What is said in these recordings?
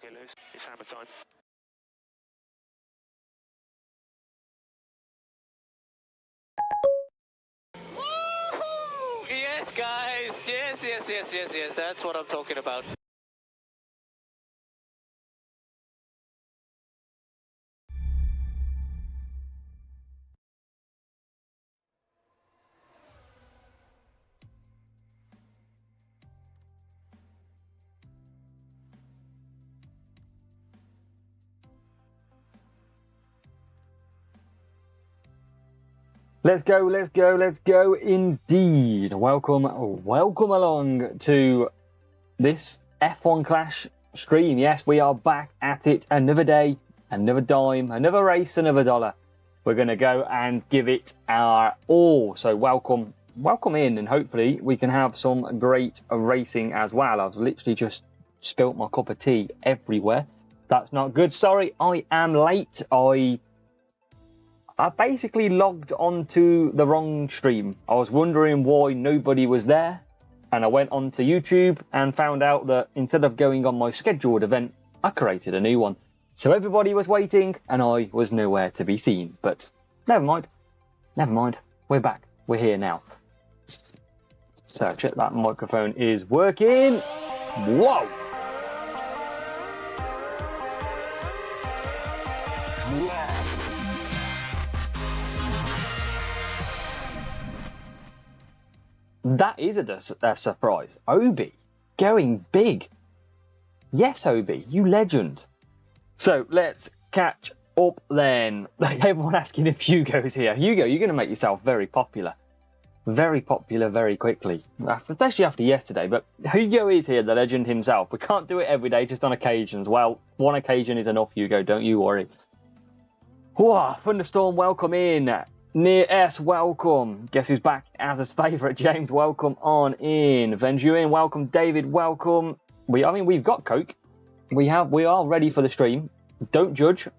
it loose. It's hammer time. Woohoo! Yes, guys. Yes. That's what I'm talking about. Let's go indeed. Welcome along to this F1 Clash stream. Yes, we are back at it. Another day, another dime, another race, another dollar. We're going to go and give it our all. So welcome in, and hopefully we can have some great racing as well. I've literally just spilt my cup of tea everywhere. That's not good. Sorry, I am late. I basically logged onto the wrong stream. I was wondering why nobody was there, and I went onto YouTube and found out that instead of going on my scheduled event, I created a new one. So everybody was waiting and I was nowhere to be seen. But never mind. We're back. We're here now. So check that microphone is working. Whoa! That is a surprise. Obi, going big. Yes, Obi, you legend. So let's catch up then. Everyone asking if Hugo's here. Hugo, you're going to make yourself very popular. Very popular very quickly. Especially after yesterday. But Hugo is here, the legend himself. We can't do it every day, just on occasions. Well, one occasion is enough, Hugo. Don't you worry. Whoa, Thunderstorm, welcome in. Near S, welcome. Guess who's back as his favourite? James, welcome on in. Venjuin, welcome. David, welcome. We've got Coke. We are ready for the stream. Don't judge,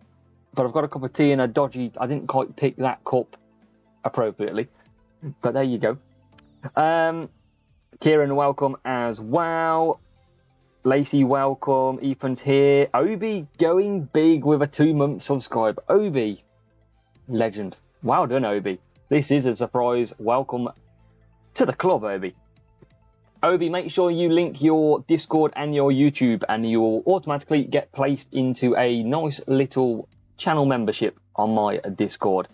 but I've got a cup of tea and a dodgy. I didn't quite pick that cup appropriately, but there you go. Kieran, welcome as well. Lacey, welcome. Ethan's here. Obi going big with a 2-month subscribe. Obi, legend. Well done, Obi. This is a surprise. Welcome to the club, Obi. Obi, make sure you link your Discord and your YouTube, and you will automatically get placed into a nice little channel membership on my Discord.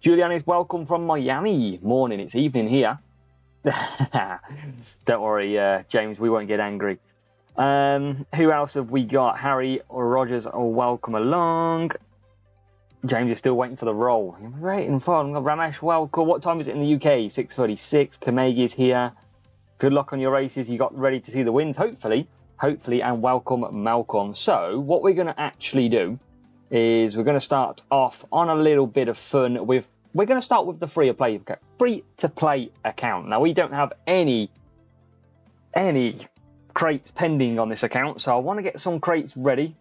Julian is welcome from Miami. Morning, it's evening here. Don't worry, James, we won't get angry. Who else have we got? Harry or Rogers, welcome along. James is still waiting for the roll. Waiting for Ramesh, welcome. What time is it in the UK? 6:36. Kamegi is here. Good luck on your races. You got ready to see the wins, hopefully, and welcome, Malcolm. So what we're going to actually do is we're going to start off on a little bit of fun with. We're going to start with the free-to-play account. Now we don't have any crates pending on this account, so I want to get some crates ready.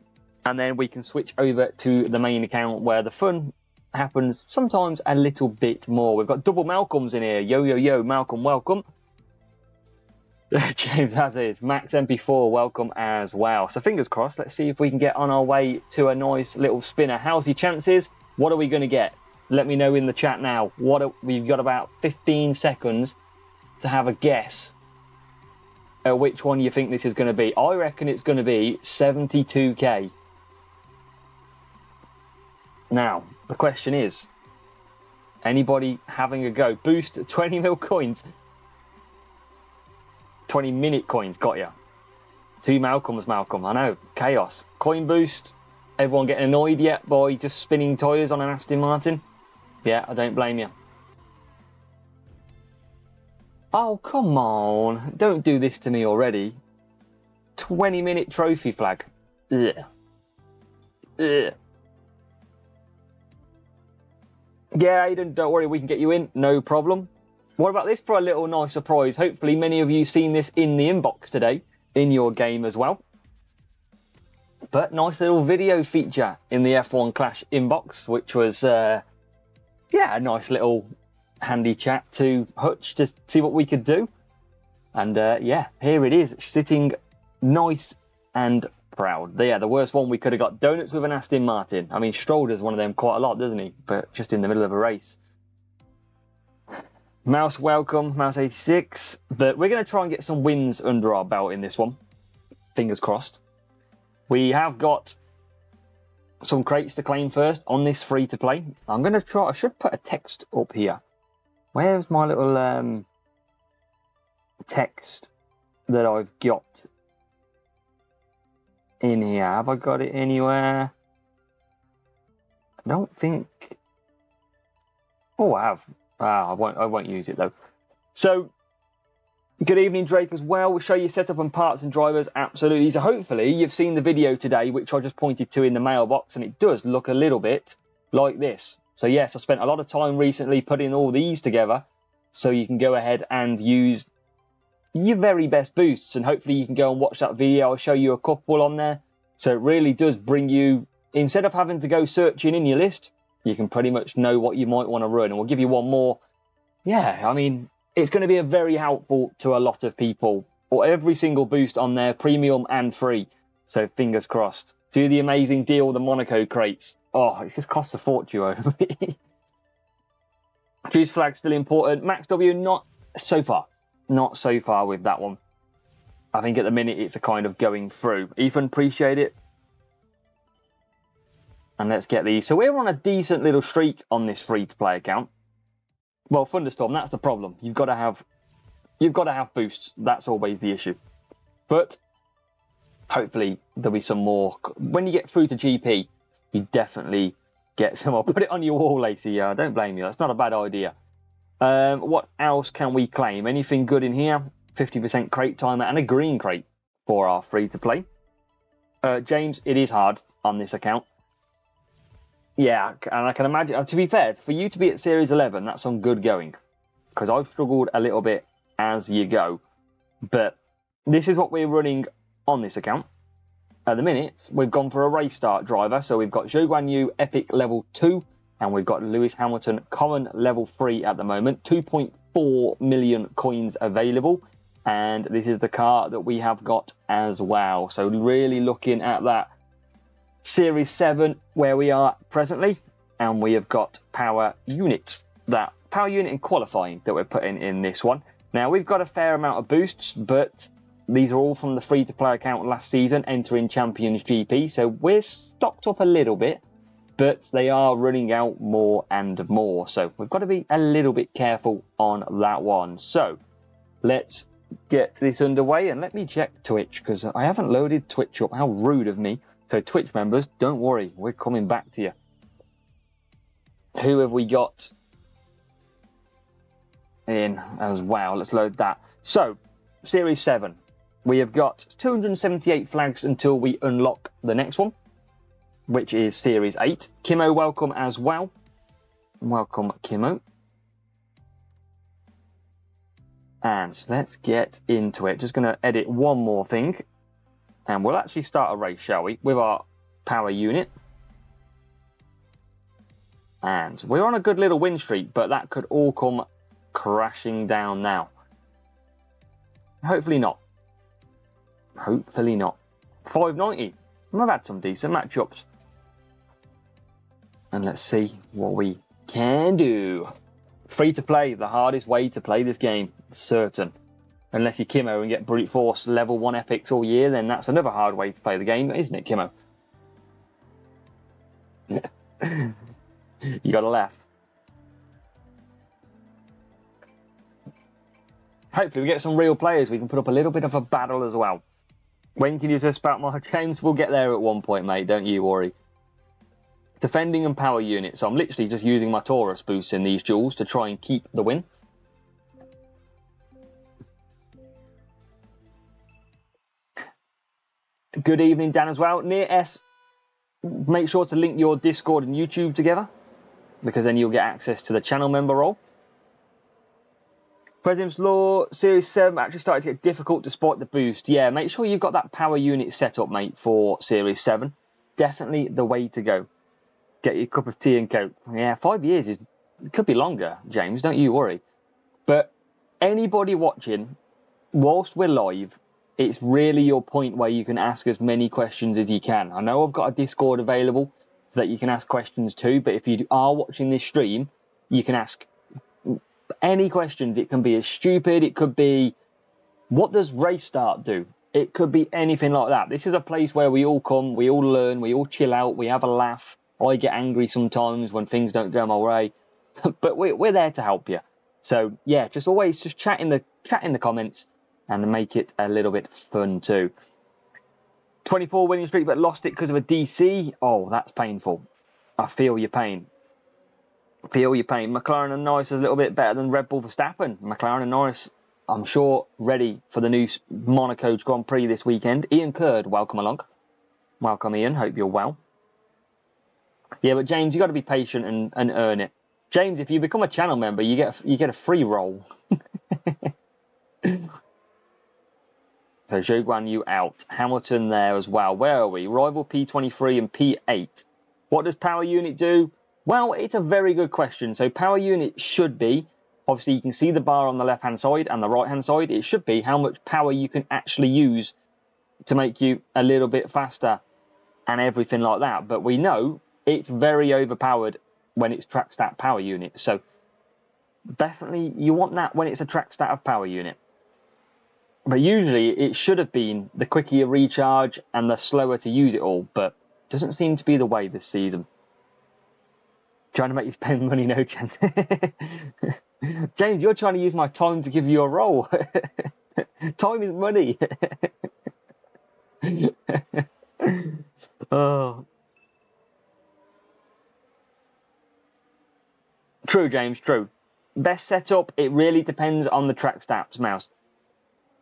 And then we can switch over to the main account where the fun happens sometimes a little bit more. We've got double Malcolms in here. Yo, Malcolm, welcome. James, as is. Max MP4, welcome as well. So fingers crossed. Let's see if we can get on our way to a nice little spinner. How's your chances? What are we going to get? Let me know in the chat now. We've got about 15 seconds to have a guess at which one you think this is going to be. I reckon it's going to be 72k. Now, the question is, anybody having a go? Boost 20 mil coins. 20 minute coins, got ya. 2 Malcolms, Malcolm, I know. Chaos. Coin boost. Everyone getting annoyed yet by just spinning tyres on an Aston Martin? Yeah, I don't blame you. Oh, come on. Don't do this to me already. 20-minute trophy flag. Ugh. Ugh. Yeah, Aiden, don't worry, we can get you in, no problem. What about this for a little nice surprise? Hopefully many of you seen this in the inbox today, in your game as well. But nice little video feature in the F1 Clash inbox, which was, a nice little handy chat to Hutch to see what we could do. And here it is, sitting nice and proud. Yeah, the worst one we could have got. Donuts with an Aston Martin. I mean, Stroll does one of them quite a lot, doesn't he? But just in the middle of a race. Mouse, welcome. Mouse 86. But we're going to try and get some wins under our belt in this one. Fingers crossed. We have got some crates to claim first on this free-to-play. I'm going to try... I should put a text up here. Where's my little text that I've got in here? Have I got it anywhere? I don't think... Oh, I have. I won't use it, though. So, good evening, Drake, as well. We'll show you setup and parts and drivers. Absolutely. So, hopefully, you've seen the video today, which I just pointed to in the mailbox, and it does look a little bit like this. So, yes, I spent a lot of time recently putting all these together, so you can go ahead and use your very best boosts, and hopefully you can go and watch that video. I'll show you a couple on there. So it really does bring you, instead of having to go searching in your list, you can pretty much know what you might want to run. And we'll give you one more. Yeah, I mean, it's going to be a very helpful to a lot of people. Or every single boost on there, premium and free. So fingers crossed. Do the amazing deal with the Monaco crates. Oh, it just costs a fortune. Choose flag still important. Max W, not so far. Not so far with that one. I think at the minute it's a kind of going through. Ethan, appreciate it. And let's get these. So we're on a decent little streak on this free-to-play account. Well, Thunderstorm, that's the problem. You've got to have boosts. That's always the issue. But hopefully there'll be some more. When you get through to GP, you definitely get some more. Put it on your wall, Lacey. Don't blame you. That's not a bad idea. What else can we claim? Anything good in here? 50% crate timer and a green crate for our free-to-play. James, it is hard on this account. Yeah, and I can imagine, to be fair, for you to be at Series 11, that's some good going. Because I've struggled a little bit as you go. But this is what we're running on this account. At the minute, we've gone for a race start driver. So we've got Zhou Guan Yu Epic Level 2. And we've got Lewis Hamilton Common Level 3 at the moment. 2.4 million coins available. And this is the car that we have got as well. So really looking at that Series 7 where we are presently. And we have got power unit. That power unit in qualifying that we're putting in this one. Now we've got a fair amount of boosts, but these are all from the free-to-play account last season, entering Champions GP. So we're stocked up a little bit, but they are running out more and more. So we've got to be a little bit careful on that one. So let's get this underway, and let me check Twitch, because I haven't loaded Twitch up. How rude of me. So Twitch members, don't worry, we're coming back to you. Who have we got in as well? Let's load that. So Series 7, we have got 278 flags until we unlock the next one, which is Series 8. Kimo, welcome as well. Welcome, Kimo. And let's get into it. Just going to edit one more thing. And we'll actually start a race, shall we? With our power unit. And we're on a good little win streak, but that could all come crashing down now. Hopefully not. Hopefully not. 590. I've had some decent matchups. And let's see what we can do. Free to play, the hardest way to play this game, certain. Unless you Kimo and get brute force level 1 epics all year, then that's another hard way to play the game, isn't it, Kimo? You gotta laugh. Hopefully we get some real players. We can put up a little bit of a battle as well. When can you just spout more, James? We'll get there at one point, mate. Don't you worry. Defending and power unit. So I'm literally just using my Taurus boosts in these duels to try and keep the win. Good evening, Dan, as well. Near S, make sure to link your Discord and YouTube together, because then you'll get access to the channel member role. President's Law, Series 7 actually started to get difficult despite the boost. Yeah, make sure you've got that power unit set up, mate, for Series 7. Definitely the way to go. Get your cup of tea and coke. Yeah, 5 years is could be longer, James, don't you worry. But anybody watching, whilst we're live, it's really your point where you can ask as many questions as you can. I know I've got a Discord available so that you can ask questions too, but if you are watching this stream, you can ask any questions. It can be as stupid, it could be, what does race start do? It could be anything like that. This is a place where we all come, we all learn, we all chill out, we have a laugh. I get angry sometimes when things don't go my way, but we're there to help you. So yeah, just always just chat in the comments and make it a little bit fun too. 24 winning streak, but lost it because of a DC. Oh, that's painful. I feel your pain. Feel your pain. McLaren and Norris is a little bit better than Red Bull Verstappen. McLaren and Norris, I'm sure, ready for the new Monaco Grand Prix this weekend. Ian Curd, welcome along. Welcome, Ian. Hope you're well. Yeah, but James, you got to be patient and earn it. James, if you become a channel member, you get a free roll. So Zhou Guan Yu out. Hamilton there as well. Where are we? Rival P23 and P8. What does power unit do? Well, it's a very good question. So power unit should be, obviously you can see the bar on the left hand side and the right hand side. It should be how much power you can actually use to make you a little bit faster and everything like that. But we know it's very overpowered when it's track stat power unit. So definitely you want that when it's a track stat of power unit. But usually it should have been the quicker you recharge and the slower to use it all, but doesn't seem to be the way this season. Trying to make you spend money, no chance. James, you're trying to use my time to give you a roll. Time is money. Oh. True, James, true. Best setup, it really depends on the track stats, Mouse.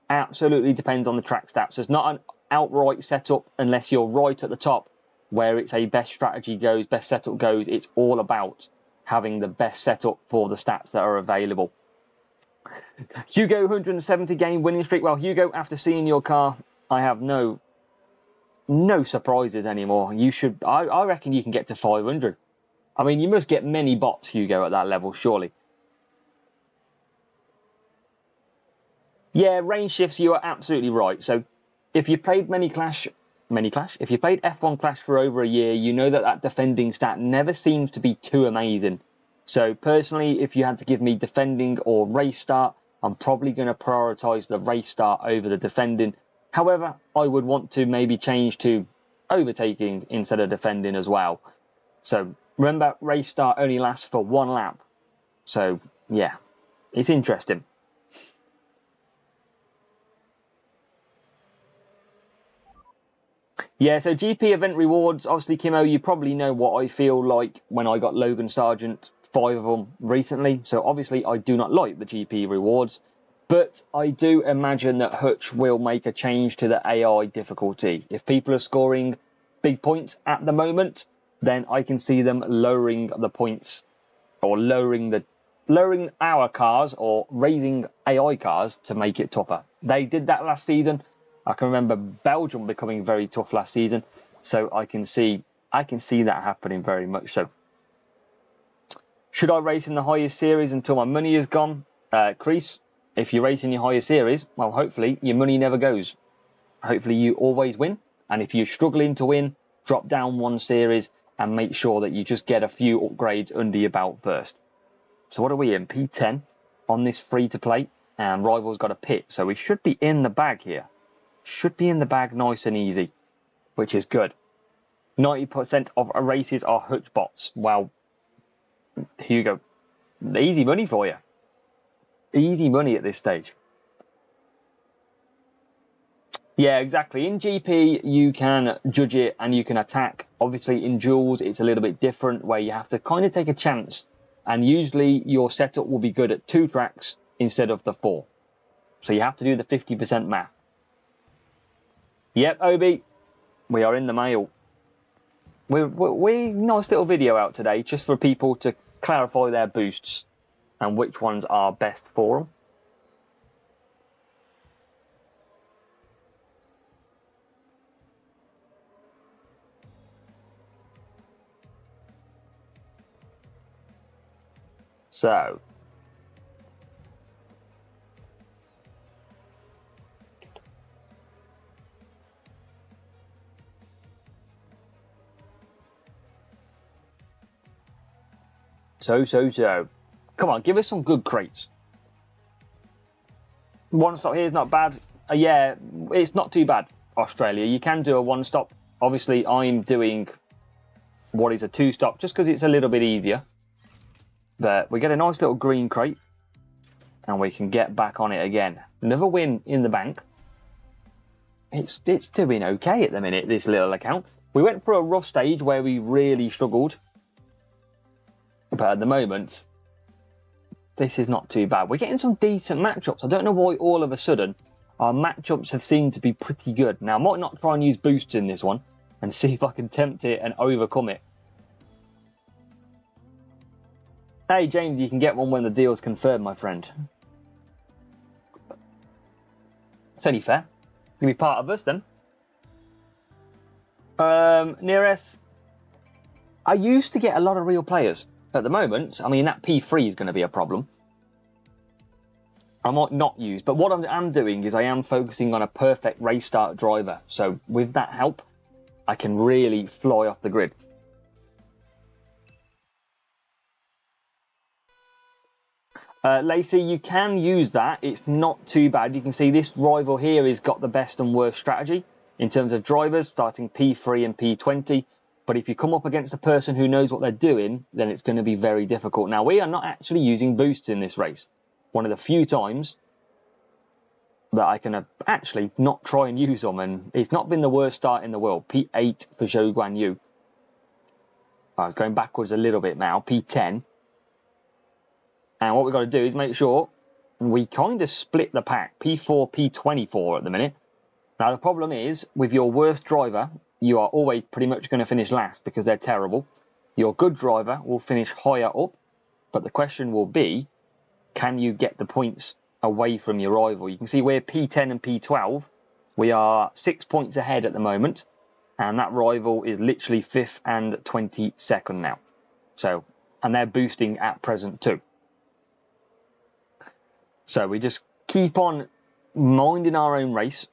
Absolutely depends on the track stats. There's not an outright setup unless you're right at the top where it's a best strategy goes, best setup goes. It's all about having the best setup for the stats that are available. Hugo, 170 game winning streak. Well, Hugo, after seeing your car, I have no surprises anymore. You should, I reckon you can get to 500. I mean, you must get many bots, Hugo, at that level, surely. Yeah, range shifts, you are absolutely right. So if you played if you played F1 Clash for over a year, you know that defending stat never seems to be too amazing. So personally, if you had to give me defending or race start, I'm probably going to prioritise the race start over the defending. However, I would want to maybe change to overtaking instead of defending as well. So remember, race start only lasts for one lap. So yeah, it's interesting. Yeah, so GP event rewards, obviously, Kimo, you probably know what I feel like when I got Logan Sargent, 5 of them recently. So obviously, I do not like the GP rewards, but I do imagine that Hutch will make a change to the AI difficulty. If people are scoring big points at the moment, then I can see them lowering the points or lowering our cars or raising AI cars to make it tougher. They did that last season. I can remember Belgium becoming very tough last season, so I can see that happening very much so. Should I race in the highest series until my money is gone? Crease, if you race in your highest series, well, hopefully your money never goes. Hopefully you always win, and if you're struggling to win, drop down one series and make sure that you just get a few upgrades under your belt first. So what are we in? P10 on this free-to-play, and Rival's got a pit, so we should be in the bag here. Should be in the bag nice and easy, which is good. 90% of races are Hutch bots. Well, Hugo, easy money for you. Easy money at this stage. Yeah, exactly. In GP, you can judge it and you can attack. Obviously, in duels, it's a little bit different where you have to kind of take a chance. And usually, your setup will be good at 2 tracks instead of the 4. So you have to do the 50% math. Yep, Obi, we are in the mail. We nice little video out today just for people to clarify their boosts and which ones are best for them. So, So. Come on, give us some good crates. One stop here is not bad. Yeah, it's not too bad, Australia. You can do a one stop. Obviously, I'm doing what is a two stop just because it's a little bit easier. But we get a nice little green crate. And we can get back on it again. Another win in the bank. It's doing okay at the minute, this little account. We went through a rough stage where we really struggled. But at the moment, this is not too bad. We're getting some decent matchups. I don't know why all of a sudden our matchups have seemed to be pretty good. Now, I might not try and use boosts in this one and see if I can tempt it and overcome it. Hey, James, you can get one when the deal's confirmed, my friend. It's only fair. You can be part of us then. Nearest. I used to get a lot of real players. At the moment, I mean, that P3 is going to be a problem. I might not use, but what I am doing is I am focusing on a perfect race start driver. So with that help, I can really fly off the grid. Lacey, you can use that. It's not too bad. You can see this rival here has got the best and worst strategy in terms of drivers, starting P3 and P20. But if you come up against a person who knows what they're doing, then it's going to be very difficult. Now, we are not actually using boosts in this race. One of the few times that I can actually not try and use them. And it's not been the worst start in the world. P8 for Zhou Guanyu. I was going backwards a little bit now. P10. And what we've got to do is make sure we kind of split the pack. P4, P24 at the minute. Now, the problem is, with your worst driver, you are always pretty much going to finish last because they're terrible. Your good driver will finish higher up. But the question will be, can you get the points away from your rival? You can see we're P10 and P12. We are 6 points ahead at the moment. And that rival is literally 5th and 22nd now. So, and they're boosting at present too. So we just keep on minding our own race.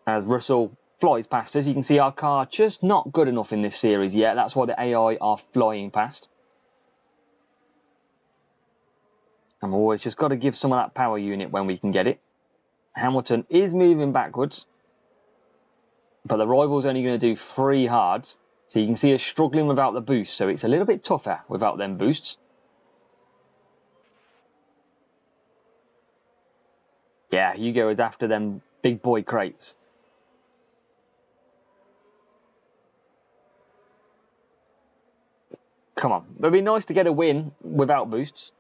As Russell flies past us, you can see our car just not good enough in this series yet. That's why the AI are flying past. And we've always just got to give some of that power unit when we can get it. Hamilton is moving backwards. But the rival's only going to do 3 hards. So you can see us struggling without the boost. So it's a little bit tougher without them boosts. Yeah, Hugo is after them big boy crates. Come on. It'd be nice to get a win without boosts.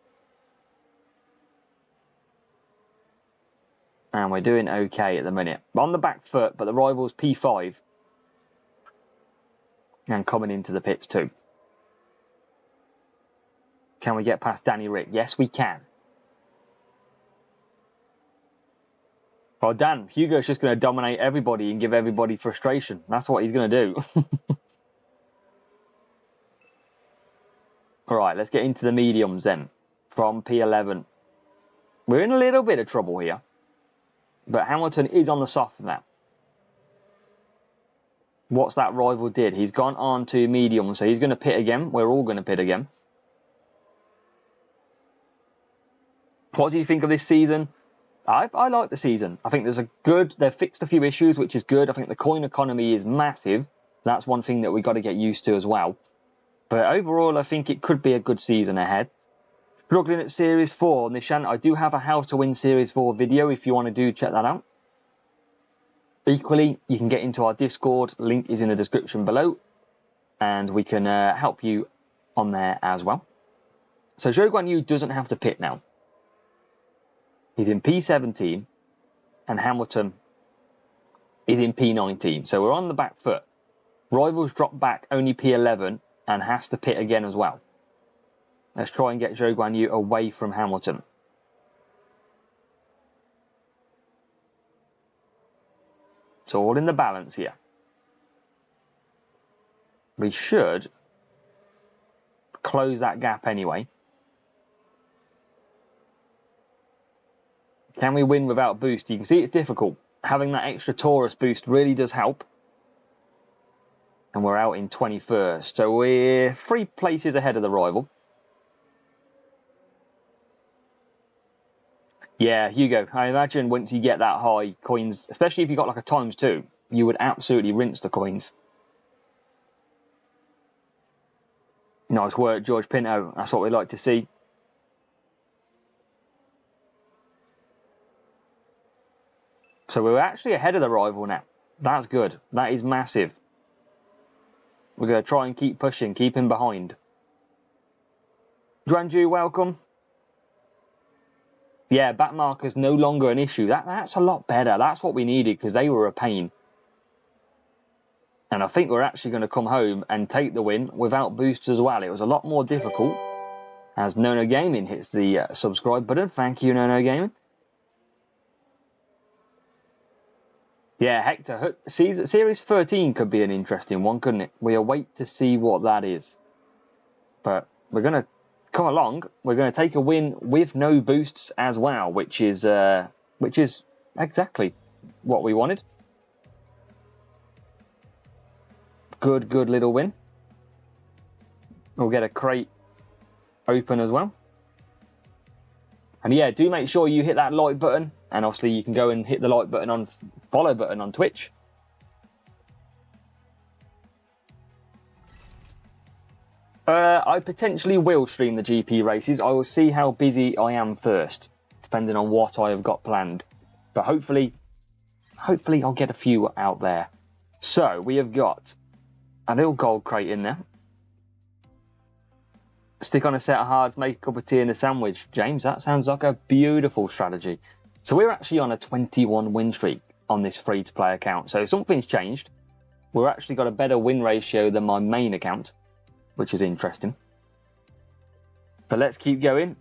And we're doing okay at the minute. On the back foot, but the rival's P5. And coming into the pits too. Can we get past Danny Rick? Yes, we can. Well, Dan, Hugo's just going to dominate everybody and give everybody frustration. That's what he's going to do. All right, let's get into the mediums then. From P11. We're in a little bit of trouble here. But Hamilton is on the soft now. What's that rival did? He's gone on to medium, so he's going to pit again. We're all going to pit again. What do you think of this season? I like the season. I think they've fixed a few issues, which is good. I think the coin economy is massive. That's one thing that we've got to get used to as well. But overall, I think it could be a good season ahead. Struggling at Series 4, Nishan, I do have a How to Win Series 4 video if you want to do check that out. Equally, you can get into our Discord. Link is in the description below. And we can help you on there as well. So Zhou Guanyu doesn't have to pit now. He's in P17 and Hamilton is in P19. So we're on the back foot. Rivals drop back only P11 and has to pit again as well. Let's try and get Zhou Guanyu away from Hamilton. It's all in the balance here. We should close that gap anyway. Can we win without boost? You can see it's difficult. Having that extra Taurus boost really does help. And we're out in 21st. So we're 3 places ahead of the rival. Yeah, Hugo, I imagine once you get that high coins, especially if you got like a ×2, you would absolutely rinse the coins. Nice work, George Pinto. That's what we like to see. So we're actually ahead of the rival now. That's good. That is massive. We're going to try and keep pushing, keep him behind. Granju, welcome. Yeah, back marker's no longer an issue. That's a lot better. That's what we needed because they were a pain. And I think we're actually going to come home and take the win without boosts as well. It was a lot more difficult as Nono Gaming hits the subscribe button. Thank you, Nono Gaming. Yeah, Hector, Series 13 could be an interesting one, couldn't it? We await to see what that is. But we're going to come along. We're going to take a win with no boosts as well, which is exactly what we wanted. Good little win. We'll get a crate open as well. And yeah, do make sure you hit that like button. And obviously you can go and hit the like button on follow button on Twitch. I potentially will stream the GP races. I will see how busy I am first, depending on what I have got planned. But hopefully I'll get a few out there. So we have got a little gold crate in there. Stick on a set of hards, make a cup of tea and a sandwich. James, that sounds like a beautiful strategy. So we're actually on a 21 win streak on this free-to-play account. So something's changed. We've actually got a better win ratio than my main account, which is interesting. But let's keep going.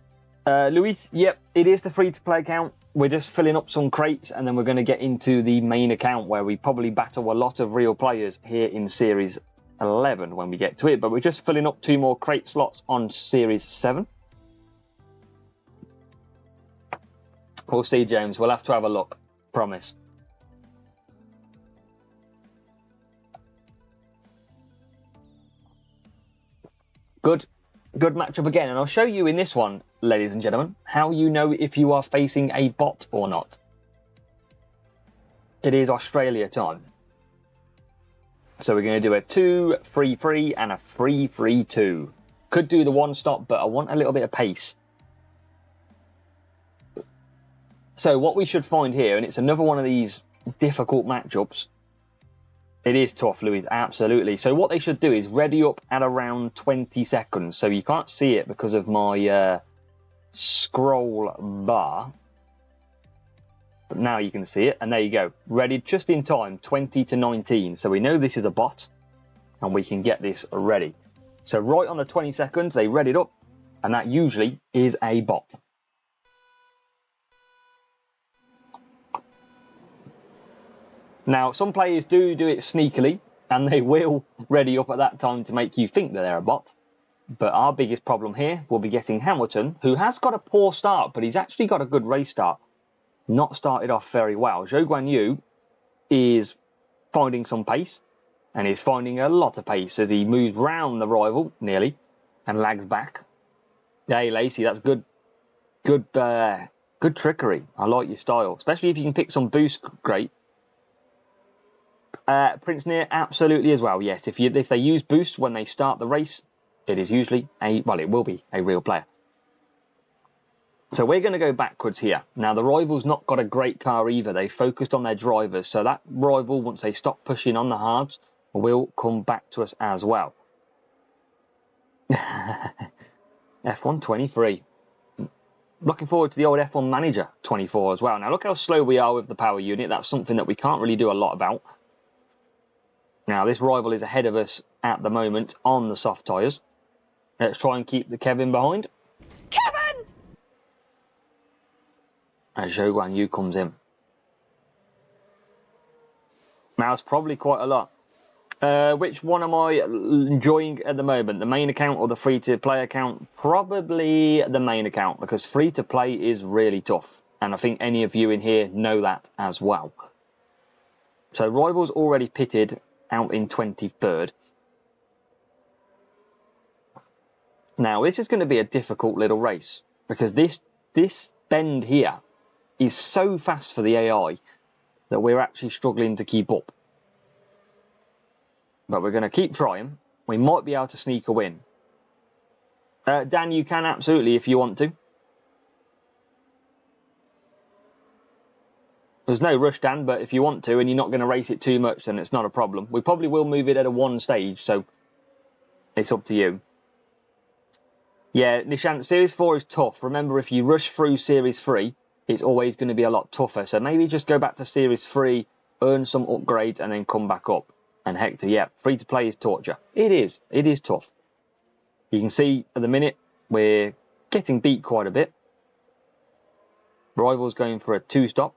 Luis, yep, it is the free-to-play account. We're just filling up some crates, and then we're going to get into the main account where we probably battle a lot of real players here in Series 11 when we get to it. But we're just filling up 2 more crate slots on Series 7. We'll see, James. We'll have to have a look. Promise. Good matchup again. And I'll show you in this one, ladies and gentlemen, how you know if you are facing a bot or not. It is Australia time. So we're going to do a 2-3-3 and a 3-3-2. Could do the one stop, but I want a little bit of pace. So what we should find here, and it's another one of these difficult matchups. It is tough, Louis, absolutely. So what they should do is ready up at around 20 seconds. So you can't see it because of my scroll bar. But now you can see it, and there you go. Ready just in time, 20 to 19. So we know this is a bot, and we can get this ready. So right on the 20 seconds, they readied up, and that usually is a bot. Now, some players do it sneakily, and they will ready up at that time to make you think that they're a bot. But our biggest problem here will be getting Hamilton, who has got a poor start, but he's actually got a good race start. Not started off very well. Zhou Guanyu is finding some pace, and he's finding a lot of pace as he moves round the rival, nearly, and lags back. Hey, Lacey, that's good trickery. I like your style, especially if you can pick some boost, great. Prince Near, absolutely as well. Yes, if they use boost when they start the race, it is usually it will be a real player. So we're going to go backwards here. Now the rival's not got a great car either. They focused on their drivers, so that rival, once they stop pushing on the hards, will come back to us as well. F1 23. Looking forward to the old F1 Manager 24 as well. Now look how slow we are with the power unit. That's something that we can't really do a lot about. Now, this rival is ahead of us at the moment on the soft tyres. Let's try and keep the Kevin behind. Kevin! As Zhou Guanyu comes in. Now, it's probably quite a lot. Which one am I enjoying at the moment? The main account or the free-to-play account? Probably the main account, because free-to-play is really tough. And I think any of you in here know that as well. So, rivals already pitted out in 23rd. Now, this is going to be a difficult little race because this bend here is so fast for the AI that we're actually struggling to keep up. But we're going to keep trying. We might be able to sneak a win. Dan, you can absolutely if you want to. There's no rush, Dan, but if you want to and you're not going to race it too much, then it's not a problem. We probably will move it at a one stage, so it's up to you. Yeah, Nishant, Series 4 is tough. Remember, if you rush through Series 3, it's always going to be a lot tougher. So maybe just go back to Series 3, earn some upgrades, and then come back up. And Hector, yeah, free-to-play is torture. It is. It is tough. You can see at the minute, we're getting beat quite a bit. Rival's going for a 2-stop.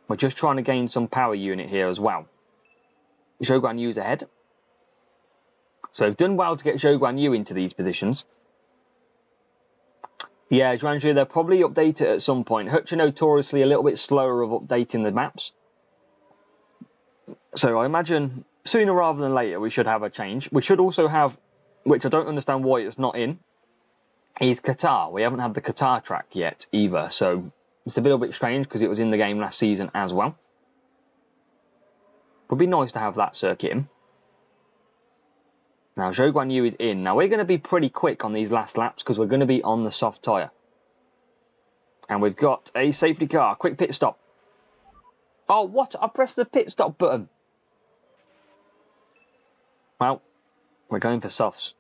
We're just trying to gain some power unit here as well. Zhou Guan Yu's ahead. So they've done well to get Zhou Guan Yu into these positions. Yeah, Zhuanzhu, they'll probably update it at some point. Hutch are notoriously a little bit slower of updating the maps. So I imagine sooner rather than later we should have a change. We should also have, which I don't understand why it's not in, is Qatar. We haven't had the Qatar track yet either. So it's a little bit strange because it was in the game last season as well. Would be nice to have that circuit in. Now, Zhou Guan Yu is in. Now, we're going to be pretty quick on these last laps because we're going to be on the soft tyre. And we've got a safety car. Quick pit stop. Oh, what? I pressed the pit stop button. Well, we're going for softs.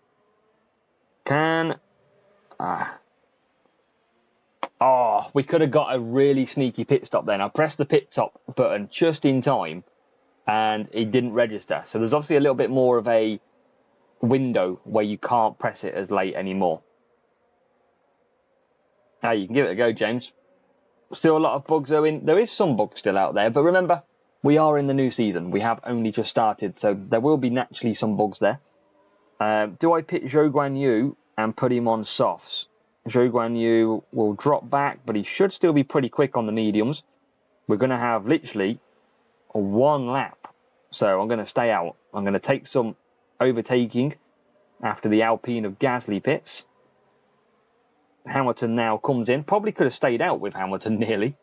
Oh, we could have got a really sneaky pit stop then. I pressed the pit stop button just in time and it didn't register. So there's obviously a little bit more of a window where you can't press it as late anymore. Now you can give it a go, James. Still a lot of bugs though. There is some bugs still out there, but remember, we are in the new season. We have only just started, so there will be naturally some bugs there. Do I pick Zhou Guan Yu and put him on softs? Zhou Guan Yu will drop back, but he should still be pretty quick on the mediums. We're going to have literally one lap. So I'm going to stay out. I'm going to take some overtaking after the Alpine of Gasly pits. Hamilton now comes in. Probably could have stayed out with Hamilton nearly.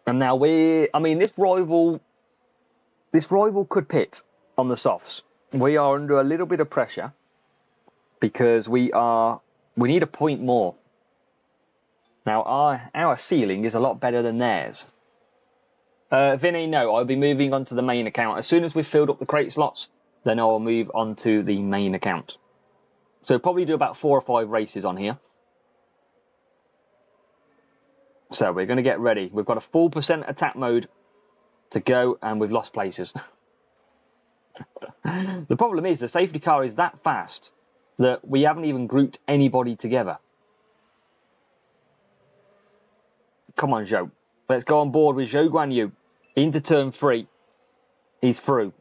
And now this rival could pit on the softs. We are under a little bit of pressure because we need a point more. Now our ceiling is a lot better than theirs. Vinny, no, I'll be moving on to the main account. As soon as we've filled up the crate slots, then I'll move on to the main account. So probably do about 4 or 5 races on here. So we're going to get ready. We've got a full % attack mode to go and we've lost places. The problem is the safety car is that fast that we haven't even grouped anybody together. Come on, Zhou. Let's go on board with Zhou Guan Yu. Into turn 3. He's through.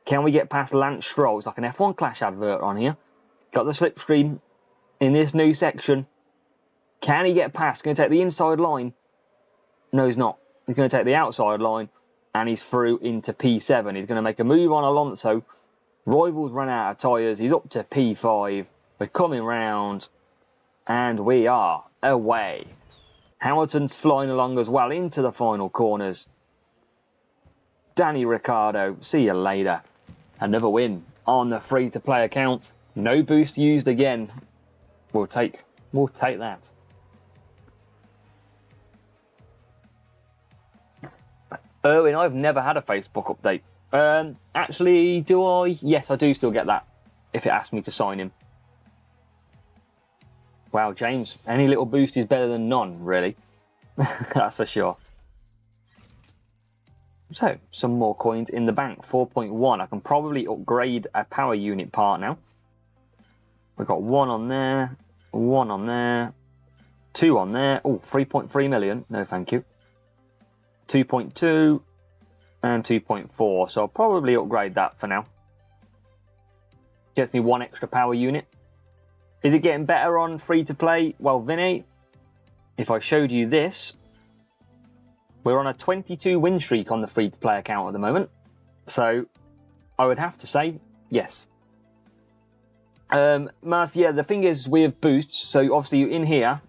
Can we get past Lance Stroll? It's like an F1 Clash advert on here. Got the slipstream in this new section. Can he get past? Going to take the inside line. No, he's not. He's going to take the outside line. And he's through into P7. He's going to make a move on Alonso. Rivals run out of tyres. He's up to P5. We're coming round. And we are away. Hamilton's flying along as well into the final corners. Danny Ricciardo, see you later. Another win on the free-to-play account. No boost used again. We'll take that. Erwin, I've never had a Facebook update. Actually, do I? Yes, I do still get that if it asks me to sign in. Wow, James, any little boost is better than none, really. That's for sure. So, some more coins in the bank. 4.1. I can probably upgrade a power unit part now. We've got 1 on there, 1 on there, 2 on there. Oh, 3.3 million. No, thank you. 2.2 and 2.4. So I'll probably upgrade that for now. Gets me 1 extra power unit. Is it getting better on free to play? Well, Vinny, if I showed you this, We're on a 22 win streak on the free-to-play account at the moment. So I would have to say yes. Mars, yeah, the thing is with boosts, so obviously in here,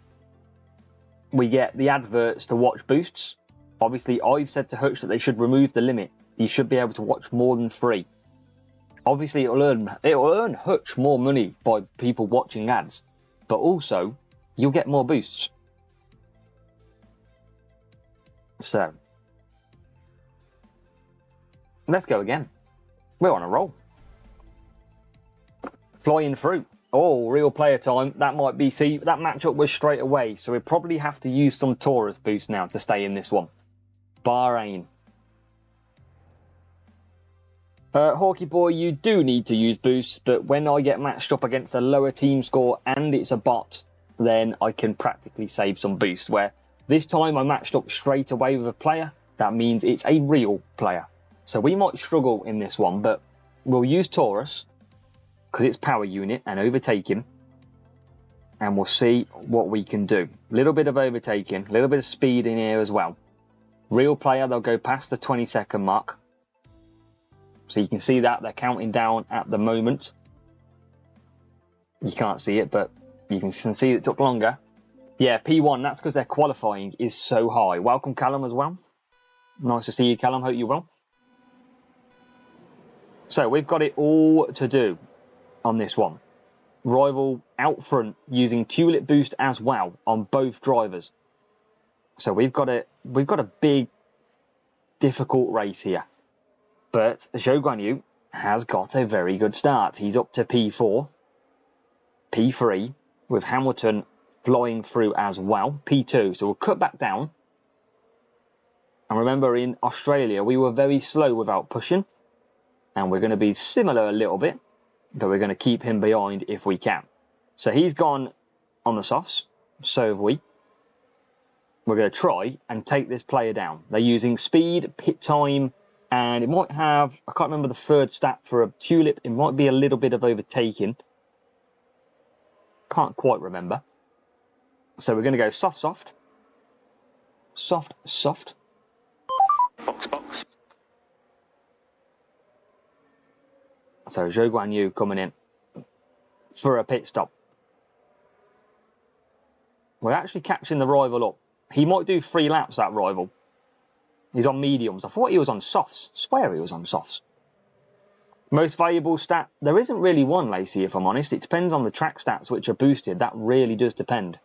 we get the adverts to watch boosts. Obviously, I've said to Hutch that they should remove the limit. You should be able to watch more than 3. Obviously, it'll earn Hutch more money by people watching ads, but also you'll get more boosts. So let's go again. We're on a roll. Flying through. Oh, real player time. That might be. See, that matchup was straight away, so we probably have to use some Taurus boost now to stay in this one. Bahrain. Hawky boy, you do need to use boosts, but when I get matched up against a lower team score and it's a bot, then I can practically save some boosts. Where this time I matched up straight away with a player, that means it's a real player. So we might struggle in this one, but we'll use Taurus because it's power unit and overtake him, and we'll see what we can do. A little bit of overtaking, a little bit of speed in here as well. Real player, they'll go past the 20-second mark. So you can see that they're counting down at the moment. You can't see it, but you can see it took longer. Yeah, P1, that's because their qualifying is so high. Welcome, Callum, as well. Nice to see you, Callum. Hope you're well. So we've got it all to do on this one. Rival out front using Tulip boost as well on both drivers. So we've got a big, difficult race here. But Zhou Guanyu has got a very good start. He's up to P4, P3, with Hamilton flying through as well, P2. So we'll cut back down. And remember, in Australia, we were very slow without pushing. And we're going to be similar a little bit, but we're going to keep him behind if we can. So he's gone on the softs. So have we. We're going to try and take this player down. They're using speed, pit time, and it might have, I can't remember the third stat for a Tulip. It might be a little bit of overtaking. Can't quite remember. So we're going to go soft, soft. Soft, soft. Box, box. So Zhou Guanyu coming in for a pit stop. We're actually catching the rival up. He might do 3 laps, that rival. He's on mediums. I thought he was on softs. Swear he was on softs. Most valuable stat. There isn't really one, Lacey, if I'm honest. It depends on the track stats which are boosted. That really does depend.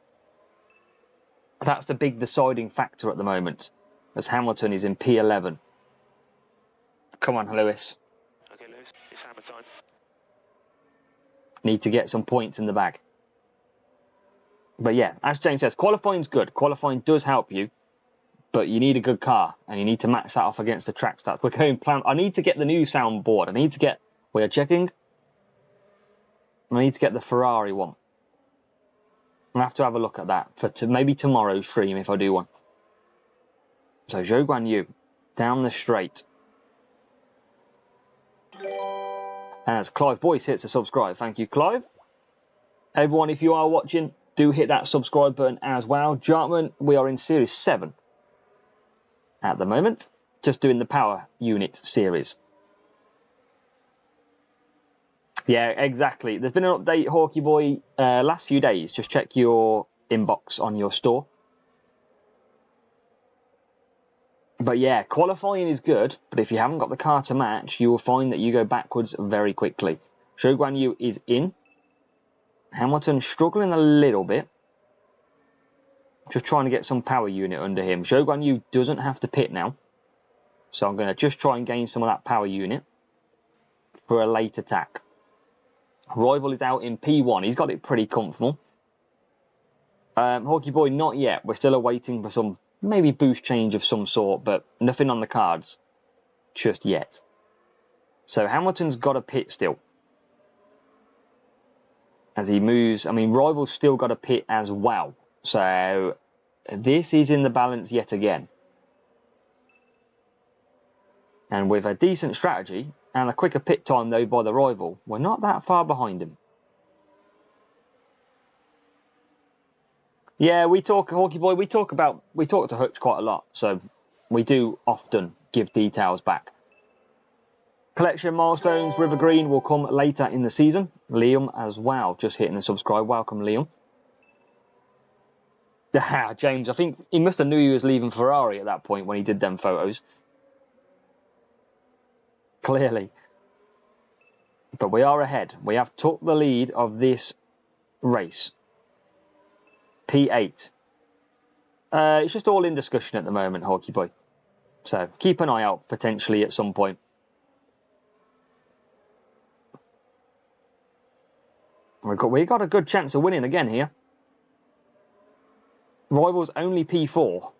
That's the big deciding factor at the moment, as Hamilton is in P11. Come on, Lewis. Okay, Lewis, it's hammer time. Need to get some points in the bag. But yeah, as James says, qualifying's good. Qualifying does help you, but you need a good car, and you need to match that off against the track stats. We're going plan. I need to get the new soundboard. I need to get. We are checking. I need to get the Ferrari one. I'll have to have a look at that for maybe tomorrow's stream if I do one. So Zhou Guanyu down the straight. And as Clive Boyce hits a subscribe, thank you, Clive. Everyone, if you are watching, do hit that subscribe button as well. Jartman, we are in Series 7 at the moment, just doing the power unit series. Yeah, exactly. There's been an update, Hawky Boy, last few days. Just check your inbox on your store. But yeah, qualifying is good, but if you haven't got the car to match, you will find that you go backwards very quickly. Zhou Guanyu is in. Hamilton struggling a little bit. Just trying to get some power unit under him. Zhou Guanyu doesn't have to pit now. So I'm going to just try and gain some of that power unit for a late attack. Rival is out in P1. He's got it pretty comfortable. Hawky Boy, not yet. We're still awaiting for some maybe boost change of some sort, but nothing on the cards just yet. So Hamilton's got a pit still. As he moves, I mean, Rival's still got a pit as well. So this is in the balance yet again. And with a decent strategy and a quicker pit time, though, by the Rival, we're not that far behind him. Yeah, we talk, Hawky Boy, we talk to Hutch quite a lot. So we do often give details back. Collection milestones, River Green will come later in the season. Liam as well, just hitting the subscribe. Welcome, Liam. James, I think he must have knew he was leaving Ferrari at that point when he did them photos. Clearly. But we are ahead. We have took the lead of this race. P8. It's just all in discussion at the moment, Hawkey Boy. So keep an eye out potentially at some point. We got a good chance of winning again here. Rivals only P4.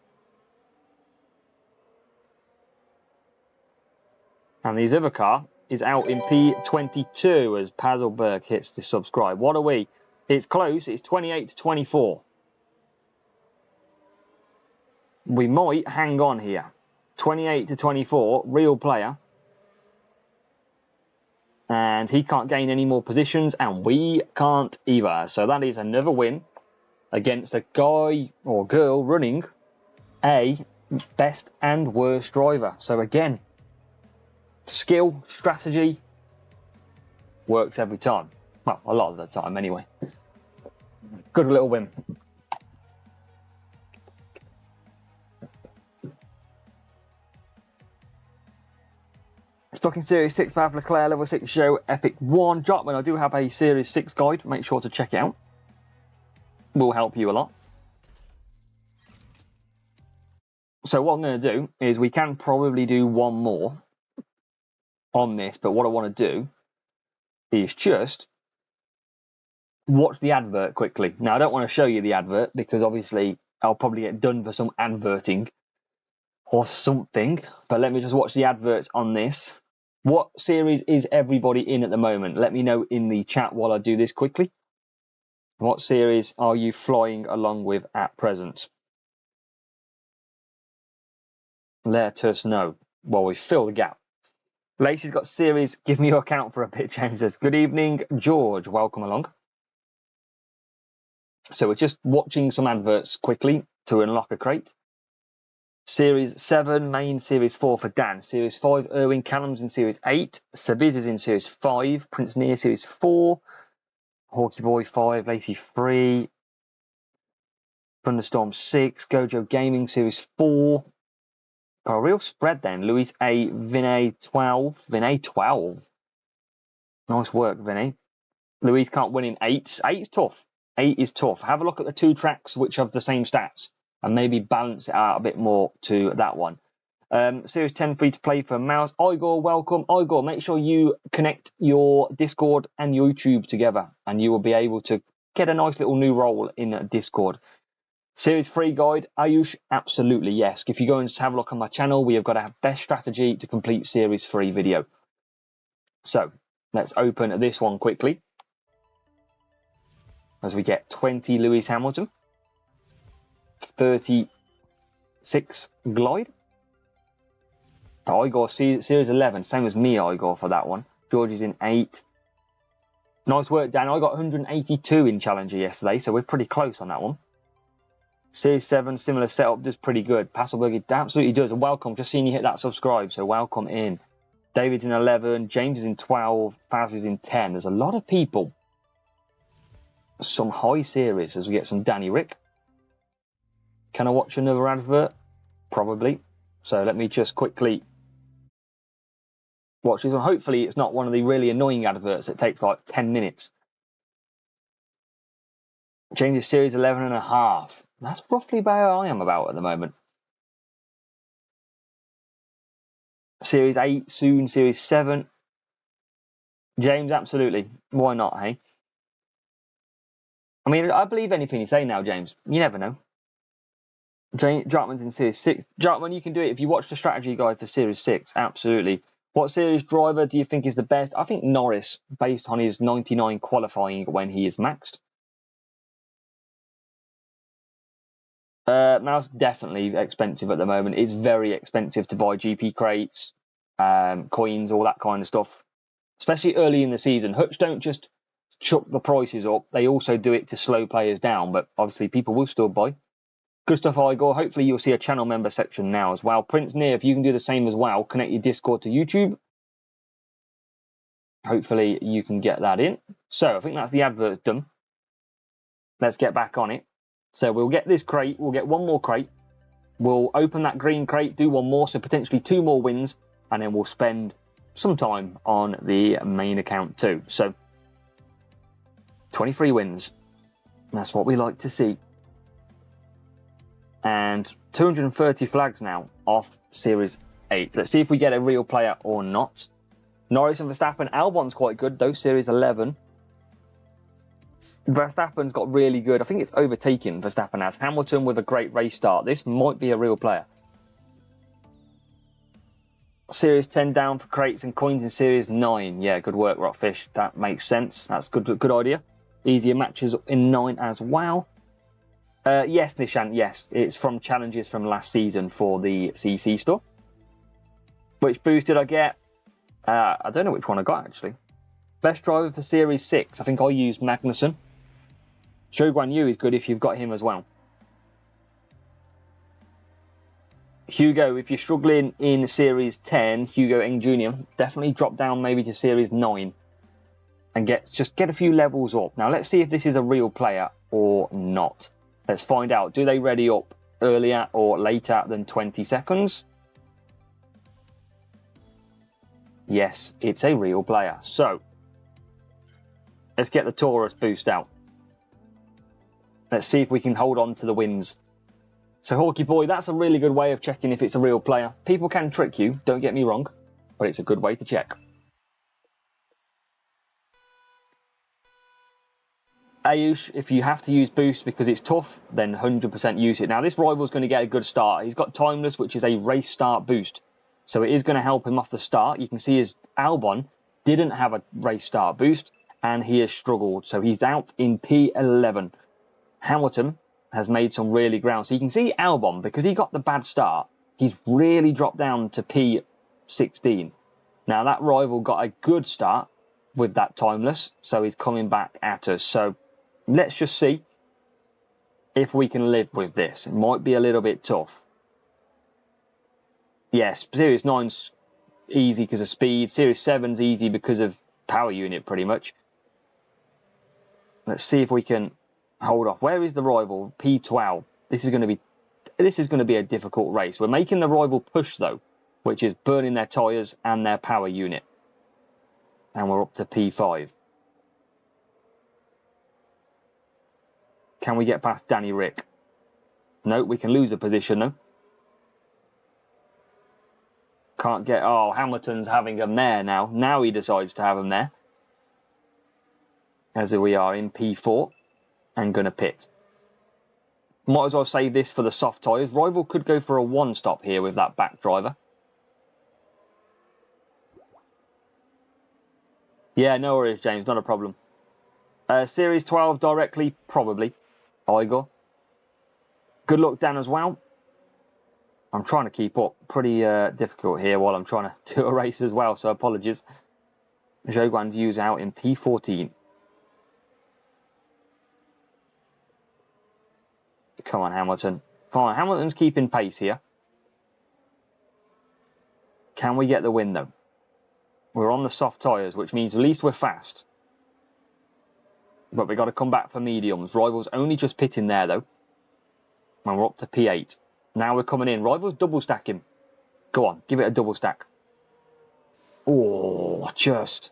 And the other car is out in P22 as Pazelberg hits the subscribe. What are we? It's close. It's 28 to 24. We might hang on here. 28 to 24, real player. And he can't gain any more positions, and we can't either. So that is another win against a guy or girl running a best and worst driver. So again, skill, strategy works every time. Well, a lot of the time anyway. Good little win. Stocking Series 6 Path Leclerc Level 6 Show Epic 1. Jotman, I do have a Series 6 guide. Make sure to check it out. Will help you a lot. So what I'm going to do is we can probably do one more on this, but what I want to do is just watch the advert quickly. Now, I don't want to show you the advert because obviously I'll probably get done for some adverting or something, but let me just watch the adverts on this. What series is everybody in at the moment? Let me know in the chat while I do this quickly. What series are you flying along with at present? Let us know while we fill the gap. Lacey's got series. Give me your account for a bit, James says. Good evening, George. Welcome along. So we're just watching some adverts quickly to unlock a crate. Series 7, main Series 4 for Dan. Series 5, Erwin Callum's in Series 8. Sabiz is in Series 5. Prince Near Series 4. Hawkey Boy 5. Lacey 3. Thunderstorm 6. Gojo Gaming Series 4. A real spread then. Luis 8. Vinay 12. Vinay 12. Nice work, Vinay. Luis can't win in 8. 8's tough. 8 is tough. Have a look at the two tracks which have the same stats and maybe balance it out a bit more to that one. Series 10 free to play for Mouse. Igor, welcome. Igor, make sure you connect your Discord and YouTube together and you will be able to get a nice little new role in Discord. Series 3 guide, Ayush, absolutely yes. If you go and have a look on my channel, we have got a best strategy to complete Series 3 video. So let's open this one quickly as we get 20 Lewis Hamilton, 36 Glide. Igor, Series 11, same as me, Igor, for that one. George is in 8. Nice work, Dan. I got 182 in Challenger yesterday, so we're pretty close on that one. Series 7, similar setup, does pretty good. Passelberg, it absolutely does. And welcome, just seeing you hit that subscribe, so welcome in. David's in 11, James is in 12, Faz is in 10. There's a lot of people. Some high series as we get some Danny Rick. Can I watch another advert? Probably. So let me just quickly watch this one. Hopefully it's not one of the really annoying adverts that takes like 10 minutes. Changes Series 11 and a half. That's roughly where I am about at the moment. Series 8, soon Series 7. James, absolutely. Why not, hey? I mean, I believe anything you say now, James. You never know. Jartman's in Series 6. Jartman, you can do it if you watch the strategy guide for Series 6. Absolutely. What series driver do you think is the best? I think Norris, based on his 99 qualifying when he is maxed. Mouse, definitely expensive at the moment. It's very expensive to buy GP crates, coins, all that kind of stuff. Especially early in the season. Hutch don't just chuck the prices up. They also do it to slow players down. But obviously people will still buy. Good stuff, Igor. Hopefully you'll see a channel member section now as well. Prince Near, if you can do the same as well, connect your Discord to YouTube. Hopefully you can get that in. So I think that's the advert done. Let's get back on it. So we'll get this crate. We'll get one more crate. We'll open that green crate, do one more, so potentially 2 more wins, and then we'll spend some time on the main account too. So 23 wins. That's what we like to see. And 230 flags now off Series 8. Let's see if we get a real player or not. Norris and Verstappen. Albon's quite good, though, Series 11. Verstappen's got really good. I think it's overtaken Verstappen has. Hamilton with a great race start. This might be a real player. Series 10 down for crates and coins in Series 9. Yeah, good work, Rockfish. That makes sense. That's good idea. Easier matches in 9 as well. Yes, Nishant, yes. It's from challenges from last season for the CC store. Which boost did I get? I don't know which one I got, actually. Best driver for Series 6. I think I used Magnussen. Zhou Guan Yu is good if you've got him as well. Hugo, if you're struggling in Series 10, Hugo Eng Jr., definitely drop down maybe to Series 9 and just get a few levels up. Now, let's see if this is a real player or not. Let's find out. Do they ready up earlier or later than 20 seconds? Yes, it's a real player. So, let's get the Taurus boost out. Let's see if we can hold on to the wins. So, Hawkey Boy, that's a really good way of checking if it's a real player. People can trick you, don't get me wrong, but it's a good way to check. Ayush, if you have to use boost because it's tough, then 100% use it. Now, this rival's going to get a good start. He's got Timeless, which is a race start boost. So it is going to help him off the start. You can see his Albon didn't have a race start boost, and he has struggled. So he's out in P11. Hamilton has made some really ground. So you can see Albon, because he got the bad start, he's really dropped down to P16. Now, that rival got a good start with that Timeless, so he's coming back at us. So let's just see if we can live with this. It might be a little bit tough. Yes, Series 9's easy because of speed. Series 7's easy because of power unit, pretty much. Let's see if we can hold off. Where is the rival? P12. This is going to be a difficult race. We're making the rival push, though, which is burning their tyres and their power unit. And we're up to P5. Can we get past Danny Rick? No, we can lose a position, though. Can't get... Oh, Hamilton's having a mare now. Now he decides to have a mare. As we are in P4 and going to pit. Might as well save this for the soft tyres. Rival could go for a one-stop here with that back driver. Yeah, no worries, James. Not a problem. Series 12 directly, probably. Igor. Good luck, Dan, as well. I'm trying to keep up. Pretty difficult here while I'm trying to do a race as well, so apologies. Zhou Guan Yu's out in P14. Come on, Hamilton. Come on, Hamilton's keeping pace here. Can we get the win, though? We're on the soft tyres, which means at least we're fast. But we've got to come back for mediums. Rival's only just pitting there, though. And we're up to P8. Now we're coming in. Rival's double stacking. Go on, give it a double stack. Oh, just.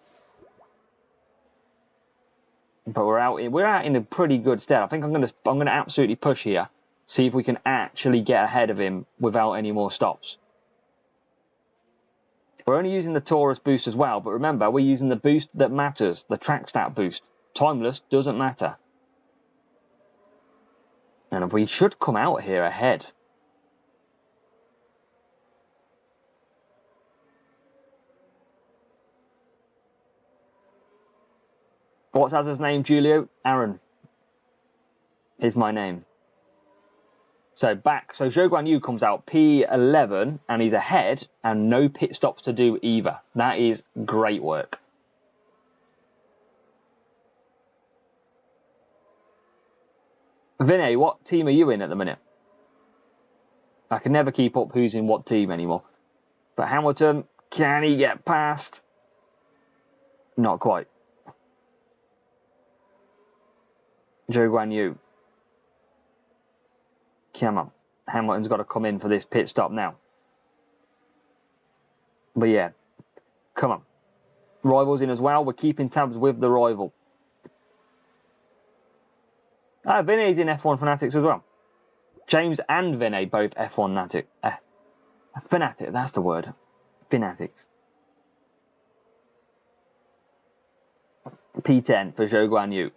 But we're out in a pretty good stead. I think I'm gonna absolutely push here. See if we can actually get ahead of him without any more stops. We're only using the Taurus boost as well, but remember, we're using the boost that matters, the track stat boost. Timeless doesn't matter. And we should come out here ahead. What's Az's name, Julio? Aaron is my name. So back. So Zhou Guan Yu comes out P11 and he's ahead and no pit stops to do either. That is great work. Vinay, what team are you in at the minute? I can never keep up who's in what team anymore. But Hamilton, can he get past? Not quite. Zhou Guanyu. Come on. Hamilton's got to come in for this pit stop now. But yeah, come on. Rivals in as well. We're keeping tabs with the rival. Vinay's in F1 Fanatics as well. James and Vinay both F1 Fanatic, that's the word. Fanatics. P10 for Zhou Guanyu.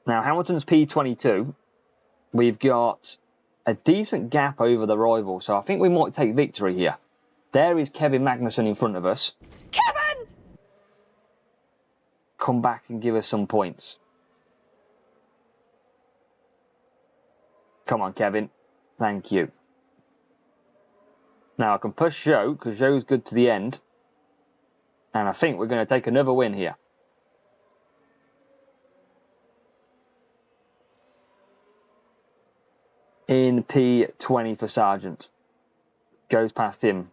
Now, Hamilton's P22. We've got a decent gap over the rival, so I think we might take victory here. There is Kevin Magnussen in front of us. Kevin! Come back and give us some points. Come on, Kevin. Thank you. Now, I can push Zhou, because Zhou's good to the end. And I think we're going to take another win here. In P20 for Sargent. Goes past him.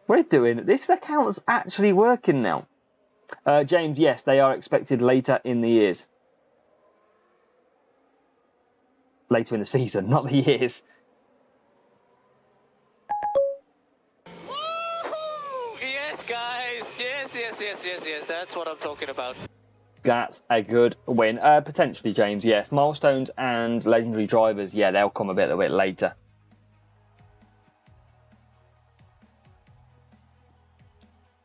We're doing it. This account's actually working now. James, yes, they are expected later in the years. Later in the season, not the years. Yes, guys. Yes. That's what I'm talking about. That's a good win. Potentially, James, yes. Milestones and legendary drivers, yeah, they'll come a bit later.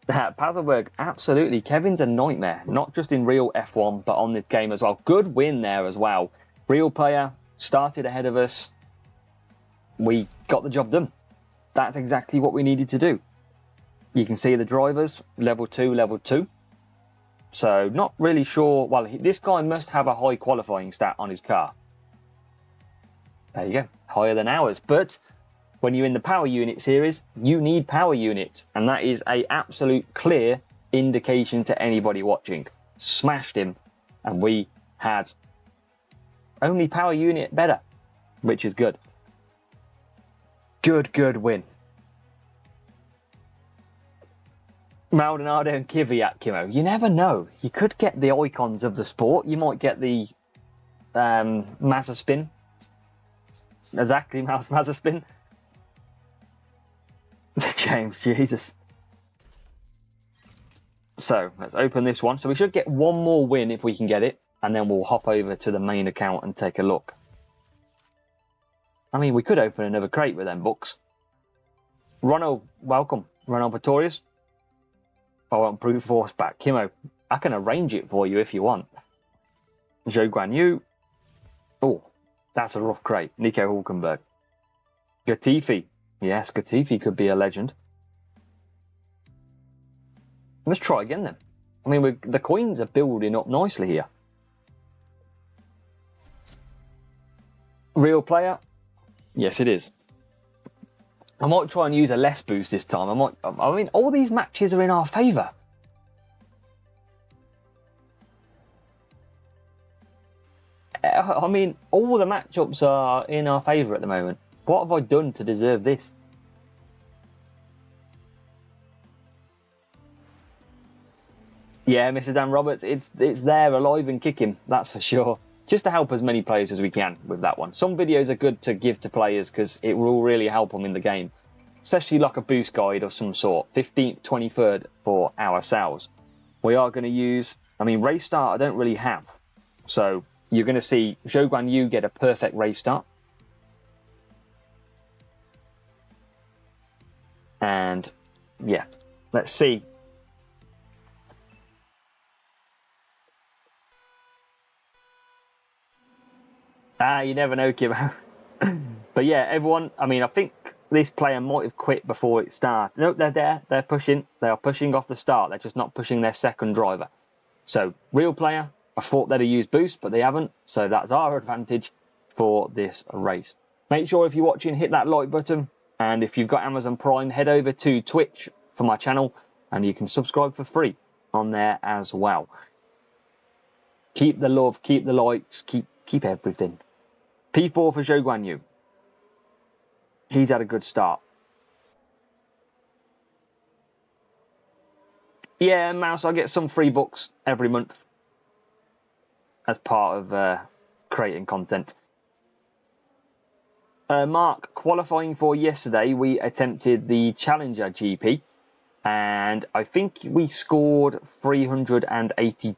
Pavelberg, absolutely. Kevin's a nightmare, not just in real F1, but on this game as well. Good win there as well. Real player, started ahead of us. We got the job done. That's exactly what we needed to do. You can see the drivers, level 2. So, not really sure. Well, this guy must have a high qualifying stat on his car. There you go. Higher than ours. But when you're in the power unit series, you need power units. And that is an absolute clear indication to anybody watching. Smashed him. And we had only power unit better, which is good. Good win. Maldonado and Kvyat, Kimo. You never know. You could get the icons of the sport. You might get the Mazepin. Exactly, Mazepin. James, Jesus. So, let's open this one. So we should get one more win if we can get it. And then we'll hop over to the main account and take a look. I mean, we could open another crate with them books. Ronald, welcome. Ronald Pretorius. I want brute force back. Kimo, I can arrange it for you if you want. Zhou Guanyu. Oh, that's a rough crate. Nico Hulkenberg. Gatifi. Yes, Gatifi could be a legend. Let's try again then. I mean, the coins are building up nicely here. Real player. Yes, it is. I might try and use a less boost this time. I mean, all these matches are in our favour. I mean, all the matchups are in our favour at the moment. What have I done to deserve this? Yeah, Mr. Dan Roberts, it's there, alive and kicking, that's for sure. Just to help as many players as we can with that one. Some videos are good to give to players because it will really help them in the game. Especially like a boost guide of some sort. 15th, 23rd for ourselves. We are going to use... I mean, race start I don't really have. So you're going to see Zhou Guanyu get a perfect race start. And yeah, let's see. You never know, Kimo. But yeah, everyone, I mean, I think this player might have quit before it started. No, they're there. They're pushing. They are pushing off the start. They're just not pushing their second driver. So, real player, I thought they'd have used boost, but they haven't. So that's our advantage for this race. Make sure if you're watching, hit that like button. And if you've got Amazon Prime, head over to Twitch for my channel. And you can subscribe for free on there as well. Keep the love, keep the likes, keep everything. P4 for Zhou Guanyu. He's had a good start. Yeah, Mouse, I get some free books every month as part of creating content. Mark, qualifying for yesterday, we attempted the Challenger GP, and I think we scored 380.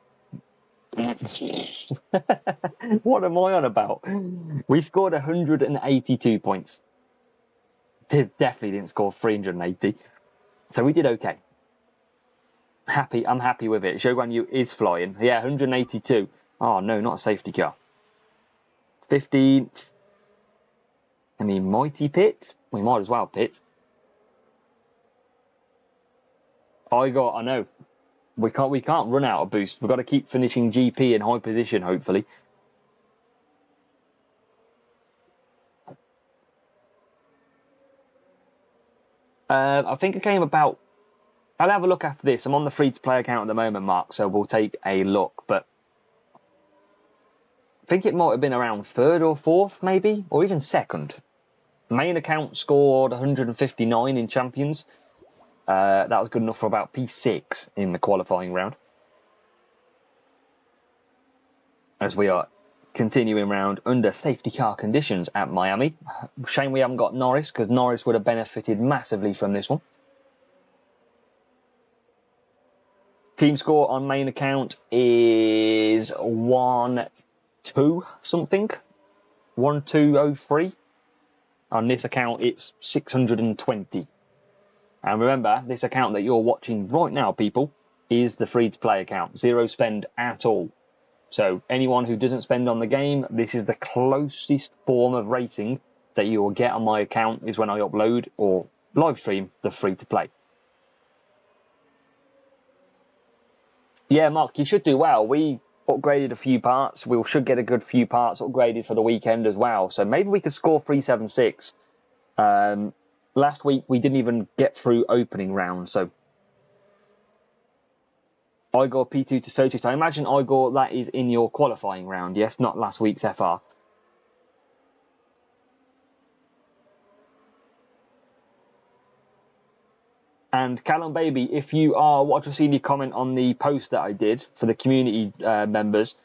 What am I on about? We scored 182 points. Definitely didn't score 380. So we did okay. I'm happy with it. Zhou Guanyu is flying. Yeah, 182. Oh no, not a safety car. 15. Any mighty pit? We might as well pit. I know. We can't run out of boost. We've got to keep finishing GP in high position, hopefully. I think I came about. I'll have a look after this. I'm on the free-to-play account at the moment, Mark, so we'll take a look. But I think it might have been around 3rd or 4th, maybe, or even 2nd. Main account scored 159 in Champions. That was good enough for about P6 in the qualifying round. As we are continuing round under safety car conditions at Miami. Shame we haven't got Norris, because Norris would have benefited massively from this one. Team score on main account is 1-2 something. 1203. On this account, it's 620. And remember, this account that you're watching right now, people, is the free-to-play account. Zero spend at all. So anyone who doesn't spend on the game, this is the closest form of racing that you will get on my account is when I upload or live stream the free-to-play. Yeah, Mark, you should do well. We upgraded a few parts. We should get a good few parts upgraded for the weekend as well. So maybe we could score 376. Last week, we didn't even get through opening round. So Igor P2 to Sochi. So I imagine, Igor, that is in your qualifying round. Yes, not last week's FR. And Callum Baby, if you are watching, seen your comment on the post that I did for the community members,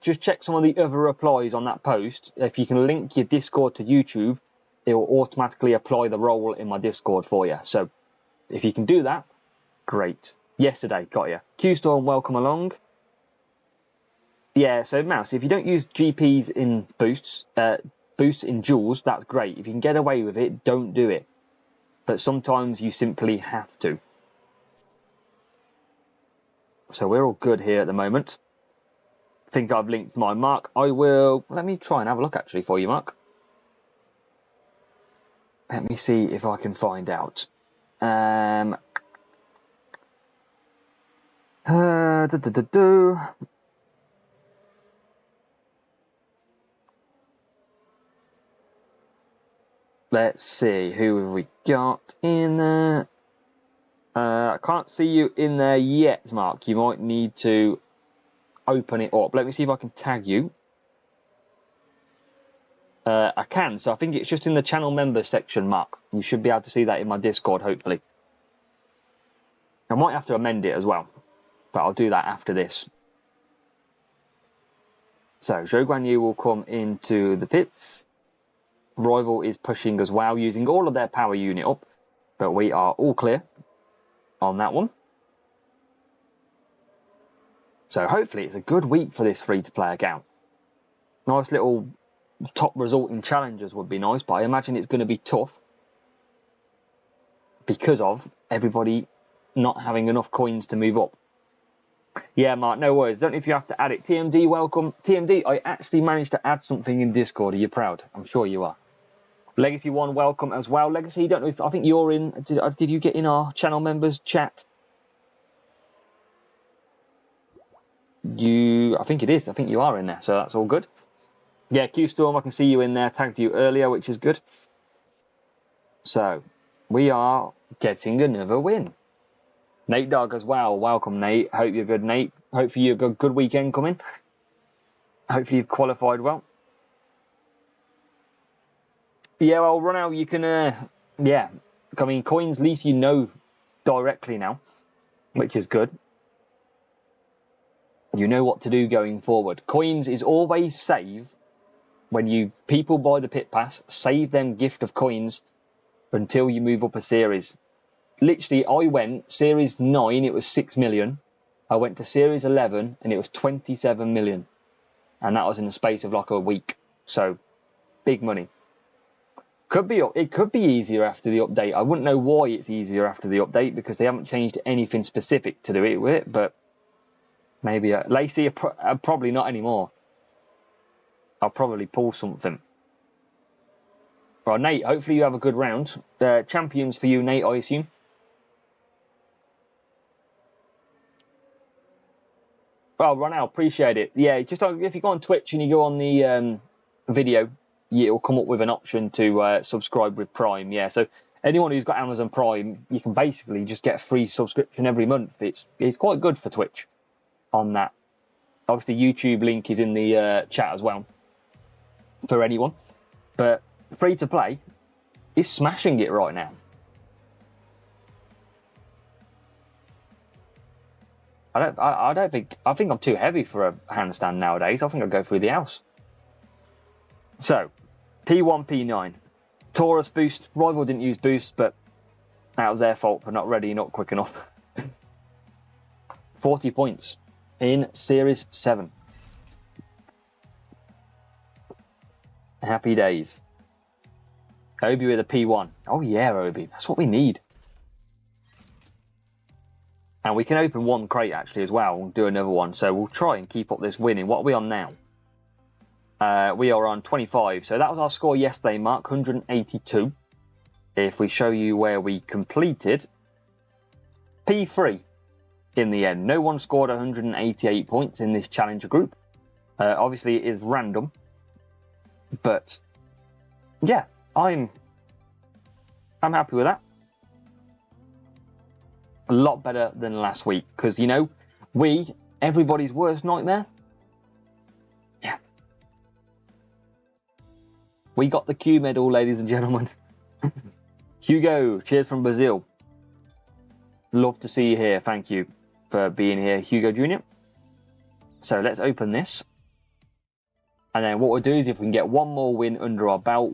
just check some of the other replies on that post. If you can link your Discord to YouTube, it will automatically apply the role in my Discord for you. So if you can do that, great. Yesterday, got you. Q-Storm, welcome along. Yeah, so Mouse, if you don't use GPs in boosts in duels, that's great. If you can get away with it, don't do it. But sometimes you simply have to. So we're all good here at the moment. I think I've linked my Mark. Let me try and have a look actually for you, Mark. Let me see if I can find out. Let's see, who have we got in there? I can't see you in there yet, Mark. You might need to open it up. Let me see if I can tag you. I can, so I think it's just in the channel members section, Mark. You should be able to see that in my Discord, hopefully. I might have to amend it as well, but I'll do that after this. So, Zhou Guanyu will come into the pits. Rival is pushing as well, using all of their power unit up, but we are all clear on that one. So hopefully it's a good week for this free-to-play account. Nice little top result in challenges would be nice, but I imagine it's going to be tough because of everybody not having enough coins to move up. Yeah, Mark, no worries. Don't know if you have to add it. TMD, welcome. TMD, I actually managed to add something in Discord. Are you proud? I'm sure you are. Legacy 1, welcome as well. Legacy, don't know if, I think you're in. Did you get in our channel members chat? I think it is. I think you are in there, so that's all good. Yeah, Q-Storm, I can see you in there. Tagged you earlier, which is good. So, we are getting another win. Nate Dog as well. Welcome, Nate. Hope you're good, Nate. Hopefully you've got a good weekend coming. Hopefully you've qualified well. Yeah, well, run out. You can, yeah. I mean, coins, at least you know directly now, which is good. You know what to do going forward. Coins is always save. When people buy the pit pass, save them gift of coins until you move up a series. Literally, I went series 9, it was 6 million. I went to series 11 and it was 27 million. And that was in the space of like a week. So, big money. It could be easier after the update. I wouldn't know why it's easier after the update because they haven't changed anything specific to do it with it. But maybe Lacey, probably not anymore. I'll probably pull something. Well, Nate, hopefully you have a good round. Champions for you, Nate, I assume. Well, Ronald, appreciate it. Yeah, just if you go on Twitch and you go on the video, it'll come up with an option to subscribe with Prime. Yeah, so anyone who's got Amazon Prime, you can basically just get a free subscription every month. It's quite good for Twitch on that. Obviously, YouTube link is in the chat as well for anyone. But free to play is smashing it right now. I think I'm too heavy for a handstand nowadays. I think I'll go through the house. So, P1, P9. Taurus boost. Rival didn't use boost, but that was their fault for not ready, not quick enough. 40 points in Series 7. Happy days. Obi with a P1. Oh yeah, Obi. That's what we need. And we can open one crate actually as well and do another one. So we'll try and keep up this winning. What are we on now? We are on 25. So that was our score yesterday, Mark. 182. If we show you where we completed. P3 in the end. No one scored 188 points in this challenger group. Obviously it is random. But yeah, I'm happy with that. A lot better than last week because, you know, everybody's worst nightmare. Yeah. We got the Q medal, ladies and gentlemen. Hugo, cheers from Brazil. Love to see you here. Thank you for being here, Hugo Jr. So let's open this. And then what we'll do is if we can get one more win under our belt,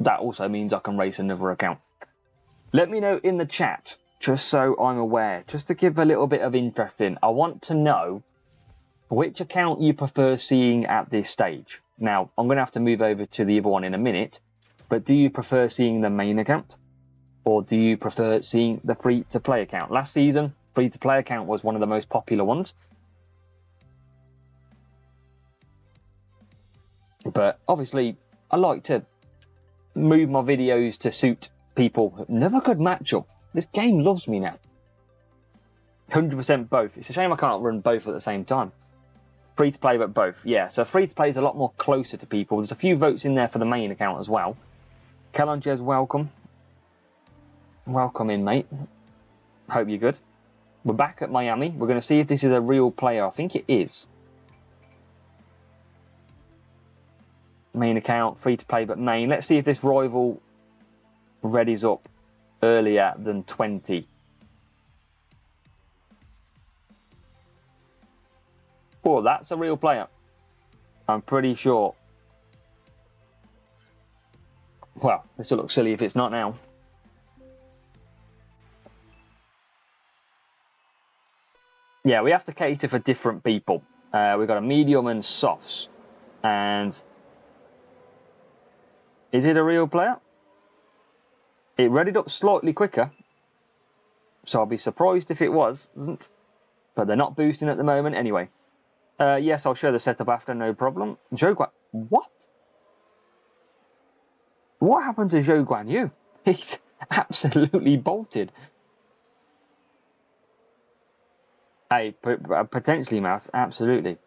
that also means I can race another account. Let me know in the chat, just so I'm aware, just to give a little bit of interest in. I want to know which account you prefer seeing at this stage. Now, I'm going to have to move over to the other one in a minute, but do you prefer seeing the main account? Or do you prefer seeing the free-to-play account? Last season, free-to-play account was one of the most popular ones. But obviously, I like to move my videos to suit people. Never could match up. This game loves me now. 100% both. It's a shame I can't run both at the same time. Free to play, but both. Yeah, so free to play is a lot more closer to people. There's a few votes in there for the main account as well. Kalanjez, welcome. Welcome in, mate. Hope you're good. We're back at Miami. We're going to see if this is a real player. I think it is. Main account, free to play, but main. Let's see if this rival readies up earlier than 20. Oh, that's a real player. I'm pretty sure. Well, this will look silly if it's not now. Yeah, we have to cater for different people. We've got a medium and softs. And is it a real player? It readied up slightly quicker. So I'll be surprised if it wasn't. But they're not boosting at the moment anyway. Yes, I'll show the setup after, no problem. Zhou Guan... What? What happened to Zhou Guan Yu? He's absolutely bolted. Hey, potentially, Mouse, absolutely.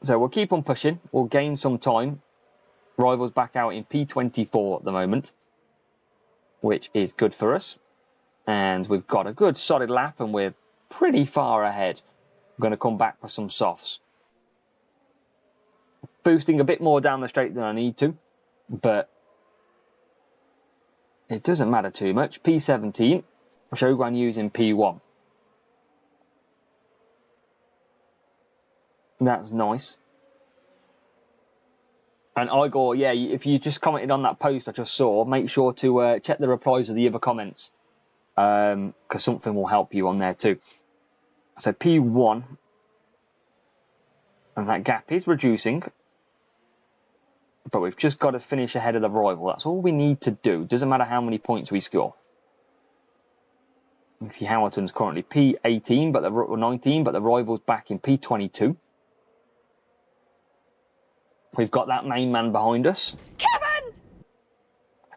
So we'll keep on pushing. We'll gain some time. Rivals back out in P24 at the moment, which is good for us. And we've got a good solid lap and we're pretty far ahead. We're going to come back for some softs. Boosting a bit more down the straight than I need to, but it doesn't matter too much. P17, Shogun using P1. That's nice. And Igor, yeah, if you just commented on that post I just saw, make sure to check the replies of the other comments, because something will help you on there too. So P1, and that gap is reducing, but we've just got to finish ahead of the rival. That's all we need to do. Doesn't matter how many points we score. You see Hamilton's currently P18, but 19, but the rival's back in P22. We've got that main man behind us. Kevin!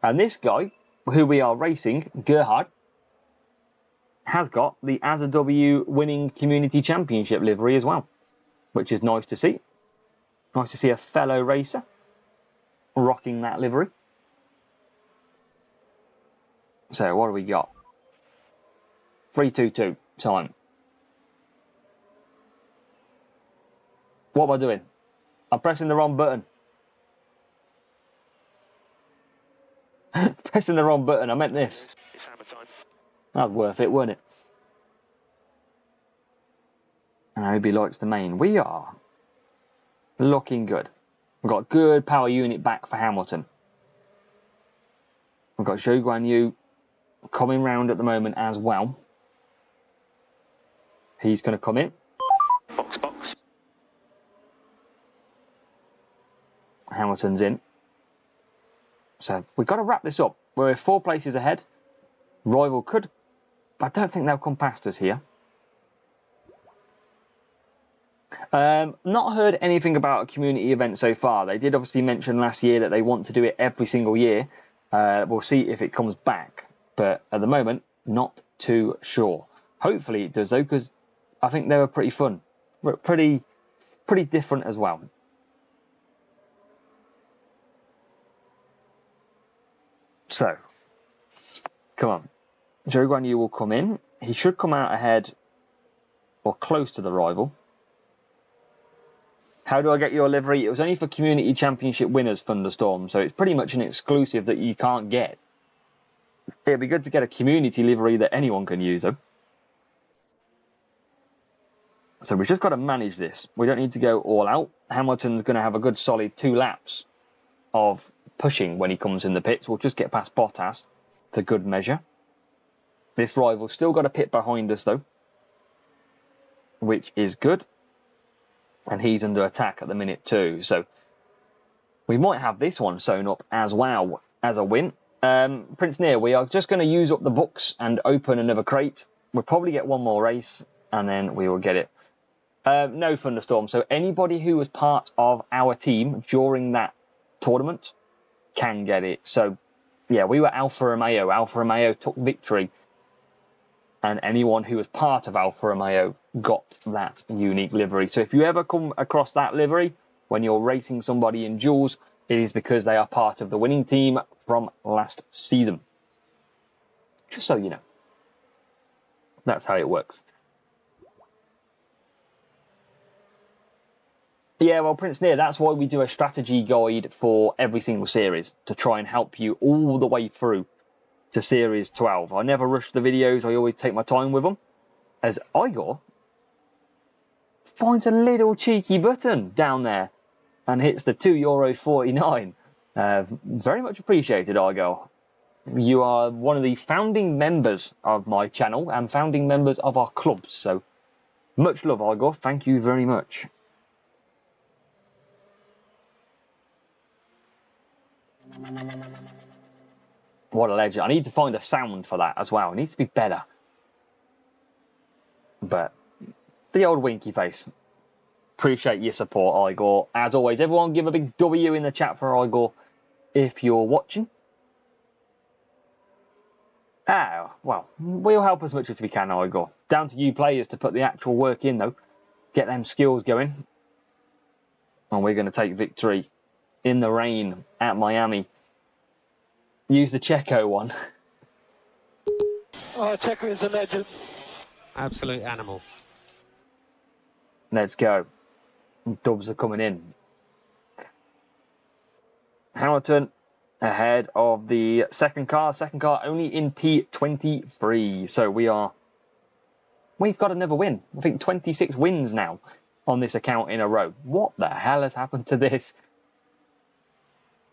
And this guy, who we are racing, Gerhard, has got the AZW winning community championship livery as well, which is nice to see. Nice to see a fellow racer rocking that livery. So what do we got? 3:22 time. What am I doing? I'm pressing the wrong button. Pressing the wrong button. I meant this. It's hammer time. That was worth it, wasn't it? And Obi likes the main. We are looking good. We've got good power unit back for Hamilton. We've got Zhou Guanyu coming round at the moment as well. He's going to come in. Box, box. Hamilton's in. So we've got to wrap this up. We're 4 places ahead. Rival could... I don't think they'll come past us here. Not heard anything about a community event so far. They did obviously mention last year that they want to do it every single year. We'll see if it comes back. But at the moment, not too sure. Hopefully it does though, because I think they were pretty fun. Pretty different as well. So, come on. Zhou Guanyu will come in. He should come out ahead or close to the rival. How do I get your livery? It was only for Community Championship winners, Thunderstorm, so it's pretty much an exclusive that you can't get. It'd be good to get a community livery that anyone can use, though. So we've just got to manage this. We don't need to go all out. Hamilton's going to have a good solid 2 laps of pushing when he comes in the pits. We'll just get past Bottas for good measure. This rival's still got a pit behind us, though, which is good. And he's under attack at the minute too. So we might have this one sewn up as well as a win. Prince Near, we are just going to use up the books and open another crate. We'll probably get one more race and then we will get it. No Thunderstorm. So anybody who was part of our team during that tournament can get it. So yeah, we were Alfa Romeo. Alfa Romeo took victory. And anyone who was part of Alfa Romeo got that unique livery. So if you ever come across that livery when you're racing somebody in duels, it is because they are part of the winning team from last season. Just so you know. That's how it works. Yeah, well, Prince Near, that's why we do a strategy guide for every single series, to try and help you all the way through to Series 12. I never rush the videos. I always take my time with them. As Igor finds a little cheeky button down there and hits the €2.49. Very much appreciated, Igor. You are one of the founding members of my channel and founding members of our club. So much love, Igor. Thank you very much. What a legend. I need to find a sound for that as well. It needs to be better. But the old winky face. Appreciate your support, Igor. As always, everyone give a big W in the chat for Igor if you're watching. Well, we'll help as much as we can, Igor. Down to you players to put the actual work in, though. Get them skills going. And we're going to take victory in the rain at Miami. Use the Checo one. Oh, Checo is a legend. Absolute animal. Let's go. Dubs are coming in. Hamilton ahead of the second car. Second car only in P23. So we've got another win. I think 26 wins now on this account in a row. What the hell has happened to this?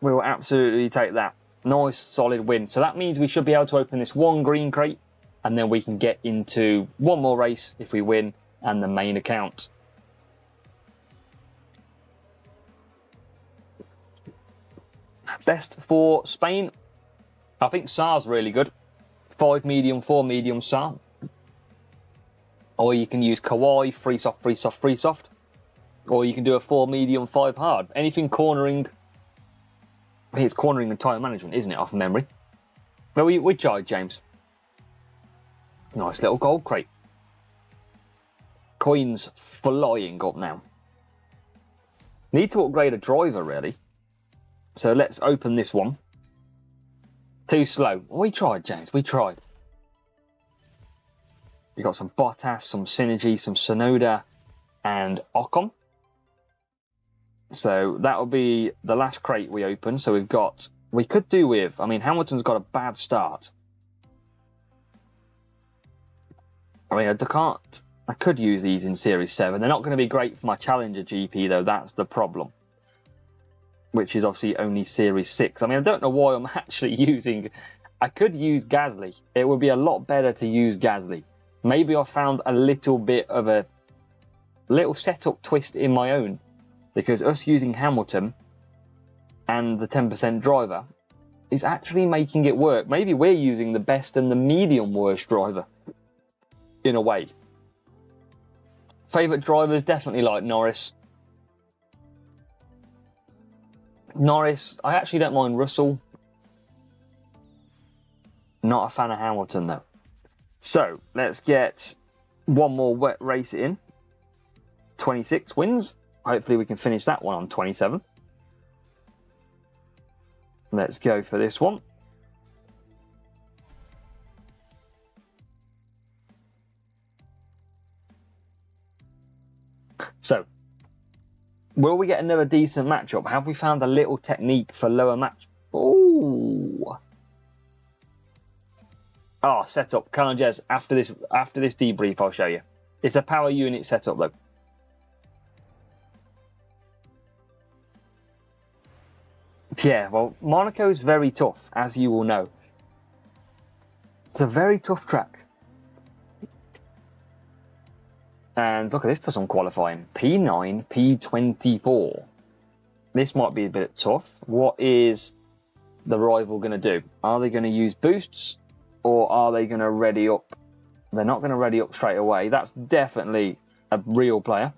We will absolutely take that. Nice, solid win. So that means we should be able to open this one green crate, and then we can get into one more race if we win, and the main account. Best for Spain. I think Saar's really good. 5 medium, 4 medium Saar. Or you can use Kawhi, free soft, free soft, free soft. Or you can do a 4 medium, 5 hard. Anything cornering. I think it's cornering and time management, isn't it, off memory? But we tried, James. Nice little gold crate. Coins flying up now. Need to upgrade a driver, really. So let's open this one. Too slow. We tried, James. We tried. We've got some Bottas, some Synergy, some Sonoda, and Ocon. So that'll be the last crate we open. So we could do with, I mean, Hamilton's got a bad start. I mean, I could use these in Series 7. They're not going to be great for my Challenger GP, though. That's the problem. Which is obviously only Series 6. I mean, I don't know why I'm actually using... I could use Gasly. It would be a lot better to use Gasly. Maybe I found a little bit of a little setup twist in my own. Because us using Hamilton and the 10% driver is actually making it work. Maybe we're using the best and the medium worst driver. In a way. Favourite drivers, definitely like Norris. I actually don't mind Russell. Not a fan of Hamilton, though. So, let's get one more wet race in. 26 wins. Hopefully we can finish that one on 27. Let's go for this one. So, will we get another decent matchup? Have we found a little technique for lower match? Ooh. Oh, setup. Carnagez, after this debrief, I'll show you. It's a power unit setup, though. Yeah, well, Monaco is very tough, as you will know. It's a very tough track. And look at this for some qualifying. P9, P24. This might be a bit tough. What is the rival going to do? Are they going to use boosts? Or are they going to ready up? They're not going to ready up straight away. That's definitely a real player.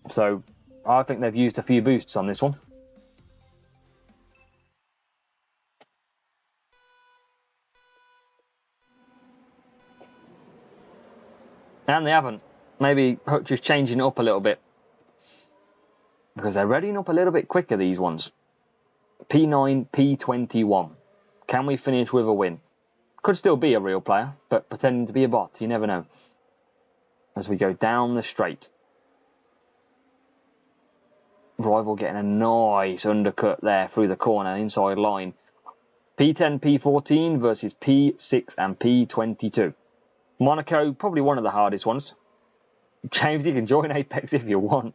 So, I think they've used a few boosts on this one. And they haven't. Maybe Hutch is changing it up a little bit. Because they're readying up a little bit quicker, these ones. P9, P21. Can we finish with a win? Could still be a real player, but pretending to be a bot, you never know. As we go down the straight. Rival getting a nice undercut there through the corner, inside line. P10, P14 versus P6 and P22. Monaco, probably one of the hardest ones. James, you can join Apex if you want.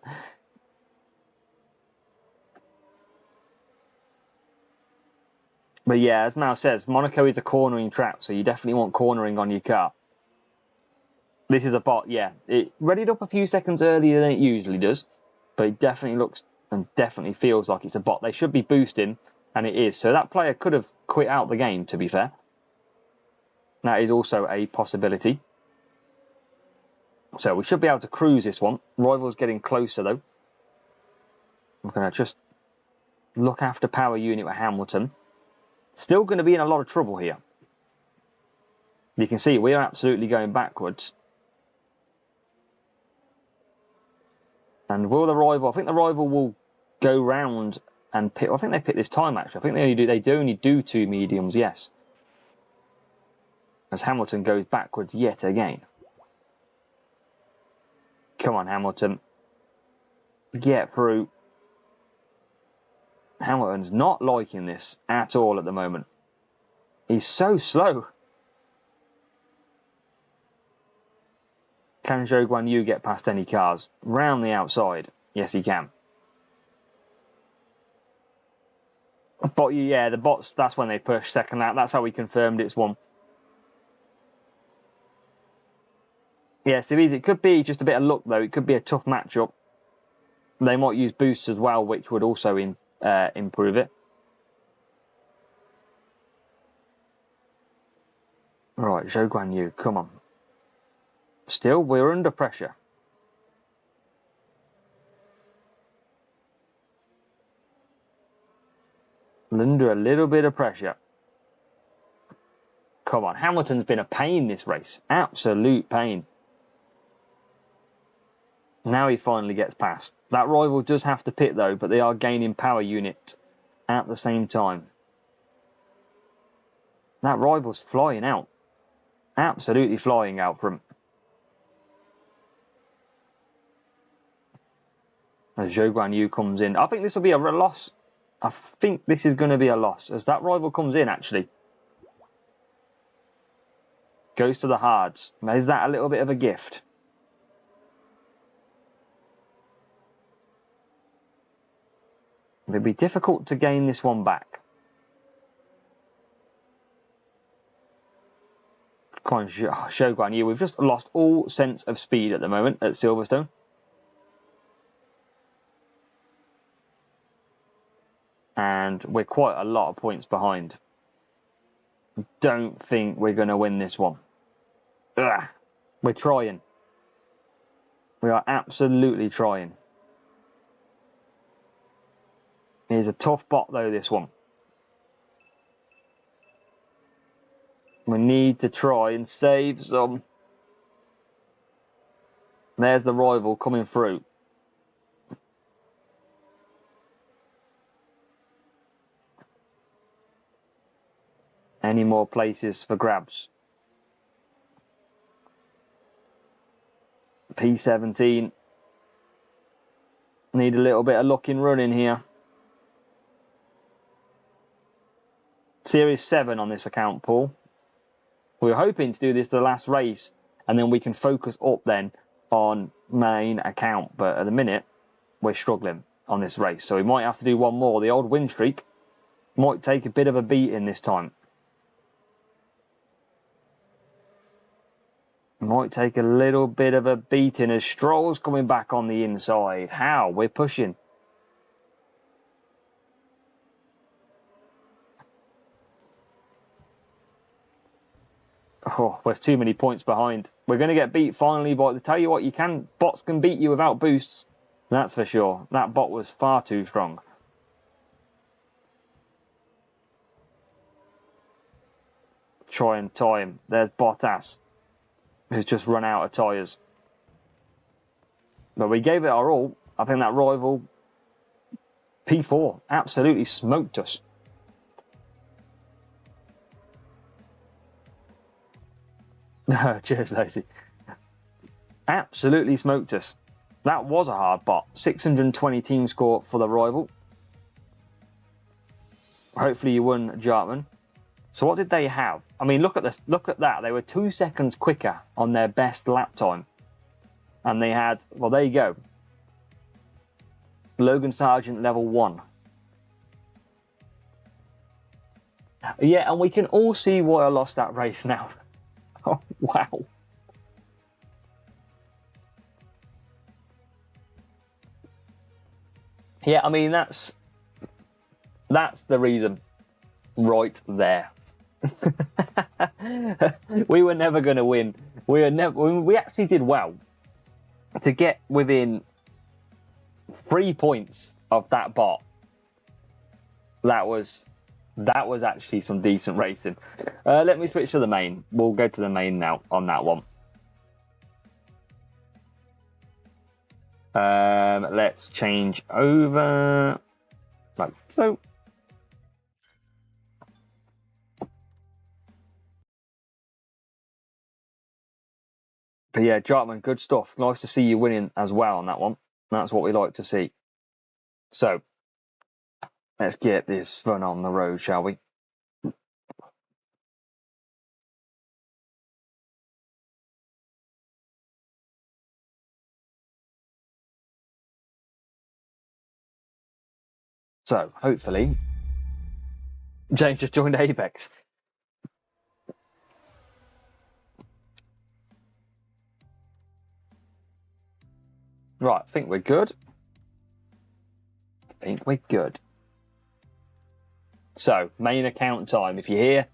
But yeah, as Mal says, Monaco is a cornering track, so you definitely want cornering on your car. This is a bot, yeah. It readied up a few seconds earlier than it usually does, but it definitely looks and definitely feels like it's a bot. They should be boosting, and it is. So that player could have quit out the game, to be fair. That is also a possibility. So we should be able to cruise this one. Rival's getting closer, though. I'm going to just look after power unit with Hamilton. Still going to be in a lot of trouble here. You can see we are absolutely going backwards. And will the rival... I think the rival will go round and pick... I think they picked this time, actually. I think they only do 2 mediums, yes. As Hamilton goes backwards yet again. Come on, Hamilton. Get through. Hamilton's not liking this at all at the moment. He's so slow. Can Zhou Guan Yu get past any cars? Round the outside. Yes, he can. But yeah, the bots, that's when they push second lap. That's how we confirmed it's one. Yeah, so it could be just a bit of luck, though. It could be a tough matchup. They might use boosts as well, which would also improve it. Right, Zhou Guan Yu, come on. Still, we're under pressure. Under a little bit of pressure. Come on, Hamilton's been a pain this race. Absolute pain. Now he finally gets past. That rival does have to pit though, but they are gaining power unit at the same time. That rival's flying out. Absolutely flying out from. As Zhou Guan Yu comes in. I think this will be a loss. I think this is going to be a loss. As that rival comes in, actually. Goes to the hards. Is that a little bit of a gift? It'll be difficult to gain this one back. Come on, Zhou Guan Yu. We've just lost all sense of speed at the moment at Silverstone. And we're quite a lot of points behind. Don't think we're going to win this one. Ugh. We're trying. We are absolutely trying. Here's a tough bot though, this one. We need to try and save some. There's the rival coming through. Any more places for grabs? P17. Need a little bit of luck in running here. Series 7 on this account, Paul. We were hoping to do this the last race, and then we can focus up then on main account. But at the minute, we're struggling on this race. So we might have to do one more. The old win streak might take a bit of a beating this time. Might take a little bit of a beating as Stroll's coming back on the inside. How? We're pushing. Oh, there's too many points behind. We're going to get beat finally, but I tell you what, bots can beat you without boosts. That's for sure. That bot was far too strong. Try and tie him. There's Bottas, who's just run out of tyres. But we gave it our all. I think that rival, P4, absolutely smoked us. Cheers, Lacey. Absolutely smoked us. That was a hard bot. 620 team score for the rival. Hopefully you won, Jartman. So what did they have? I mean, look at this. Look at that. They were 2 seconds quicker on their best lap time. And they had, well, there you go. Logan Sargent level 1. Yeah, and we can all see why I lost that race now. Oh, wow. Yeah, I mean, that's the reason right there. We were never going to win. We actually did well to get within 3 points of that bot. That was actually some decent racing. Let me switch to the main. We'll go to the main now on that one. Let's change over like so. But yeah, Jartman, good stuff. Nice to see you winning as well on that one. That's what we like to see. So, let's get this fun on the road, shall we? So, hopefully, James just joined Apex. Right, I think we're good. So, main account time. If you're here,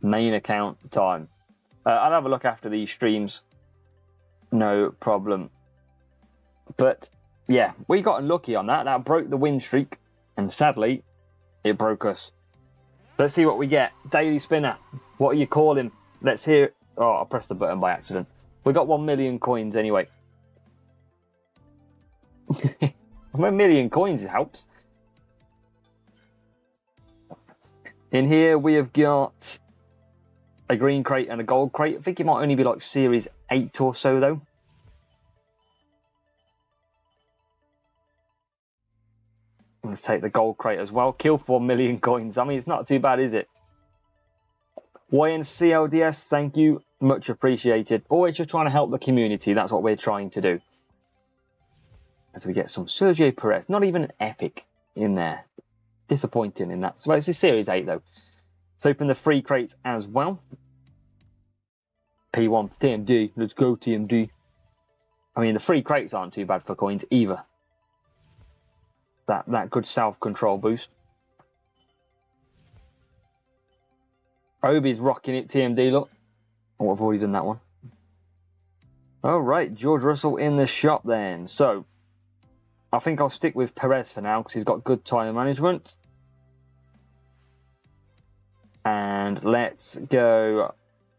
main account time. I'll have a look after these streams. No problem. But, yeah, we got unlucky on that. That broke the win streak. And sadly, it broke us. Let's see what we get. Daily Spinner. What are you calling? Let's hear it. Oh, I pressed the button by accident. We got 1 million coins anyway. 1 million coins, it helps. In here, we have got a green crate and a gold crate. I think it might only be like Series 8 or so, though. Let's take the gold crate as well. Kill for 1 million coins. I mean, it's not too bad, is it? YNCLDS, thank you. Much appreciated. Always just trying to help the community. That's what we're trying to do. As we get some Sergio Perez. Not even an epic in there. Disappointing in that. Well, it's a Series 8, though. Let's open the free crates as well. P1 for TMD. Let's go, TMD. I mean, the free crates aren't too bad for coins either. That good self-control boost. Obi's rocking it, TMD, look. Oh, I've already done that one. All right, George Russell in the shop then. So, I think I'll stick with Perez for now because he's got good time management. And let's go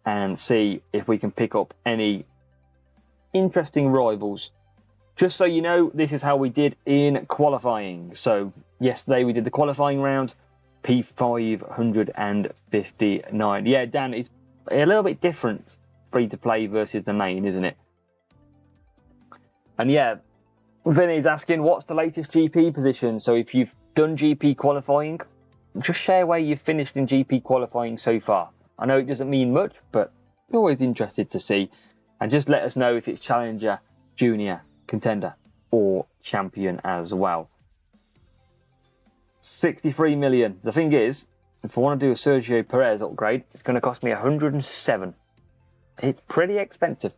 and see if we can pick up any interesting rivals. Just so you know, this is how we did in qualifying. So, yesterday we did the qualifying round, P559. Yeah, Dan, it's a little bit different free-to-play versus the main, isn't it? And yeah, Vinny's asking, what's the latest GP position? So if you've done GP qualifying, just share where you've finished in GP qualifying so far. I know it doesn't mean much, but I'm always interested to see. And just let us know if it's Challenger, Junior, Contender, or Champion as well. 63 million. The thing is, if I want to do a Sergio Perez upgrade, it's going to cost me 107. It's pretty expensive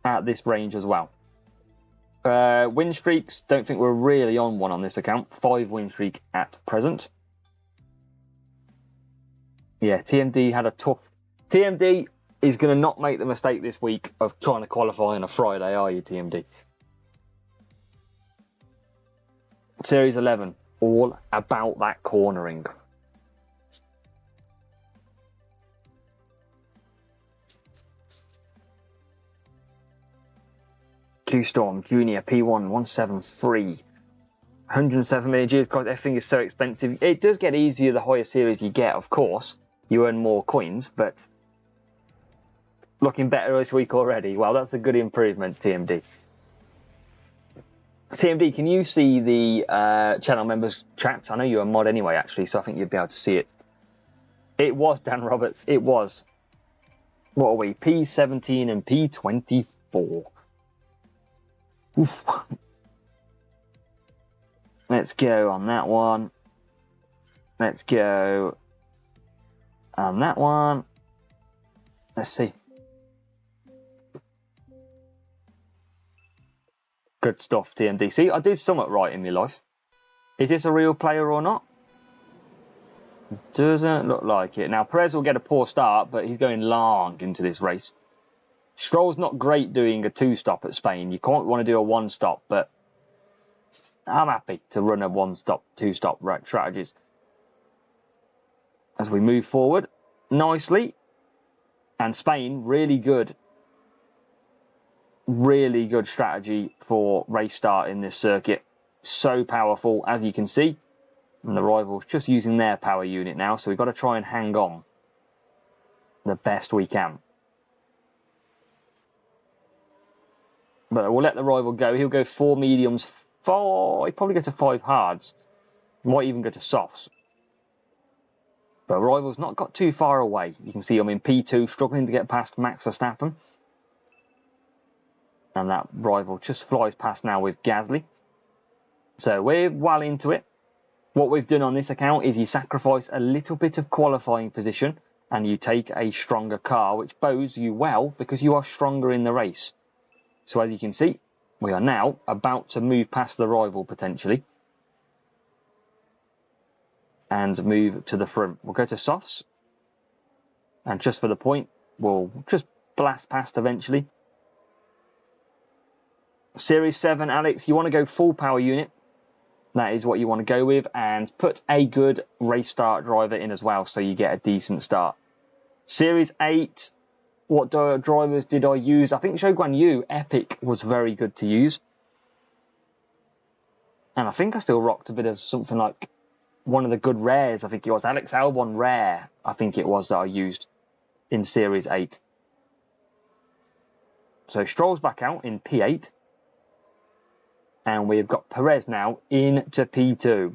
at this range as well. Win streaks, don't think we're really on one on this account. 5 win streak at present. Yeah, TMD had a tough... TMD is going to not make the mistake this week of trying to qualify on a Friday, are you, TMD? Series 11, all about that cornering. Q-Storm, Junior, P1, 173. 107 million G's, because everything is so expensive. It does get easier the higher series you get, of course. You earn more coins, but looking better this week already. Well, that's a good improvement, TMD. TMD, can you see the channel members' chat? I know you're a mod anyway, actually, so I think you'd be able to see it. It was Dan Roberts. It was. What are we? P17 and P24. Oof. Let's go on that one. Let's go on that one. Let's see. Good stuff, TMD. See, I did somewhat right in my life. Is this a real player or not? Doesn't look like it. Now, Perez will get a poor start, but he's going long into this race. Stroll's not great doing a 2-stop at Spain. You can't want to do a 1-stop, but I'm happy to run a 1-stop, 2-stop strategies. As we move forward nicely. And Spain, really good strategy for race start in this circuit. So powerful, as you can see. And the rivals just using their power unit now, so we've got to try and hang on the best we can. But we'll let the rival go. He'll go 4 mediums, 4... He'll probably go to 5 hards. Might even go to softs. But rival's not got too far away. You can see I'm in P2, struggling to get past Max Verstappen. And that rival just flies past now with Gasly. So we're well into it. What we've done on this account is you sacrifice a little bit of qualifying position and you take a stronger car, which bodes you well because you are stronger in the race. So as you can see, we are now about to move past the rival potentially. And move to the front. We'll go to softs. And just for the point, we'll just blast past eventually. Series 7, Alex, you want to go full power unit. That is what you want to go with. And put a good race start driver in as well, so you get a decent start. Series 8, what drivers did I use? I think Zhou Guan Yu, Epic, was very good to use. And I think I still rocked a bit of something like one of the good rares, I think it was. Alex Albon rare, I think it was, that I used in Series 8. So Stroll's back out in P8. And we've got Perez now into P2.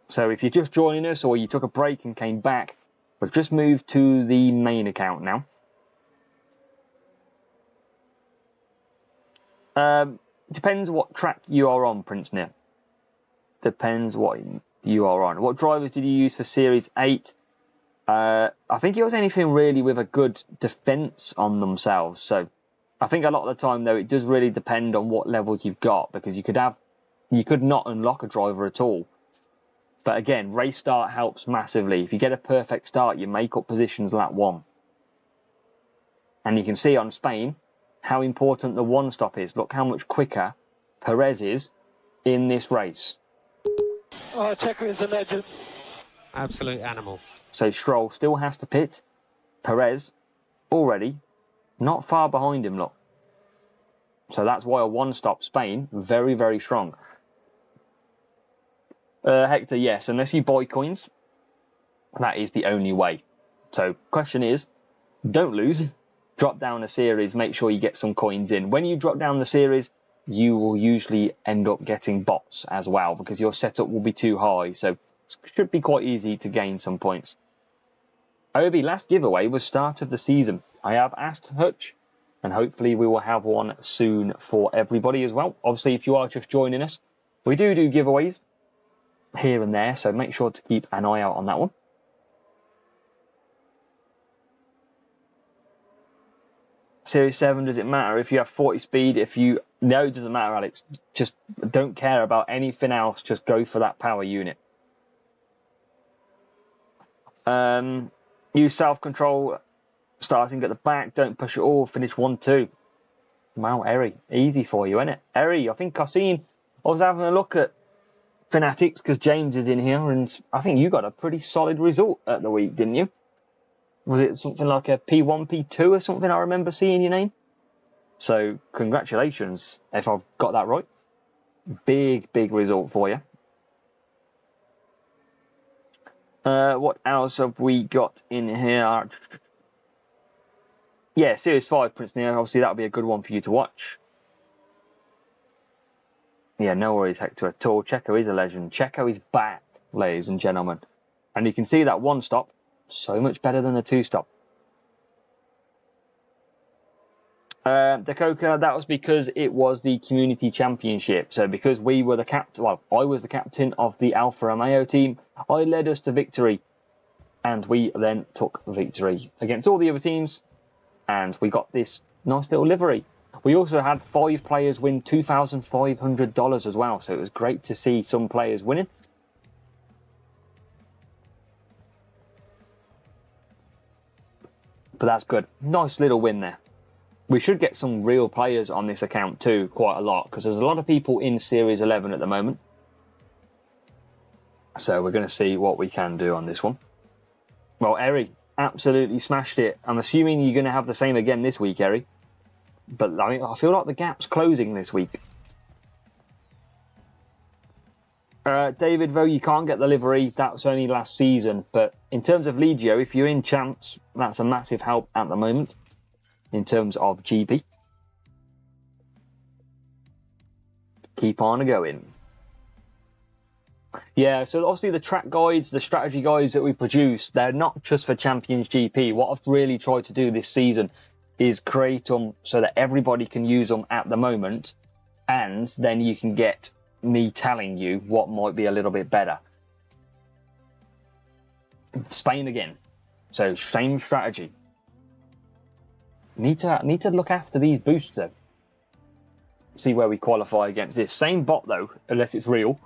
So if you're just joining us or you took a break and came back, we've just moved to the main account now. Depends what track you are on, Prince Nip. Depends what you are on. What drivers did you use for Series 8? I think it was anything really with a good defense on themselves. So I think a lot of the time, though, it does really depend on what levels you've got, because you could not unlock a driver at all. But again, race start helps massively. If you get a perfect start, you make up positions lap 1. And you can see on Spain how important the one stop is. Look how much quicker Perez is in this race. Oh, Checo is a legend. Absolute animal. So Stroll still has to pit. Perez already not far behind him, look. So that's why a one-stop Spain, very, very strong. Hector, yes, unless you buy coins, that is the only way. So question is, don't lose. Drop down a series, make sure you get some coins in. When you drop down the series, you will usually end up getting bots as well, because your setup will be too high. So it should be quite easy to gain some points. Obi, last giveaway was start of the season. I have asked Hutch, and hopefully we will have one soon for everybody as well. Obviously, if you are just joining us, we do giveaways here and there, so make sure to keep an eye out on that one. Series 7, does it matter if you have 40 speed? No, it doesn't matter, Alex. Just don't care about anything else. Just go for that power unit. Use self-control, starting at the back. Don't push it all. Finish 1-2. Wow, Eri. Easy for you, isn't it? Eri, I think I was having a look at Fanatics because James is in here, and I think you got a pretty solid result at the week, didn't you? Was it something like a P1, P2 or something? I remember seeing your name. So congratulations, if I've got that right. Big result for you. What else have we got in here? Yeah, Series 5, Prince Neo. Obviously, that'll be a good one for you to watch. Yeah, no worries, Hector, at all. Checo is a legend. Checo is back, ladies and gentlemen. And you can see that one stop, so much better than the two stop. Dakota, that was because it was the community championship. So because we were the captain, well, I was the captain of the Alfa Romeo team, I led us to victory. And we then took victory against all the other teams. And we got this nice little livery. We also had 5 players win $2,500 as well. So it was great to see some players winning. But that's good. Nice little win there. We should get some real players on this account too, quite a lot, because there's a lot of people in Series 11 at the moment. So we're going to see what we can do on this one. Well, Eri absolutely smashed it. I'm assuming you're going to have the same again this week, Eri. But I feel like the gap's closing this week. David, though, you can't get the livery. That's only last season. But in terms of Legio, if you're in champs, that's a massive help at the moment in terms of GP. keep on going. Yeah, so obviously the track guides, the strategy guides that we produce, they're not just for Champions GP. What I've really tried to do this season is create them so that everybody can use them at the moment, and then you can get me telling you what might be a little bit better. Spain again, so same strategy. Need to look after these boosts though. See where we qualify against this same bot though, unless it's real.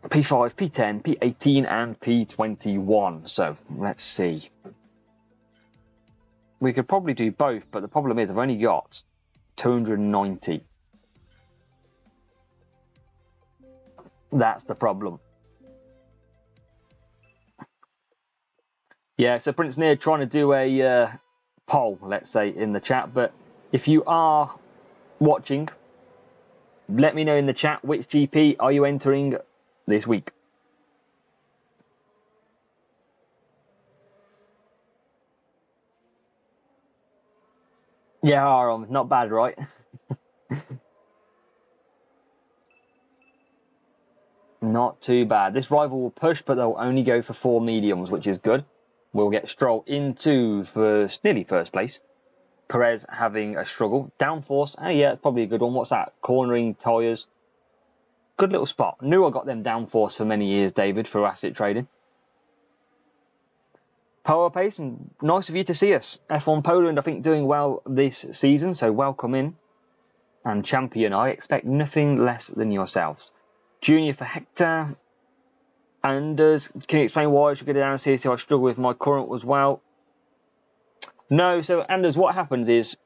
P5, P10, P18 and P21. So let's see. We could probably do both, but the problem is I've only got 290. That's the problem. Yeah, so Prince Near trying to do a poll, let's say, in the chat. But if you are watching, let me know in the chat which GP are you entering this week. Yeah, Aram, not bad, right? Not too bad. This rival will push, but they'll only go for 4 mediums, which is good. We'll get Stroll into nearly first place. Perez having a struggle. Downforce, oh yeah, it's probably a good one. What's that? Cornering tyres. Good little spot. Knew I got them downforce for many years, David, for asset trading. Power Pace, and nice of you to see us. F1 Poland, I think, doing well this season, so welcome in. And Champion, I expect nothing less than yourselves. Junior for Hector. Anders, can you explain why I should go down and see if I struggle with my current as well? No, so Anders, what happens is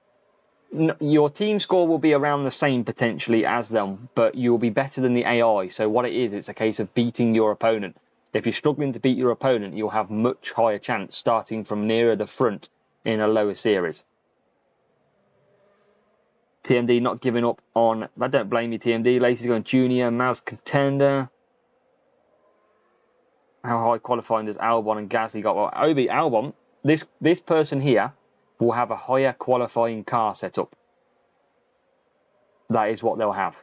your team score will be around the same potentially as them, but you'll be better than the AI. So what it is, it's a case of beating your opponent. If you're struggling to beat your opponent, you'll have much higher chance starting from nearer the front in a lower series. TMD not giving up on... I don't blame you, TMD. Lacey's going Junior, Maz Contender. How high qualifying does Albon and Gasly got? Well, Obi, Albon, this person here will have a higher qualifying car setup. That is what they'll have.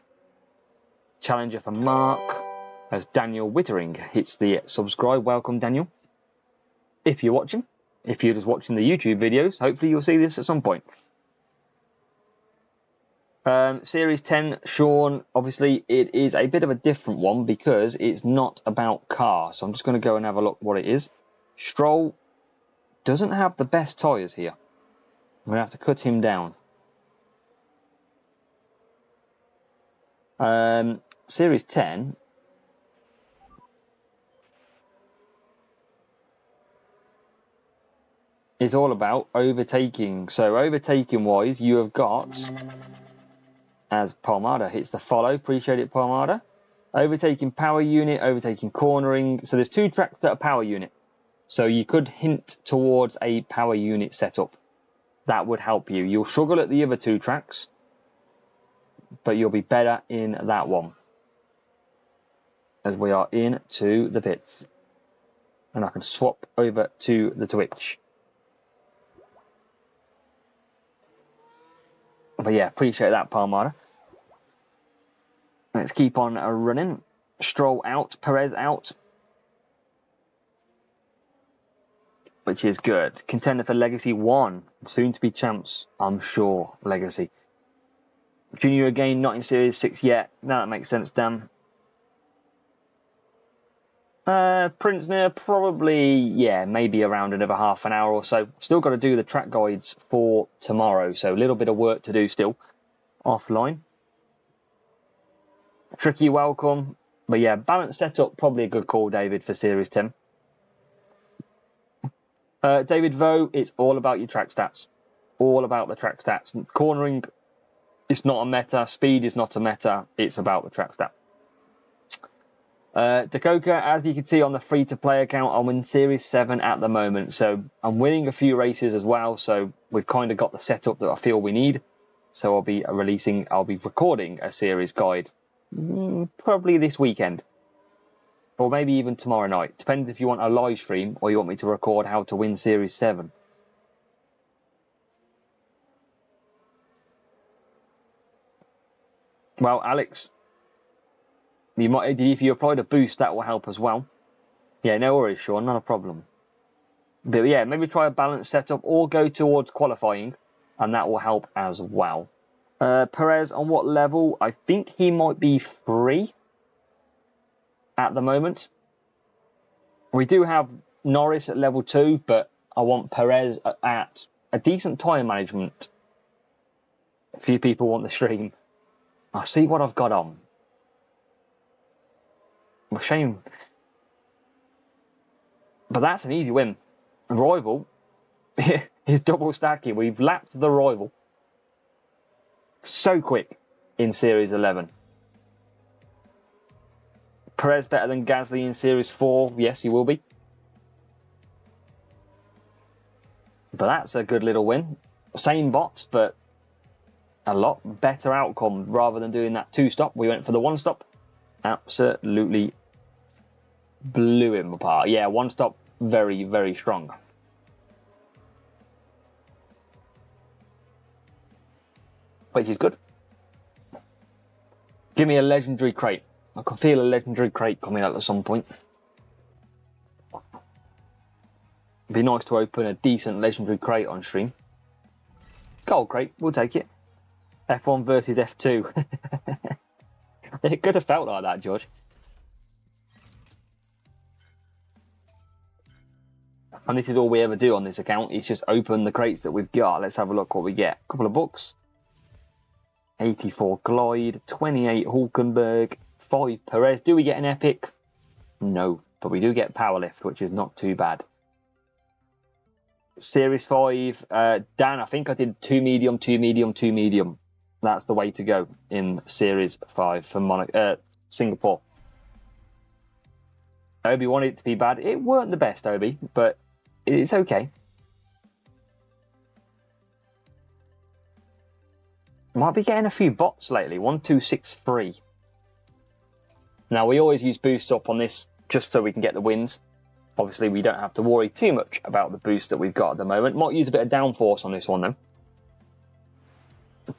Challenger for Mark, as Daniel Wittering hits the subscribe. Welcome, Daniel. If you're watching, if you're just watching the YouTube videos, hopefully you'll see this at some point. Series 10, Sean, obviously it is a bit of a different one because it's not about car. So I'm just going to go and have a look what it is. Stroll doesn't have the best tyres here. I'm going to have to cut him down. Series 10. Is all about overtaking. So overtaking wise, you have got... As Palmada hits the follow. Appreciate it, Palmada. Overtaking power unit, overtaking cornering. So there's 2 tracks that are power unit. So you could hint towards a power unit setup. That would help you. You'll struggle at the other 2 tracks, but you'll be better in that one. As we are into the pits. And I can swap over to the Twitch. But yeah, appreciate that, Palmada. Let's keep on running. Stroll out, Perez out. Which is good. Contender for Legacy 1. Soon to be champs, I'm sure, Legacy. Junior again, not in Series 6 yet. No, that makes sense, Dan. Prince Near, probably, yeah, maybe around another half an hour or so. Still got to do the track guides for tomorrow, so a little bit of work to do still offline. Tricky, welcome. But yeah, balanced setup, probably a good call, David, for Series 10. David Vo, it's all about your track stats. All about the track stats. Cornering, it's not a meta. Speed is not a meta. It's about the track stat. Dakoka, as you can see on the free-to-play account, I'm in Series 7 at the moment. So I'm winning a few races as well. So we've kind of got the setup that I feel we need. So I'll be recording a series guide probably this weekend. Or maybe even tomorrow night. Depends if you want a live stream or you want me to record how to win Series 7. Well, Alex, you might, if you applied a boost, that will help as well. Yeah, no worries, Sean, not a problem. But yeah, maybe try a balanced setup or go towards qualifying, and that will help as well. Perez, on what level? I think he might be 3 at the moment. We do have Norris at level 2, but I want Perez at a decent tyre management. A few people want the stream. I'll see what I've got on. Well, shame. But that's an easy win. Rival is double stacking. We've lapped the rival so quick in Series 11. Perez better than Gasly in Series 4. Yes, he will be. But that's a good little win. Same bots, but a lot better outcome rather than doing that 2-stop. We went for the 1-stop. Absolutely blew him apart. Yeah, 1-stop, very, very strong. Which is good. Give me a legendary crate. I can feel a legendary crate coming out at some point. It'd be nice to open a decent legendary crate on stream. Gold crate, we'll take it. F1 versus F2. It could have felt like that, George. And this is all we ever do on this account. It's just open the crates that we've got. Let's have a look what we get. A couple of books. 84 Glide, 28 Hulkenberg, 5 Perez. Do we get an epic? No, but we do get Powerlift, which is not too bad. Series 5, Dan, I think I did 2 medium, 2 medium, 2 medium. That's the way to go in Series 5 for Singapore. Obi wanted it to be bad. It weren't the best, Obi, but it's okay. Might be getting a few bots lately. 1263. Now, we always use boost up on this just so we can get the wins. Obviously, we don't have to worry too much about the boost that we've got at the moment. Might use a bit of downforce on this one, though.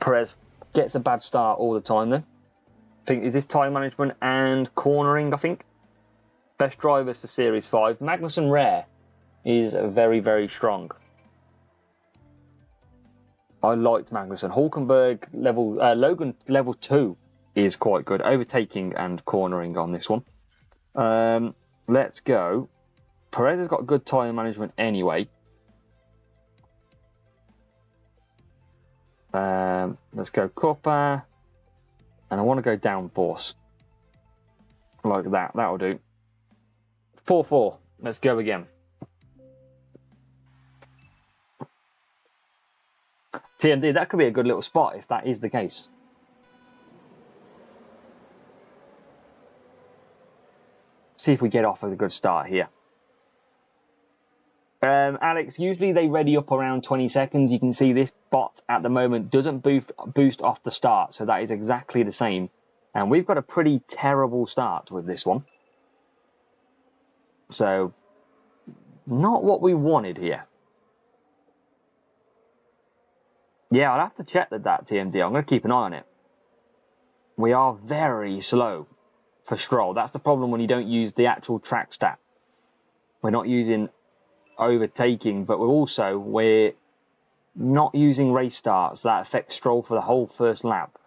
Perez gets a bad start all the time, though. I think, is this time management and cornering, I think? Best drivers for Series 5. Magnussen Rare is very, very strong. I liked Magnussen. Hulkenberg level, Logan level 2 is quite good. Overtaking and cornering on this one. Let's go. Perez has got good tyre management anyway. Let's go Copper. And I want to go downforce. Like that. That'll do. 4-4. Let's go again. TMD, that could be a good little spot if that is the case. See if we get off with a good start here. Alex, usually they ready up around 20 seconds. You can see this bot at the moment doesn't boost off the start, so that is exactly the same. And we've got a pretty terrible start with this one. So, not what we wanted here. Yeah, I'll have to check that TMD. I'm going to keep an eye on it. We are very slow for Stroll. That's the problem when you don't use the actual track stat. We're not using overtaking, but we're not using race starts. That affects Stroll for the whole first lap.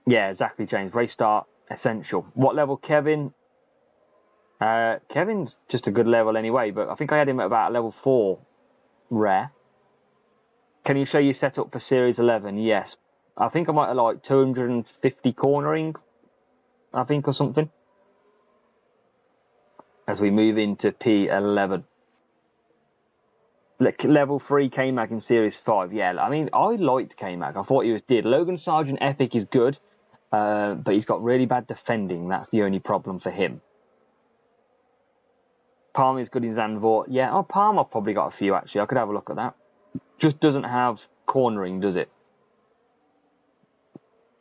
Yeah, exactly, James. Race start, essential. What level, Kevin? Kevin's just a good level anyway, but I think I had him at about level 4 rare. Can you show your setup for Series 11? Yes. I think I might have like 250 cornering, I think, or something. As we move into P11. Level 3 K-Mag in Series 5. Yeah, I mean, I liked K-Mag. I thought he was did. Logan Sargent Epic is good, but he's got really bad defending. That's the only problem for him. Palm is good in Zandvoort. Yeah, Palm I've probably got a few, actually. I could have a look at that. Just doesn't have cornering, does it?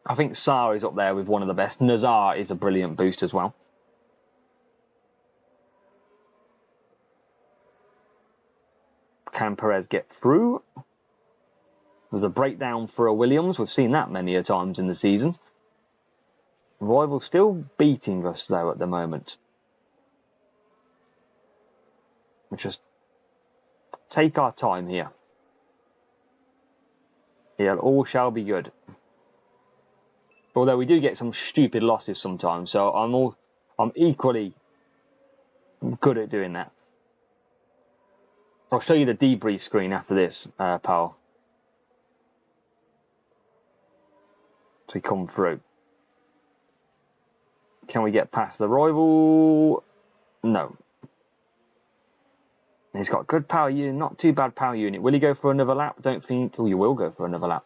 I think Saar is up there with one of the best. Nazar is a brilliant boost as well. Can Perez get through? There's a breakdown for a Williams. We've seen that many a times in the season. Rival still beating us, though, at the moment. We'll just take our time here. Yeah, all shall be good. Although we do get some stupid losses sometimes, so I'm equally good at doing that. I'll show you the debrief screen after this, pal. So we come through. Can we get past the rival? No. He's got good power unit, not too bad power unit. Will he go for another lap? Don't think. Oh, you will go for another lap.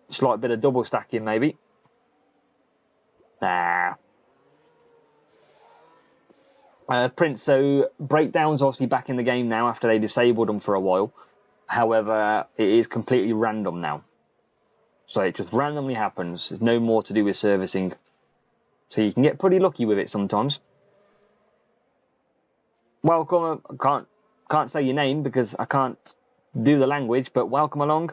Slight bit of double stacking, maybe. Nah. Prince, so breakdowns obviously back in the game now after they disabled them for a while. However, it is completely random now. So it just randomly happens. There's no more to do with servicing. So you can get pretty lucky with it sometimes. Welcome. I can't say your name because I can't do the language, but welcome along.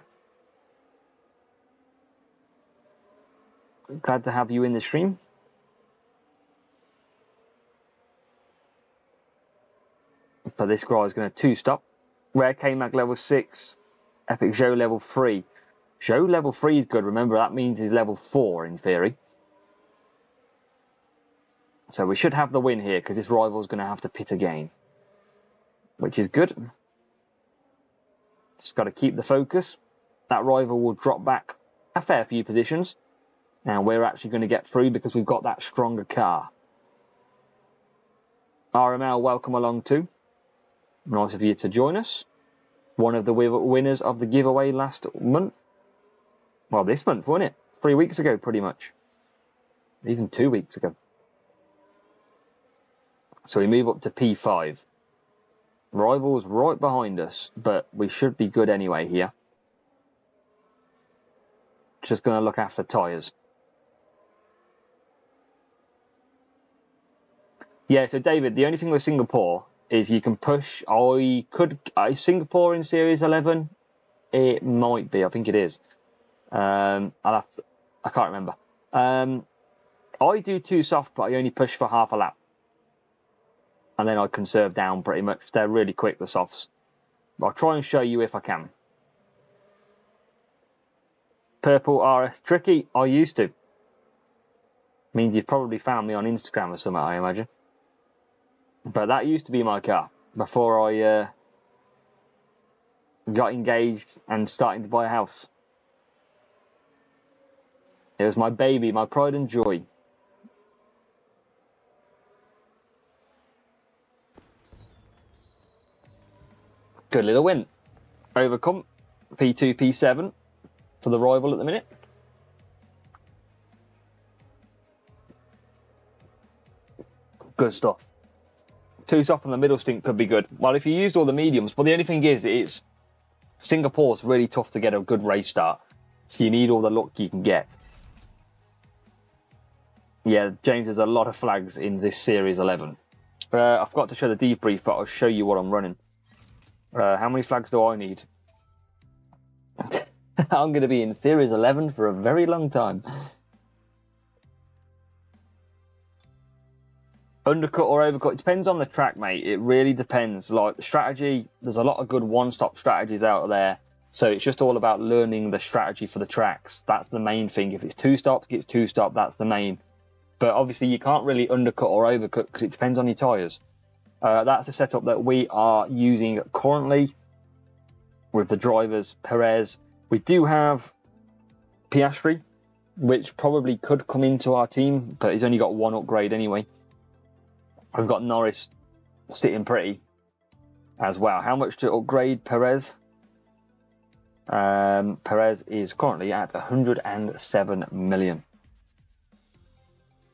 Glad to have you in the stream. But this guy is going to two-stop. Rare K-Mag level 6. Epic Joe level 3. Joe level 3 is good. Remember, that means he's level 4 in theory. So we should have the win here because this rival is going to have to pit again. Which is good. Just got to keep the focus. That rival will drop back a fair few positions. And we're actually going to get through because we've got that stronger car. RML, welcome along too. Nice of you to join us. One of the winners of the giveaway last month. Well, this month, wasn't it? 3 weeks ago, pretty much. Even 2 weeks ago. So we move up to P5. Rivals right behind us, but we should be good anyway here. Just going to look after tyres. Yeah, so David, the only thing with Singapore is you can push. Singapore in Series 11? It might be. I think it is. I can't remember. I do too soft, but I only push for half a lap. And then I conserve down pretty much. They're really quick, the softs. I'll try and show you if I can. Purple RS Tricky, I used to. Means you've probably found me on Instagram or something, I imagine. But that used to be my car before I got engaged and starting to buy a house. It was my baby, my pride and joy. Good little win. Overcome. P2, P7 for the rival at the minute. Good stuff. Too soft on the middle stint could be good. Well, if you used all the mediums, but the only thing is Singapore's really tough to get a good race start. So you need all the luck you can get. Yeah, James, there's a lot of flags in this Series 11. I forgot to show the debrief, but I'll show you what I'm running. How many flags do I need? I'm going to be in Series 11 for a very long time. Undercut or overcut, it depends on the track, mate. It really depends. Like the strategy, there's a lot of good one-stop strategies out there. So it's just all about learning the strategy for the tracks. That's the main thing. If it's two-stop, it's two-stop. That's the main. But obviously you can't really undercut or overcut because it depends on your tyres. That's the setup that we are using currently with the drivers, Perez. We do have Piastri, which probably could come into our team, but he's only got one upgrade anyway. We've got Norris sitting pretty as well. How much to upgrade Perez? Perez is currently at 107 million.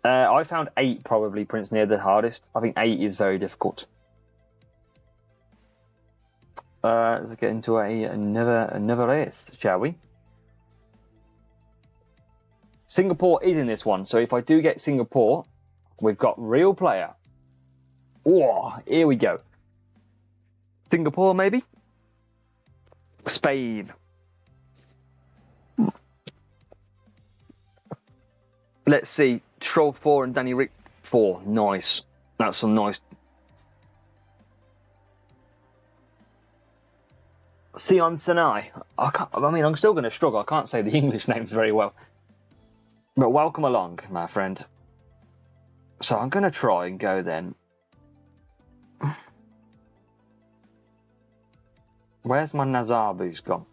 I found 8 probably, Prince, near the hardest. I think 8 is very difficult. Let's get into another race, shall we? Singapore is in this one, so if I do get Singapore, we've got real player. Oh, here we go. Singapore, maybe? Spain. Let's see. Stroll 4 and Danny Rick 4. Nice. That's some nice. Sion Sinai. I'm still going to struggle. I can't say the English names very well. But welcome along, my friend. So I'm going to try and go then. Where's my Nazar boost gone?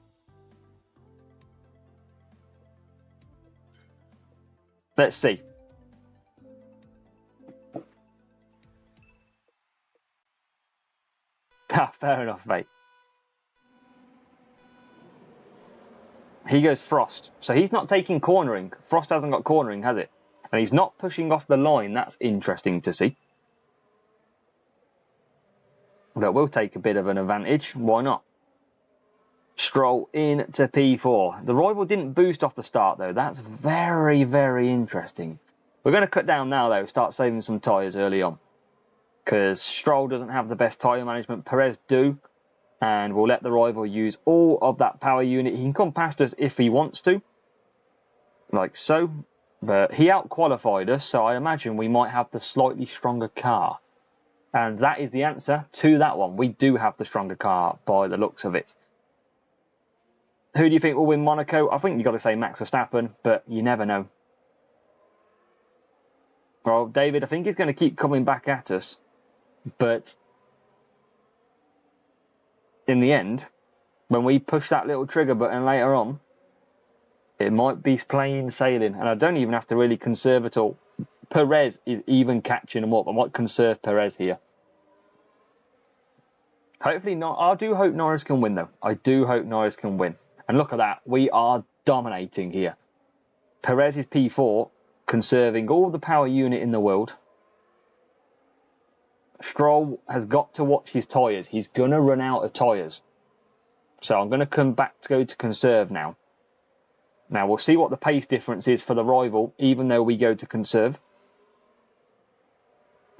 Let's see. Ah, fair enough, mate. He goes Frost. So he's not taking cornering. Frost hasn't got cornering, has it? And he's not pushing off the line. That's interesting to see. But we'll take a bit of an advantage. Why not? Stroll into P4. The rival didn't boost off the start, though. That's very, very interesting. We're going to cut down now, though. Start saving some tyres early on. Because Stroll doesn't have the best tyre management. Perez do. And we'll let the rival use all of that power unit. He can come past us if he wants to. Like so. But he out-qualified us, so I imagine we might have the slightly stronger car. And that is the answer to that one. We do have the stronger car by the looks of it. Who do you think will win Monaco? I think you've got to say Max Verstappen, but you never know. Well, David, I think he's going to keep coming back at us. But in the end, when we push that little trigger button later on, it might be plain sailing. And I don't even have to really conserve at all. Perez is even catching him up. I might conserve Perez here. Hopefully not. I do hope Norris can win, though. I do hope Norris can win. And look at that. We are dominating here. Perez is P4, conserving all the power unit in the world. Stroll has got to watch his tyres. He's going to run out of tyres. So I'm going to come back to go to conserve now. Now we'll see what the pace difference is for the rival, even though we go to conserve.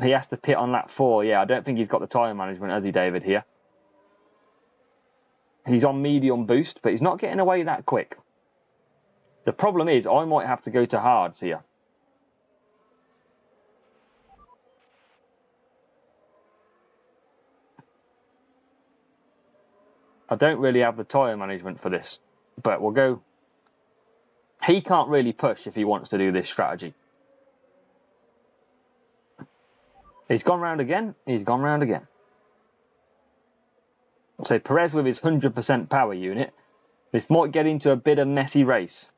He has to pit on lap 4. Yeah, I don't think he's got the tyre management, has he, David, here? He's on medium boost, but he's not getting away that quick. The problem is I might have to go to hards here. I don't really have the tyre management for this, but we'll go. He can't really push if he wants to do this strategy. He's gone round again. He's gone round again. So Perez with his 100% power unit. This might get into a bit of messy race.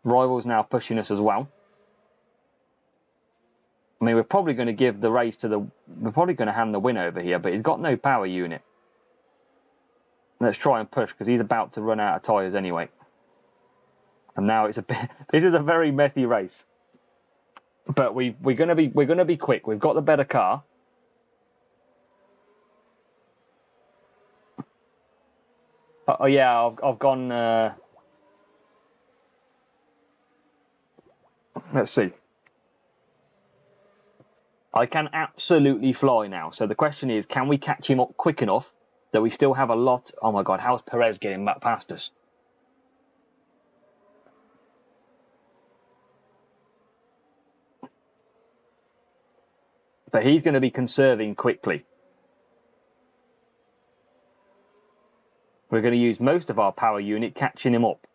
Rival's now pushing us as well. I mean, we're probably going to give the race to the... We're probably going to hand the win over here, but he's got no power unit. Let's try and push, because he's about to run out of tyres anyway. And now it's a bit... This is a very messy race. But we're going to be quick. We've got the better car. Oh yeah, I've gone. Let's see. I can absolutely fly now. So the question is, can we catch him up quick enough that we still have a lot? Oh my God, how's Perez getting back past us? But he's going to be conserving quickly. We're going to use most of our power unit catching him up.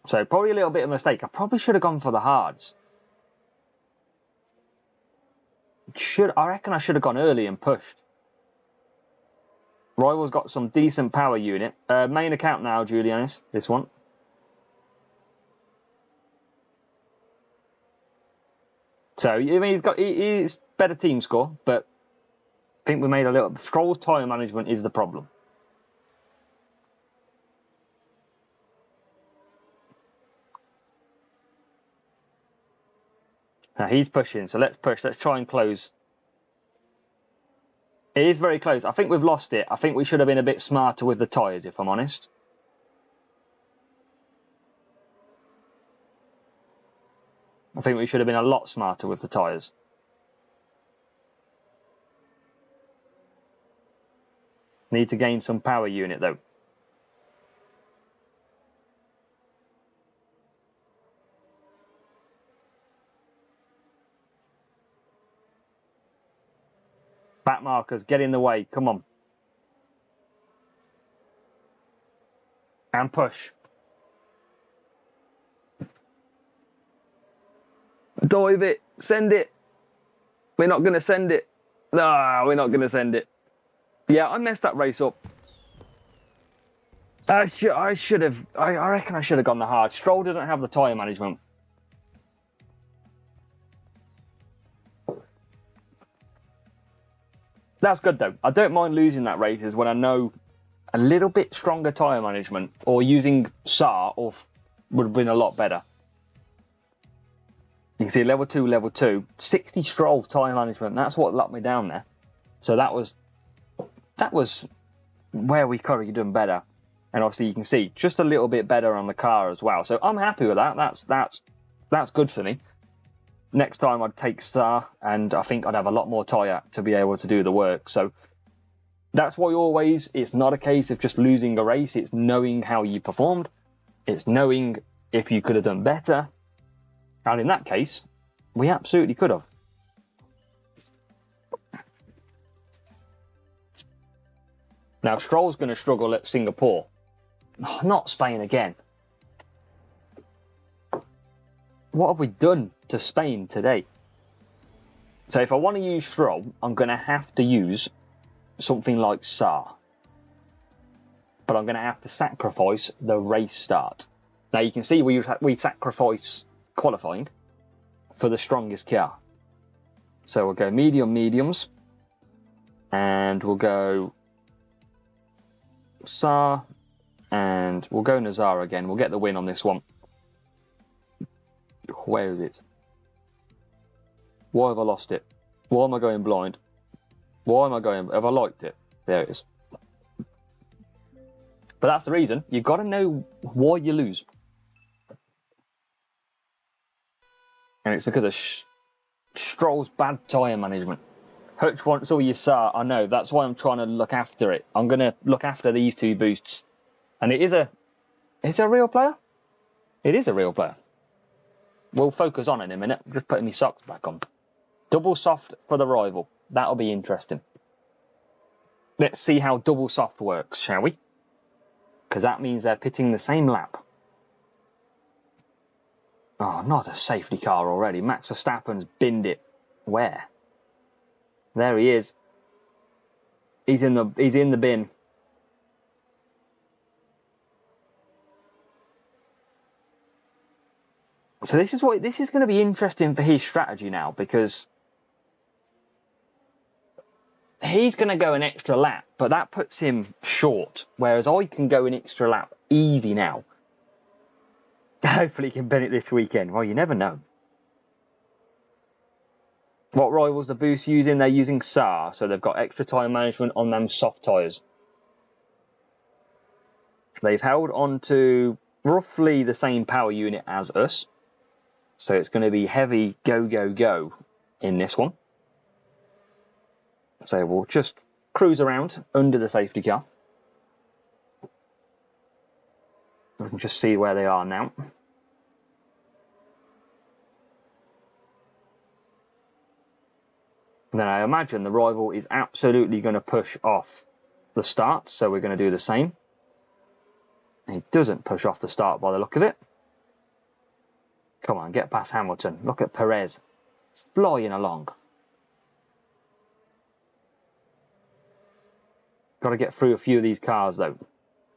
So probably a little bit of a mistake. I probably should have gone for the hards. I reckon I should have gone early and pushed. Rival's got some decent power unit. Main account now, Julianis, this one. So, I mean, he's better team score, but I think we made a little... Stroll's tyre management is the problem. Now he's pushing, so let's push. Let's try and close. It is very close. I think we've lost it. I think we should have been a bit smarter with the tyres, if I'm honest. I think we should have been a lot smarter with the tyres. Need to gain some power unit though. Back markers, get in the way. Come on. And push. Dive it. Send it. We're not going to send it. No, we're not going to send it. Yeah, I messed that race up. I should have. I reckon I should have gone the hard. Stroll doesn't have the tyre management. That's good though. I don't mind losing that races when I know a little bit stronger tyre management or using SAR would have been a lot better. You can see level 2, 60 Stroll tyre management. That's what locked me down there. So that was where we could have done better. And obviously you can see just a little bit better on the car as well. So I'm happy with that. That's good for me. Next time I'd take SAR, and I think I'd have a lot more tyre to be able to do the work. So that's why always, it's not a case of just losing a race. It's knowing how you performed. It's knowing if you could have done better. And in that case, we absolutely could have. Now, Stroll's going to struggle at Singapore. Oh, not Spain again. What have we done to Spain today? So if I want to use Stroll, I'm going to have to use something like SAR. But I'm going to have to sacrifice the race start. Now you can see we sacrifice qualifying for the strongest car. So we'll go mediums, and we'll go SAR, and we'll go Nazar again. We'll get the win on this one. Where is it? Why have I lost it? Why am I going blind? Why am I going... Have I liked it? There it is. But that's the reason. You've got to know why you lose. And it's because of Stroll's bad tyre management. Hutch wants all your SAR. I know. That's why I'm trying to look after it. I'm going to look after these two boosts. And it is a... It's a real player? It is a real player. We'll focus on it in a minute. Just putting my socks back on. Double soft for the rival. That'll be interesting. Let's see how double soft works, shall we? Because that means they're pitting the same lap. Oh, not a safety car already. Max Verstappen's binned it. Where? There he is. He's in the bin. So this is going to be interesting for his strategy now, because he's going to go an extra lap, but that puts him short, whereas I can go an extra lap easy now. Hopefully he can bin it this weekend. Well, you never know. What rivals the Boost using? They're using SAR, so they've got extra tyre management on them soft tyres. They've held on to roughly the same power unit as us. So it's going to be heavy go in this one. So we'll just cruise around under the safety car. We can just see where they are now. And then I imagine the rival is absolutely going to push off the start, so we're going to do the same. He doesn't push off the start by the look of it. Come on, get past Hamilton. Look at Perez. It's flying along. Got to get through a few of these cars, though.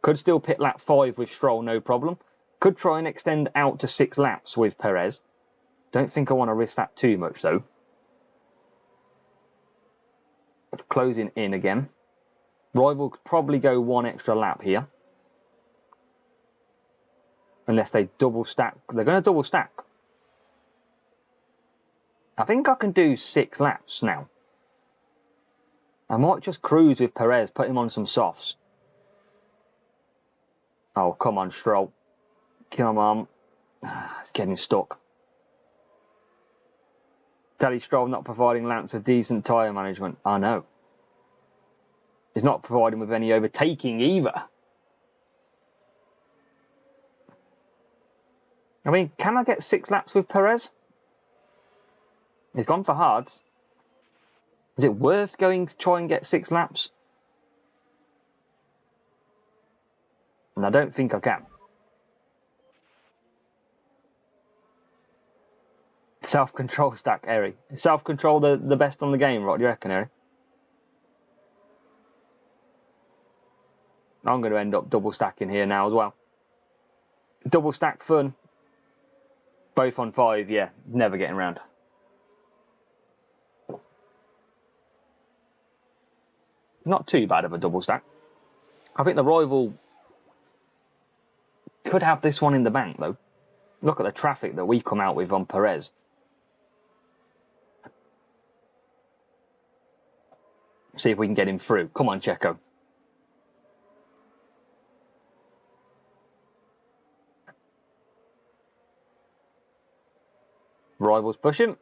Could still pit lap 5 with Stroll, no problem. Could try and extend out to 6 laps with Perez. Don't think I want to risk that too much, though. Closing in again. Rival could probably go 1 extra lap here. Unless they double stack. They're going to double stack. I think I can do 6 laps now. I might just cruise with Perez, put him on some softs. Oh, come on, Stroll. Come on. It's getting stuck. Tally Stroll not providing laps with decent tyre management. I know. He's not providing with any overtaking either. I mean, can I get 6 laps with Perez? He's gone for hards. Is it worth going to try and get 6 laps? And I don't think I can. Self-control stack, Eri. Is self-control the best on the game, what do you reckon, Eri? I'm going to end up double stacking here now as well. Double stack fun. Both on 5, yeah, never getting round. Not too bad of a double stack. I think the rival could have this one in the bank, though. Look at the traffic that we come out with on Perez. See if we can get him through. Come on, Checo. Rivals pushing.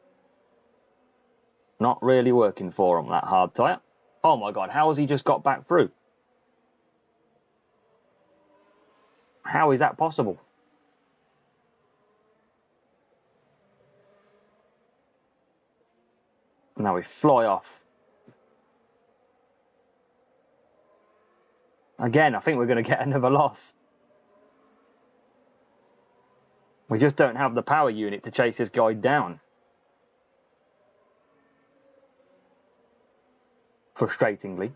Not really working for him, that hard tyre. Oh my God, how has he just got back through? How is that possible? Now we fly off. Again, I think we're going to get another loss. We just don't have the power unit to chase this guy down. Frustratingly.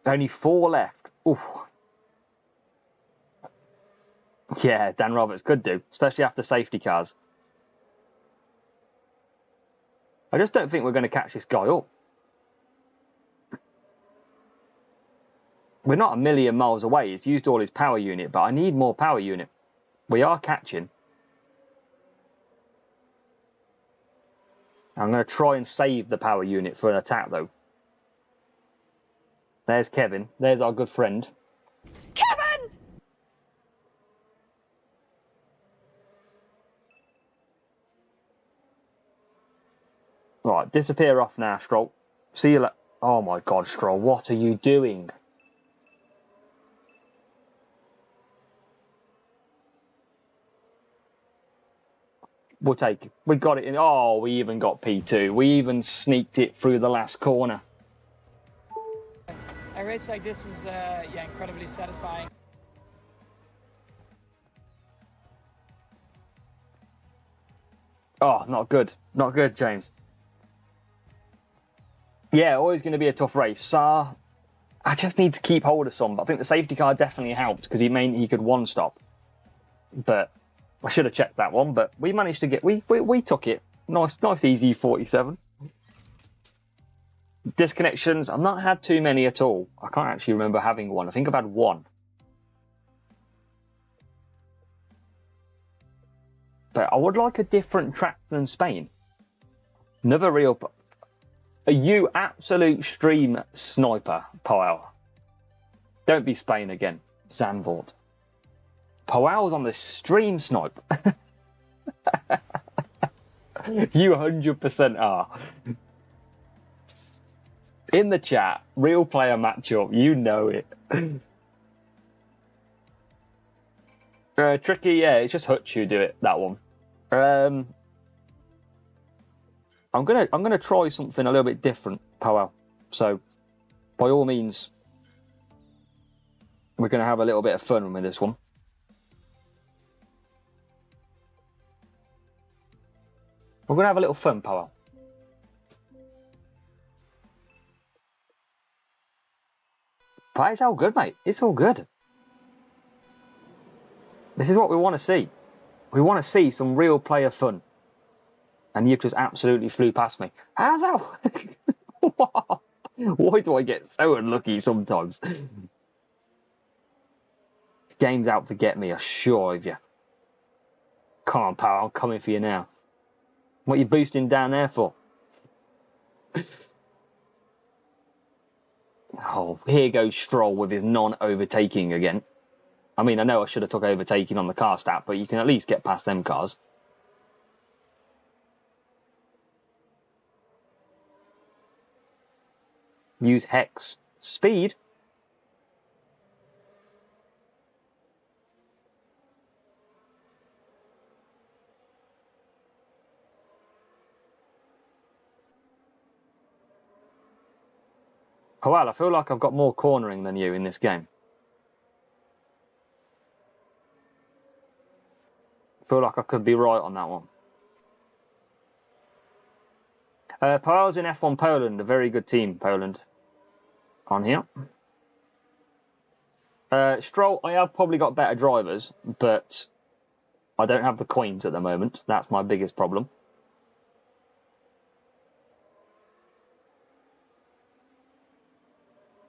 Only 4 left. Oof. Yeah, Dan Roberts could do, especially after safety cars. I just don't think we're going to catch this guy up. We're not a million miles away. He's used all his power unit, but I need more power unit. We are catching. I'm going to try and save the power unit for an attack, though. There's Kevin. There's our good friend. Kevin! Right, disappear off now, Stroll. See you later. Oh my God, Stroll, what are you doing? We'll take it. We got it in. Oh, we even got P2. We even sneaked it through the last corner. A race like this is incredibly satisfying. Oh, not good. Not good, James. Yeah, always going to be a tough race. I just need to keep hold of some. I think the safety car definitely helped because he could one stop. But I should have checked that one. But we managed to get. We took it. Nice, easy 47. Disconnections. I've not had too many at all. I can't actually remember having one. I think I've had one. But I would like a different track than Spain. Another real... You absolute stream sniper, Powell. Don't be Spain again, Zandvoort. Powell's on the stream snipe. You 100% are. In the chat, real player matchup, you know it. Tricky, yeah, it's just Hutch who do it, that one. I'm gonna try something a little bit different, Powell. So, by all means, we're gonna have a little bit of fun with this one. We're gonna have a little fun, Powell. But it's all good, mate. It's all good. This is what we want to see. We want to see some real player fun. And you've just absolutely flew past me. How's that? Why do I get so unlucky sometimes? This game's out to get me, I'm sure of you. Come on, pal, I'm coming for you now. What are you boosting down there for? Oh, here goes Stroll with his non-overtaking again. I mean, I know I should have took overtaking on the car stat, but you can at least get past them cars. Use Hex. Speed. Oh, well, I feel like I've got more cornering than you in this game. I feel like I could be right on that one. Powell's in F1 Poland, a very good team, Poland. On here. Stroll, I have probably got better drivers, but I don't have the coins at the moment. That's my biggest problem.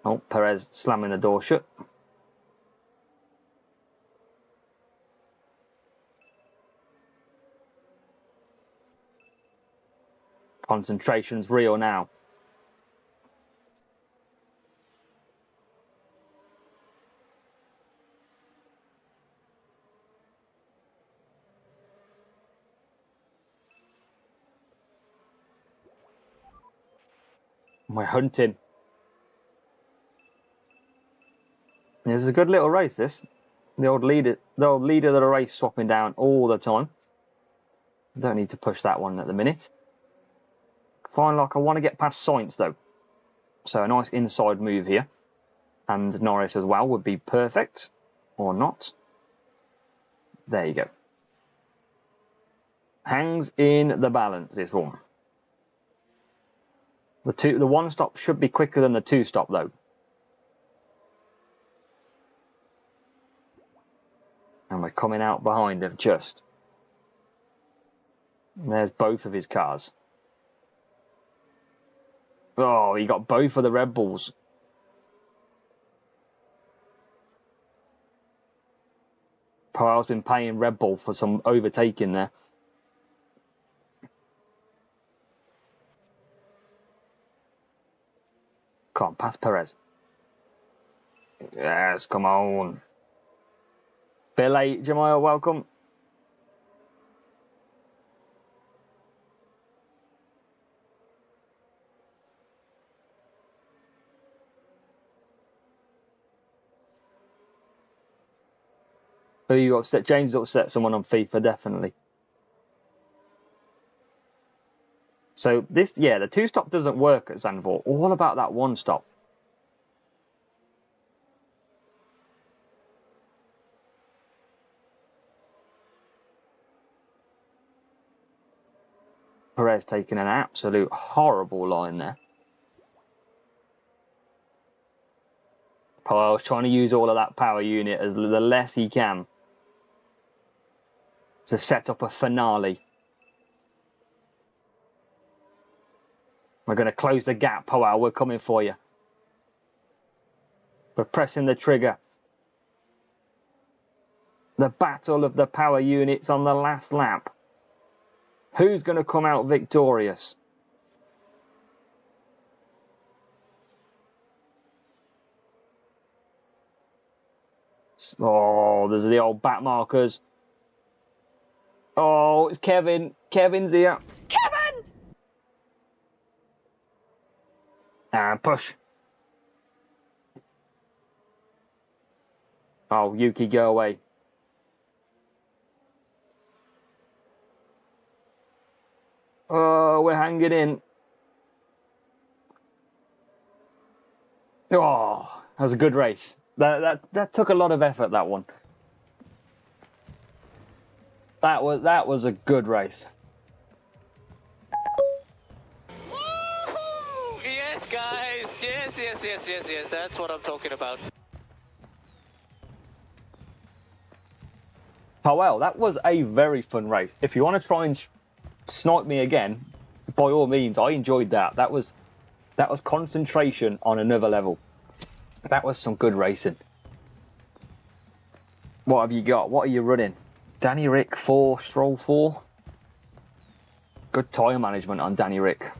Oh, Perez slamming the door shut. Concentration's real now. We're hunting. This is a good little race, this. The old leader of the race swapping down all the time. Don't need to push that one at the minute. Fine, like I want to get past Sainz though. So a nice inside move here. And Norris as well would be perfect. Or not. There you go. Hangs in the balance, this one. The one stop should be quicker than the two stop though. And we're coming out behind him just. And there's both of his cars. Oh, he got both of the Red Bulls. Powell's been paying Red Bull for some overtaking there. Come on, pass Perez. Yes, come on. Bit late, Jamal, welcome. Who you upset? James upset someone on FIFA, definitely. So this, yeah, the two stop doesn't work at Zandvoort. All about that one stop. Perez taking an absolute horrible line there. Powell's trying to use all of that power unit as the less he can to set up a finale. We're going to close the gap, Powell. We're coming for you. We're pressing the trigger. The battle of the power units on the last lap. Who's going to come out victorious? Oh, there's the old back markers. Oh, it's Kevin. Kevin's here. Kevin! And push. Oh, Yuki, go away. Oh, we're hanging in. Oh, that was a good race. That took a lot of effort, that one. That was a good race. Woohoo! Yes, guys. Yes. That's what I'm talking about. Oh well, that was a very fun race. If you want to try and snipe me again, by all means, I enjoyed that. That was concentration on another level. That was some good racing. What have you got? What are you running? Danny Rick 4, Stroll 4. Good tyre management on Danny Rick.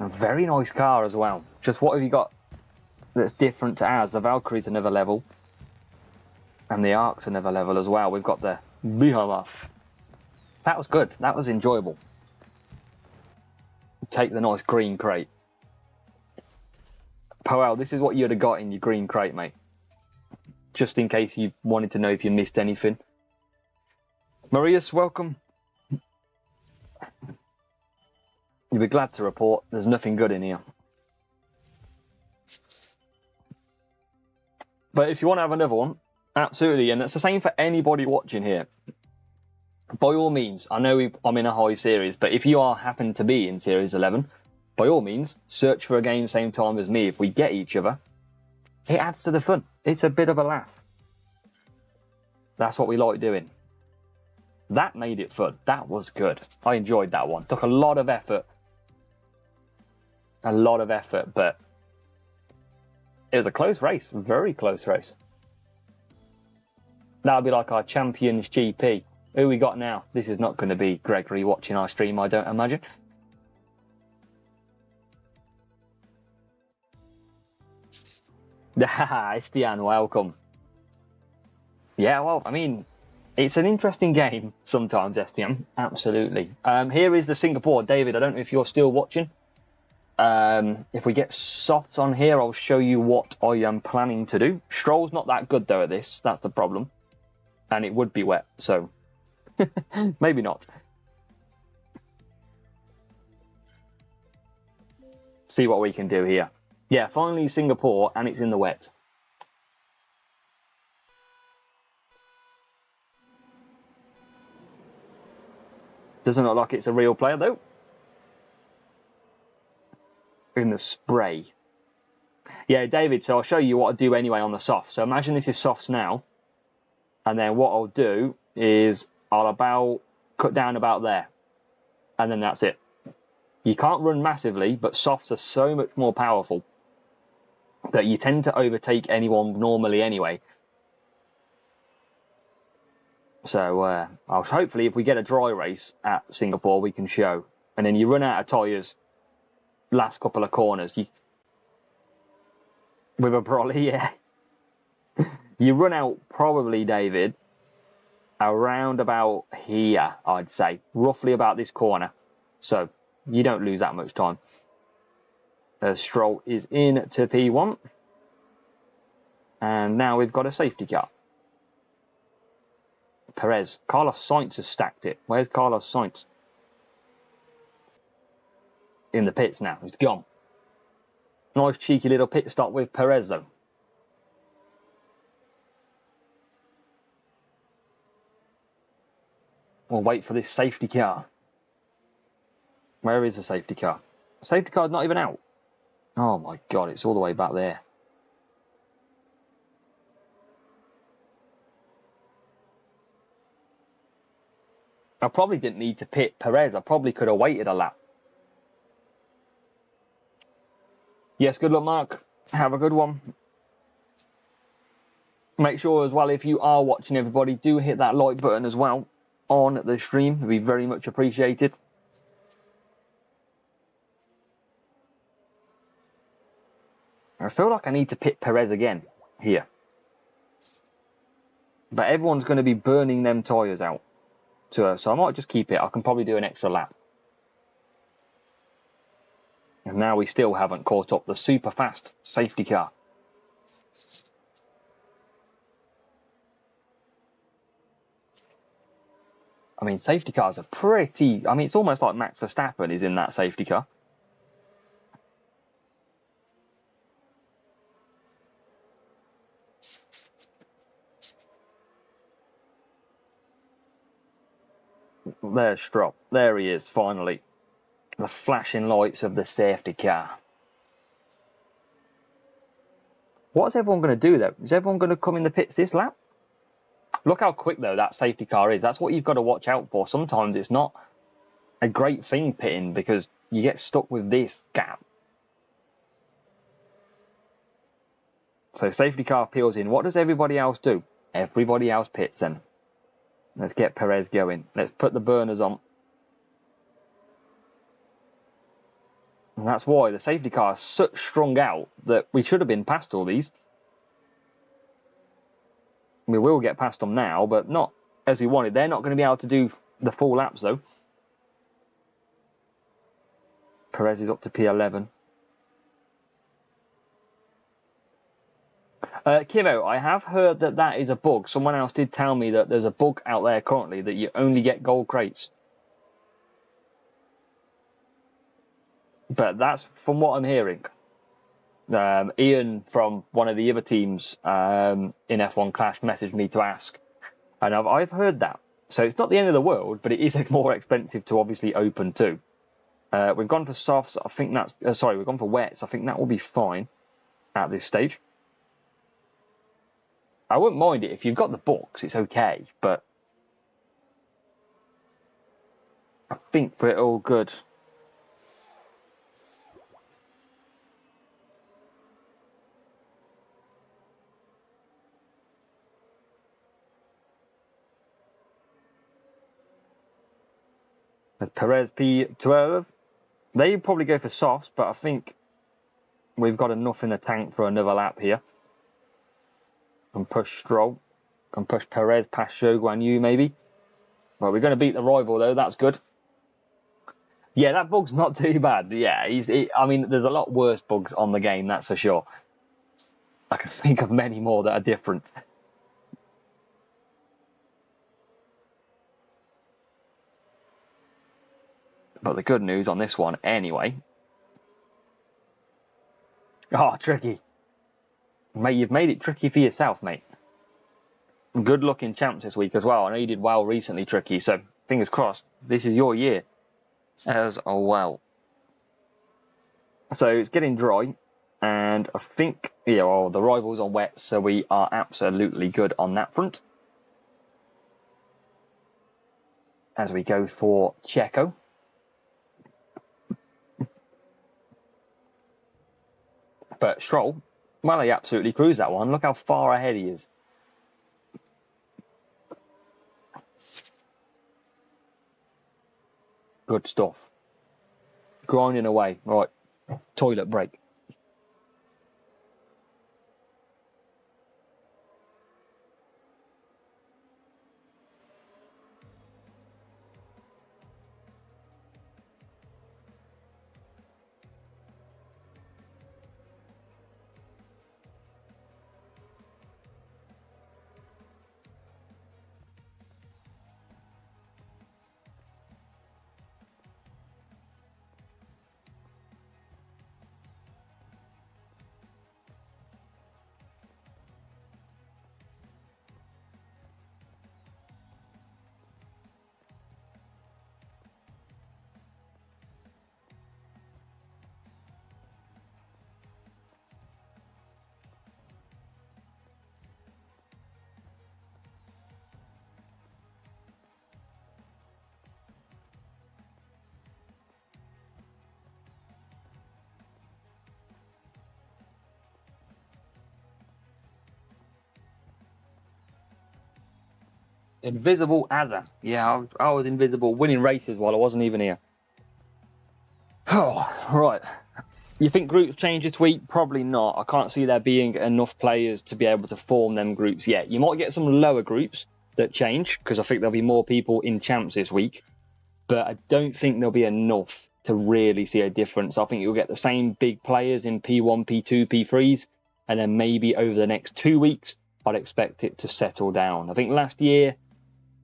A very nice car as well. Just what have you got that's different to ours? The Valkyrie's another level. And the Ark's another level as well. We've got the Behemoth. That was good. That was enjoyable. Take the nice green crate. Powell, this is what you'd have got in your green crate, mate. Just in case you wanted to know if you missed anything. Marius, welcome. You'll be glad to report there's nothing good in here. But if you want to have another one, absolutely. And it's the same for anybody watching here. By all means, I know I'm in a high series, but if you happen to be in Series 11, by all means, search for a game same time as me. If we get each other, it adds to the fun. It's a bit of a laugh. That's what we like doing. That made it fun. That was good. I enjoyed that one. Took a lot of effort. A lot of effort, but it was a close race. Very close race. That'll be like our Champions GP. Who we got now? This is not going to be Gregory watching our stream, I don't imagine. Estian, welcome. Yeah, well, I mean, it's an interesting game sometimes, Estian. Absolutely. Here is the Singapore. David, I don't know if you're still watching. If we get softs on here, I'll show you what I am planning to do. Stroll's not that good, though, at this. That's the problem. And it would be wet, so maybe not. See what we can do here. Yeah, finally Singapore, and it's in the wet. Doesn't look like it's a real player, though. In the spray. Yeah, David, so I'll show you what I do anyway on the softs. So imagine this is softs now. And then what I'll do is I'll cut down about there. And then that's it. You can't run massively, but softs are so much more powerful that you tend to overtake anyone normally anyway. So hopefully if we get a dry race at Singapore, we can show. And then you run out of tyres last couple of corners. With a brolly, yeah. You run out probably, David, around about here, I'd say. Roughly about this corner. So you don't lose that much time. Stroll is in to P1. And now we've got a safety car. Perez. Carlos Sainz has stacked it. Where's Carlos Sainz? In the pits now. He's gone. Nice cheeky little pit stop with Perez, though. We'll wait for this safety car. Where is the safety car? The safety car's not even out. Oh my God, it's all the way back there. I probably didn't need to pit Perez. I probably could have waited a lap. Yes, good luck, Mark. Have a good one. Make sure as well, if you are watching, everybody, do hit that like button as well on the stream. It'd be very much appreciated. I feel like I need to pit Perez again here. But everyone's going to be burning them tyres out. So I might just keep it. I can probably do an extra lap. And now we still haven't caught up the super fast safety car. I mean, safety cars are pretty... I mean, it's almost like Max Verstappen is in that safety car. There's Stroll. There he is, finally. The flashing lights of the safety car. What's everyone going to do, though? Is everyone going to come in the pits this lap? Look how quick, though, that safety car is. That's what you've got to watch out for. Sometimes it's not a great thing pitting because you get stuck with this gap. So safety car peels in. What does everybody else do? Everybody else pits then. Let's get Perez going. Let's put the burners on. And that's why the safety car is such strung out that we should have been past all these. We will get past them now, but not as we wanted. They're not going to be able to do the full laps, though. Perez is up to P11. Kimo, I have heard that that is a bug. Someone else did tell me that there's a bug out there currently that you only get gold crates. But that's from what I'm hearing. Ian from one of the other teams in F1 Clash messaged me to ask. And I've heard that. So it's not the end of the world, but it is more expensive to obviously open too. We've gone for softs. I think that's... we've gone for wets. I think that will be fine at this stage. I wouldn't mind it. If you've got the books, it's okay. But I think we're all good. With Perez P12, they probably go for softs, but I think we've got enough in the tank for another lap here. Can push Stroll, can push Perez past Zhou Guan Yu maybe. Well, we're going to beat the rival though, that's good. Yeah, that bug's not too bad. Yeah, I mean, there's a lot worse bugs on the game, that's for sure. I can think of many more that are different. But the good news on this one, anyway. Oh, tricky. Mate, you've made it tricky for yourself, mate. Good luck in champs this week as well. I know you did well recently, Tricky, so fingers crossed. This is your year as well. So it's getting dry, and I think, yeah, well, the rival's on wet, so we are absolutely good on that front. As we go for Checo. But Stroll, well, he absolutely cruised that one. Look how far ahead he is. Good stuff. Grinding away. Right, toilet break. Invisible Adder. Yeah, I was invisible, winning races while I wasn't even here. Oh, right. You think groups change this week? Probably not. I can't see there being enough players to be able to form them groups yet. You might get some lower groups that change, because I think there'll be more people in champs this week. But I don't think there'll be enough to really see a difference. I think you'll get the same big players in P1, P2, P3s, and then maybe over the next 2 weeks, I'd expect it to settle down. I think last year,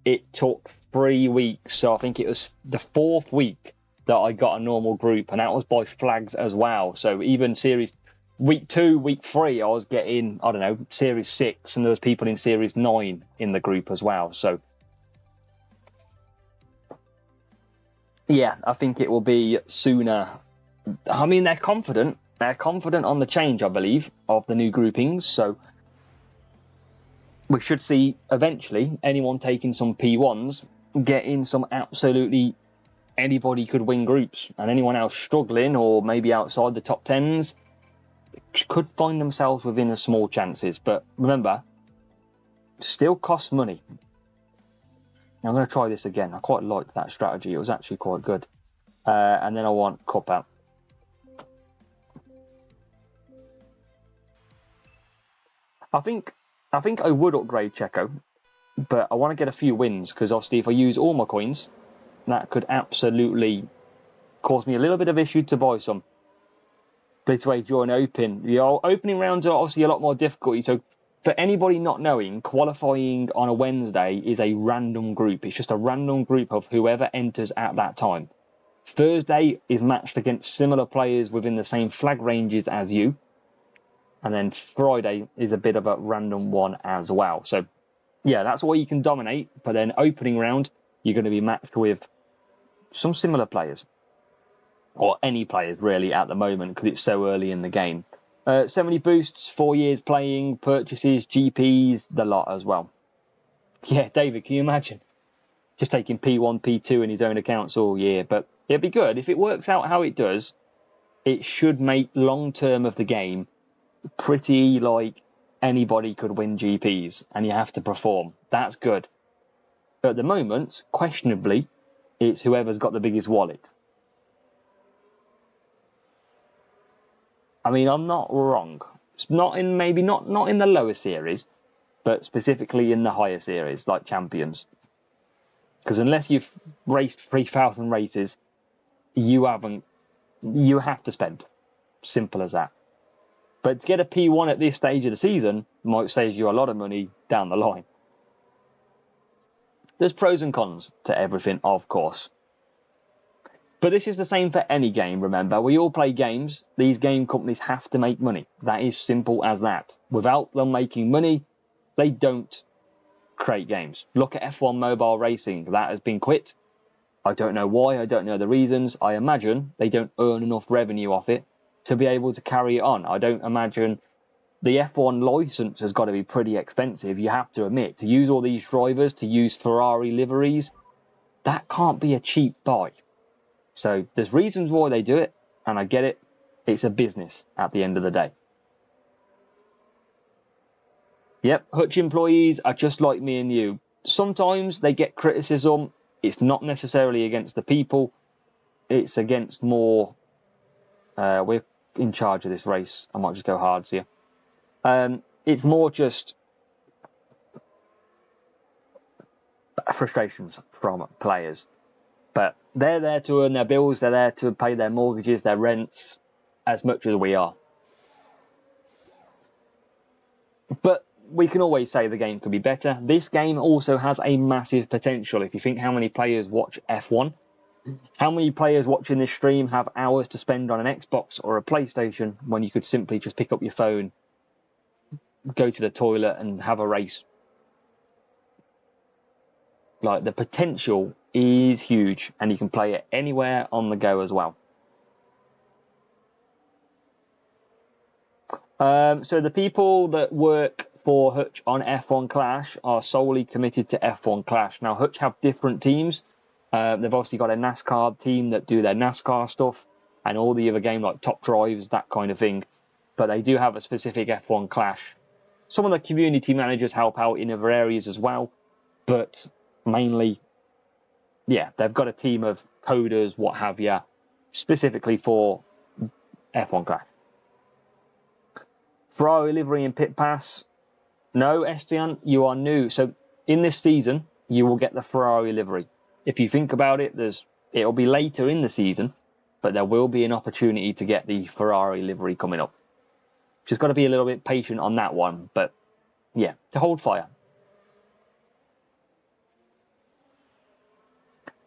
it took 3 weeks, so I think it was the 4th week that I got a normal group, and that was by flags as well. So even series week 2, week 3, I was getting, I don't know, series 6, and there was people in series 9 in the group as well. So yeah, I think it will be sooner. I mean, they're confident. They're confident on the change, I believe, of the new groupings. So we should see eventually anyone taking some P1s getting some absolutely anybody could win groups, and anyone else struggling or maybe outside the top 10s could find themselves within the small chances. But remember, still costs money. I'm going to try this again. I quite liked that strategy. It was actually quite good. And then I want Cup out. I think I would upgrade Checo, but I want to get a few wins, because obviously if I use all my coins, that could absolutely cause me a little bit of issue to buy some. This way during open. The opening rounds are obviously a lot more difficult, so for anybody not knowing, qualifying on a Wednesday is a random group. It's just a random group of whoever enters at that time. Thursday is matched against similar players within the same flag ranges as you. And then Friday is a bit of a random one as well. So, yeah, that's all you can dominate. But then opening round, you're going to be matched with some similar players. Or any players, really, at the moment, because it's so early in the game. So many boosts, 4 years playing, purchases, GPs, the lot as well. Yeah, David, can you imagine? Just taking P1, P2 in his own accounts all year. But it'd be good. If it works out how it does, it should make long term of the game pretty like anybody could win GPs and you have to perform. That's good. But at the moment, questionably, it's whoever's got the biggest wallet. I mean, I'm not wrong. It's not in maybe not in the lower series, but specifically in the higher series, like Champions. Because unless you've raced 3,000 races, you have to spend. Simple as that. But to get a P1 at this stage of the season might save you a lot of money down the line. There's pros and cons to everything, of course. But this is the same for any game, remember. We all play games. These game companies have to make money. That is simple as that. Without them making money, they don't create games. Look at F1 Mobile Racing. That has been quit. I don't know why. I don't know the reasons. I imagine they don't earn enough revenue off it to be able to carry it on. I don't imagine the F1 license has got to be pretty expensive. You have to admit, to use all these drivers, to use Ferrari liveries, that can't be a cheap buy. So there's reasons why they do it, and I get it. It's a business at the end of the day. Yep, Hutch employees are just like me and you. Sometimes they get criticism. It's not necessarily against the people. It's against more... we're in charge of this race. I might just go hard here. It's more just frustrations from players. But they're there to earn their bills. They're there to pay their mortgages, their rents, as much as we are. But we can always say the game could be better. This game also has a massive potential. If you think how many players watch F1, how many players watching this stream have hours to spend on an Xbox or a PlayStation when you could simply just pick up your phone, go to the toilet and have a race? Like, the potential is huge, and you can play it anywhere on the go as well. So the people that work for Hutch on F1 Clash are solely committed to F1 Clash. Now, Hutch have different teams. They've obviously got a NASCAR team that do their NASCAR stuff and all the other game like Top Drives, that kind of thing. But they do have a specific F1 Clash. Some of the community managers help out in other areas as well. But mainly, yeah, they've got a team of coders, what have you, specifically for F1 Clash. Ferrari livery and pit pass. No, Estian, you are new. So in this season, you will get the Ferrari livery. If you think about it, it'll be later in the season, but there will be an opportunity to get the Ferrari livery coming up. Just got to be a little bit patient on that one, but yeah, to hold fire.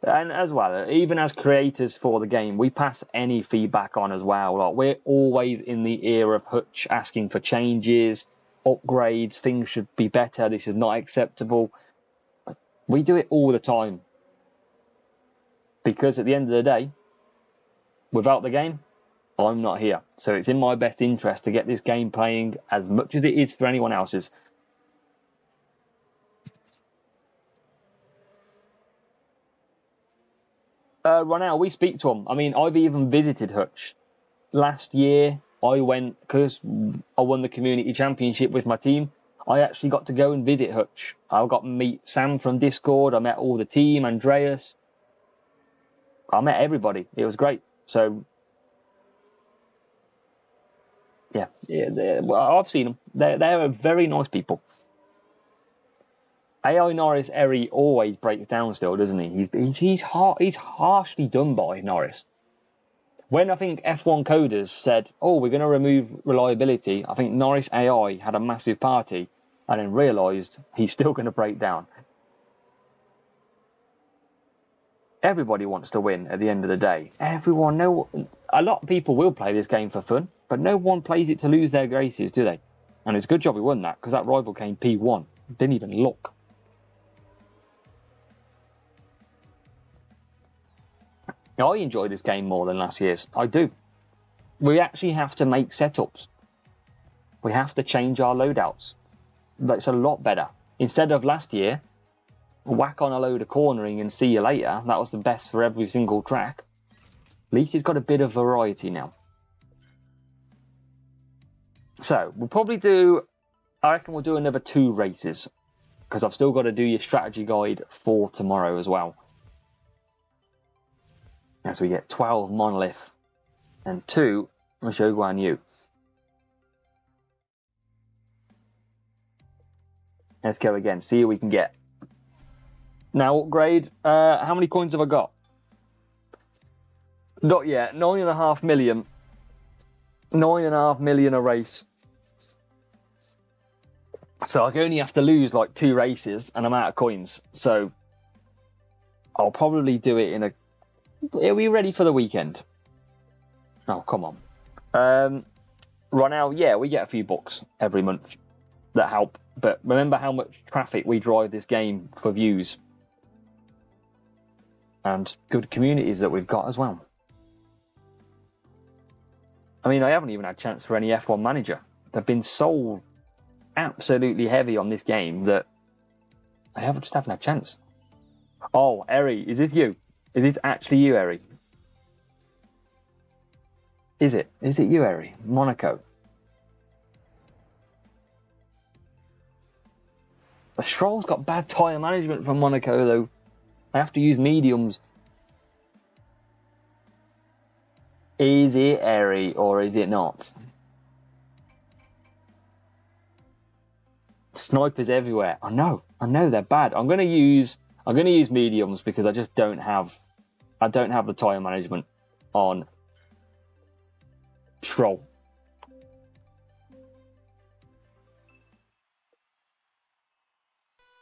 And as well, even as creators for the game, we pass any feedback on as well. Like, we're always in the era of Hutch asking for changes, upgrades, things should be better, this is not acceptable. We do it all the time. Because at the end of the day, without the game, I'm not here. So it's in my best interest to get this game playing as much as it is for anyone else's. Ronell, we speak to him. I mean, I've even visited Hutch. Last year, I went, because I won the community championship with my team, I actually got to go and visit Hutch. I got to meet Sam from Discord. I met all the team, Andreas. I met everybody. It was great. So, yeah, well, I've seen them. They're very nice people. AI Norris Eri always breaks down still, doesn't he? He's harshly done by Norris. When I think F1 coders said, oh, we're going to remove reliability, I think Norris AI had a massive party and then realised he's still going to break down. Everybody wants to win at the end of the day. A lot of people will play this game for fun, but no one plays it to lose their graces, do they? And it's a good job we won that, because that rival came P1. Didn't even look. I enjoy this game more than last year's. I do. We actually have to make setups. We have to change our loadouts. That's a lot better. Instead of last year, whack on a load of cornering and see you later. That was the best for every single track. At least it's got a bit of variety now. So, we'll probably I reckon we'll do another 2 races. Because I've still got to do your strategy guide for tomorrow as well. As we get 12 Monolith and 2 Zhou Guan Yu. Let's go again, see what we can get. Now upgrade, how many coins have I got? Not yet, 9.5 million. 9.5 million a race. So I only have to lose like 2 races and I'm out of coins. So I'll probably do it in a... Are we ready for the weekend? Oh, come on. Right now, yeah, we get a few bucks every month that help. But remember how much traffic we drive this game for views. And good communities that we've got as well. I mean, I haven't even had a chance for any F1 manager. They've been so absolutely heavy on this game that I just haven't had a chance. Oh, Eri, is this you? Is this actually you, Eri? Is it? Is it you, Eri? Monaco. The Stroll's got bad tyre management from Monaco, though. I have to use mediums. Is it Eri or is it not? Snipers everywhere. I know they're bad. I'm gonna use mediums because I just don't have the tyre management on Stroll.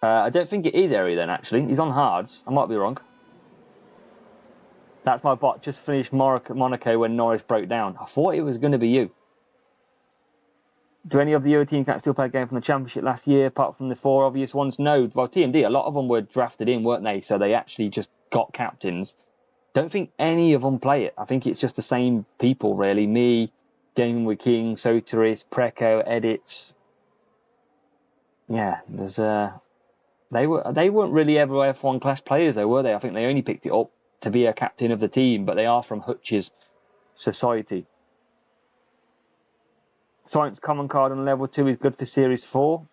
I don't think it is Eri then, actually. He's on hards. I might be wrong. That's my bot. Just finished Monaco when Norris broke down. I thought it was going to be you. Do any of the other teams still play a game from the Championship last year, apart from the 4 obvious ones? No. Well, TMD, a lot of them were drafted in, weren't they? So they actually just got captains. Don't think any of them play it. I think it's just the same people, really. Me, Gaming with King, Soteris, Preco, Edits. Yeah, there's... They weren't really ever F1 class players, though, were they? I think they only picked it up to be a captain of the team, but they are from Hutch's society. Science common card on level 2 is good for Series 4.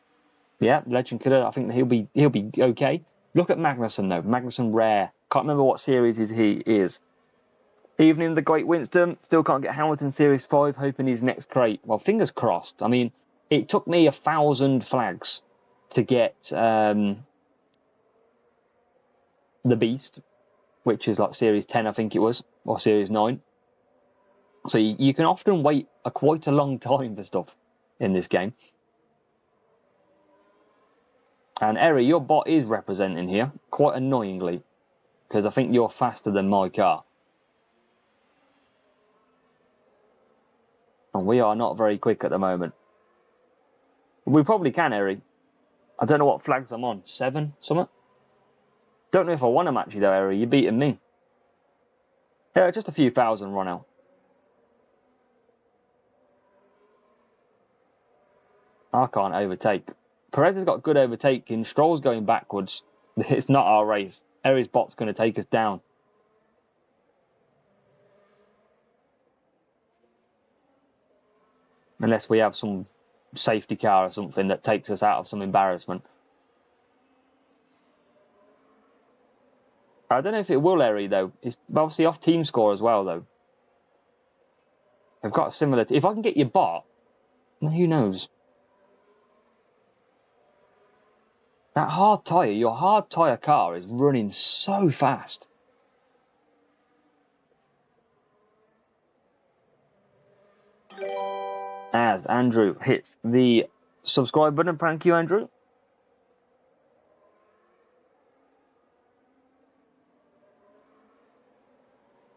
Yeah, Legend Killer. I think he'll be okay. Look at Magnussen though. Magnussen rare. Can't remember what series he is. Evening the Great Winston. Still can't get Hamilton Series 5. Hoping his next crate. Well, fingers crossed. I mean, it took me 1,000 flags to get the Beast, which is like Series 10, I think it was, or Series 9. So you can often wait quite a long time for stuff in this game. And Eri, your bot is representing here, quite annoyingly, because I think you're faster than my car. And we are not very quick at the moment. We probably can, Eri. I don't know what flags I'm on. 7? Something? Don't know if I want to match you though, Eri. You're beating me. Yeah, just a few thousand run out. I can't overtake. Perez has got good overtaking. Stroll's going backwards. It's not our race. Eri's bot's going to take us down. Unless we have some safety car or something that takes us out of some embarrassment. I don't know if it will, Eri, though. It's obviously off team score as well, though. They've got a similar... If I can get your bot, who knows? That hard tyre, your hard tyre car is running so fast. As Andrew hits the subscribe button. Thank you, Andrew.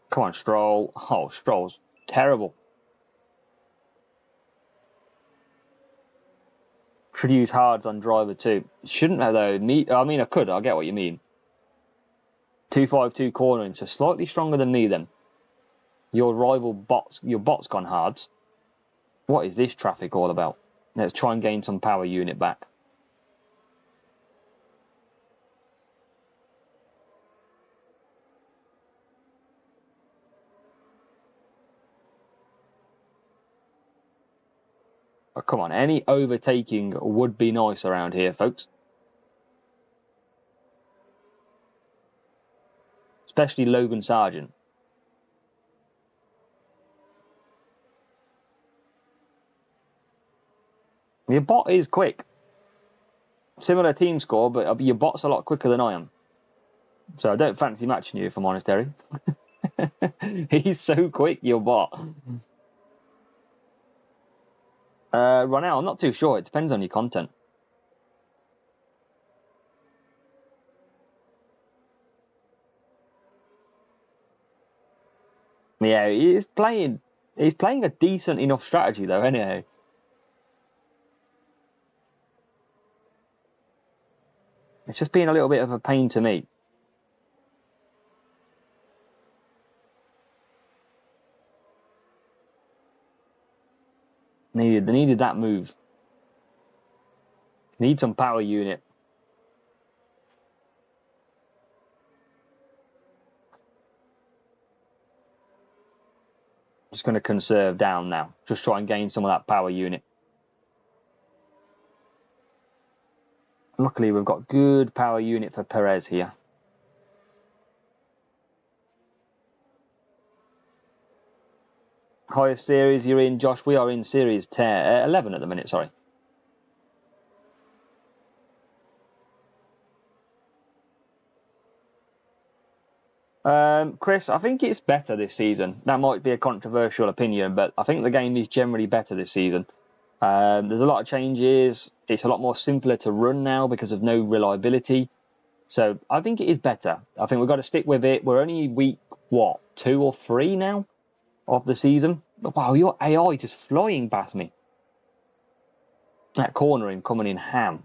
Come on, Stroll. Oh, Stroll's terrible. Should use hards on driver too. Shouldn't have though. I mean, I could. I get what you mean. 252 cornering, so slightly stronger than me then. Your rival bots, your bot's gone hards. What is this traffic all about? Let's try and gain some power unit back. Oh, come on, any overtaking would be nice around here, folks. Especially Logan Sargent. Your bot is quick. Similar team score, but your bot's a lot quicker than I am. So I don't fancy matching you, if I'm honest, Terry. He's so quick, your bot. Right now, I'm not too sure. It depends on your content. Yeah, he's playing a decent enough strategy, though, anyhow. It's just being a little bit of a pain to me. They needed that move. Need some power unit. Just going to conserve down now. Just try and gain some of that power unit. Luckily, we've got good power unit for Perez here. Highest series you're in, Josh? We are in series 11 at the minute, sorry. Chris, I think it's better this season. That might be a controversial opinion, but I think the game is generally better this season. There's a lot of changes. It's a lot more simpler to run now because of no reliability. So I think it is better. I think we've got to stick with it. We're only week, 2 or 3 now of the season. Wow, your AI just flying past me. That cornering coming in ham.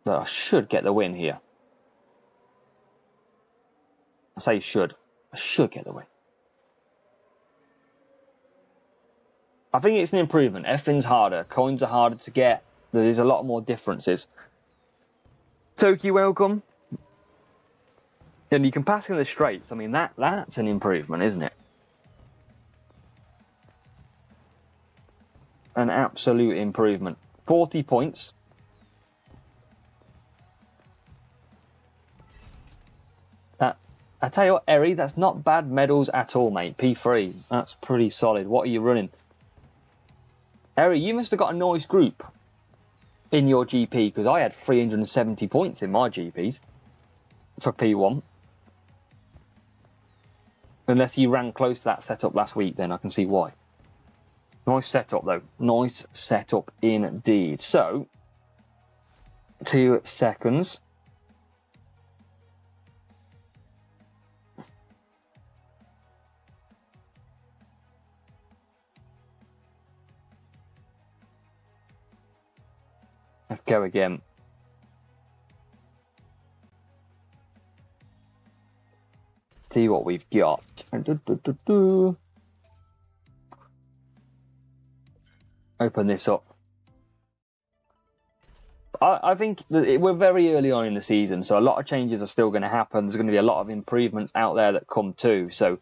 But I should get the win here. I say should. I should get the win. I think it's an improvement. Everything's harder. Coins are harder to get. There's a lot more differences. Toki, welcome. And you can pass in the straights. I mean, that's an improvement, isn't it? An absolute improvement. 40 points. I tell you what, Eri, that's not bad medals at all, mate. P3. That's pretty solid. What are you running? Eri, you must have got a nice group in your GP, because I had 370 points in my GPs for P1. Unless you ran close to that setup last week, then I can see why. Nice setup, though. Nice setup indeed. So, 2 seconds. Let's go again. See what we've got. Open this up. I think that we're very early on in the season, so a lot of changes are still going to happen. There's going to be a lot of improvements out there that come too. So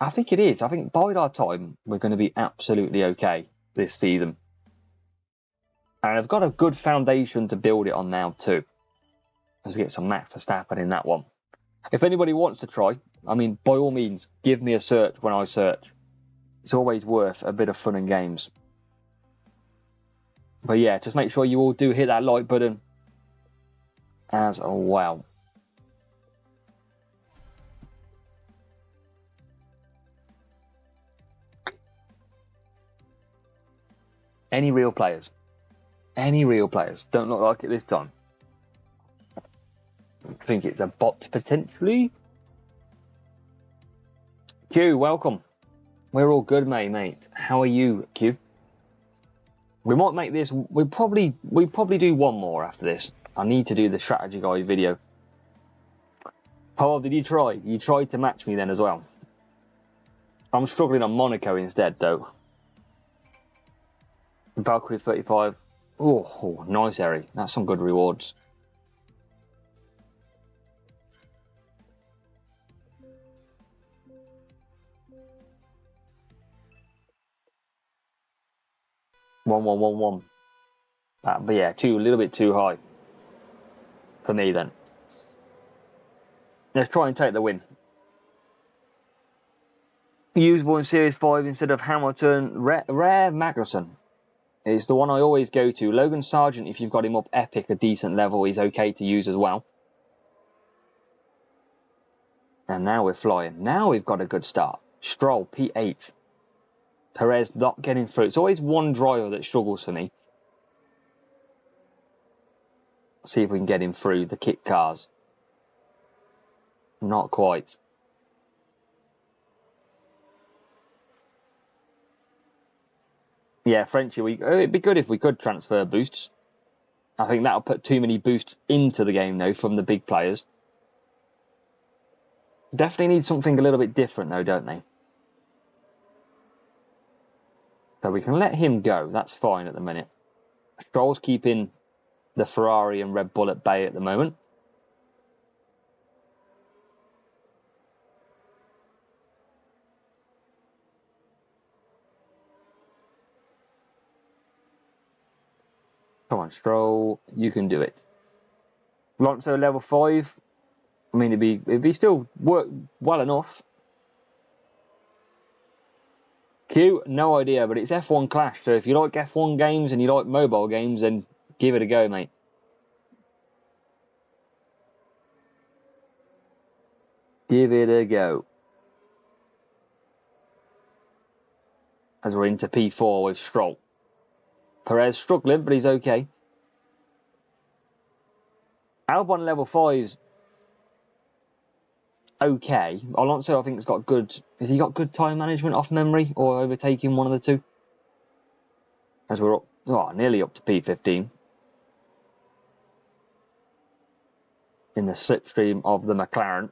I think it is. I think by our time, we're going to be absolutely okay this season. And I've got a good foundation to build it on now too. As we get some Max Verstappen in that one. If anybody wants to try, I mean, by all means, give me a search when I search. It's always worth a bit of fun and games. But yeah, just make sure you all do hit that like button as well. Any real players? any real players. Don't look like it this time. I think it's a bot potentially. Q, welcome. We're all good, mate. How are you, Q? We might make this. We probably do one more after this. I need to do the strategy guide video. Oh, did you try? You tried to match me then as well. I'm struggling on Monaco instead, though. Valkyrie 35. Oh, nice, Eri. That's some good rewards. One. But yeah, a little bit too high for me then. Let's try and take the win. Usable in Series 5 instead of Hamilton. Rare Magnussen is the one I always go to. Logan Sargent, if you've got him up epic, a decent level, is okay to use as well. And now we're flying. Now we've got a good start. Stroll, P8. Perez not getting through. It's always one driver that struggles for me. See if we can get him through the kit cars. Not quite. Yeah, Frenchie, it'd be good if we could transfer boosts. I think that'll put too many boosts into the game, though, from the big players. Definitely need something a little bit different, though, don't they? So we can let him go. That's fine at the minute. Stroll's keeping the Ferrari and Red Bull at bay at the moment. Come on, Stroll. You can do it. Alonso level 5. I mean, it'd be still work well enough. Q, no idea, but it's F1 Clash. So if you like F1 games and you like mobile games, then give it a go, mate. Give it a go. As we're into P4 with Stroll. Perez struggling, but he's okay. Albon level 5's okay. Alonso, I think, has got good... Has he got good time management off memory or overtaking one of the two? As we're up... Oh, nearly up to P15. In the slipstream of the McLaren.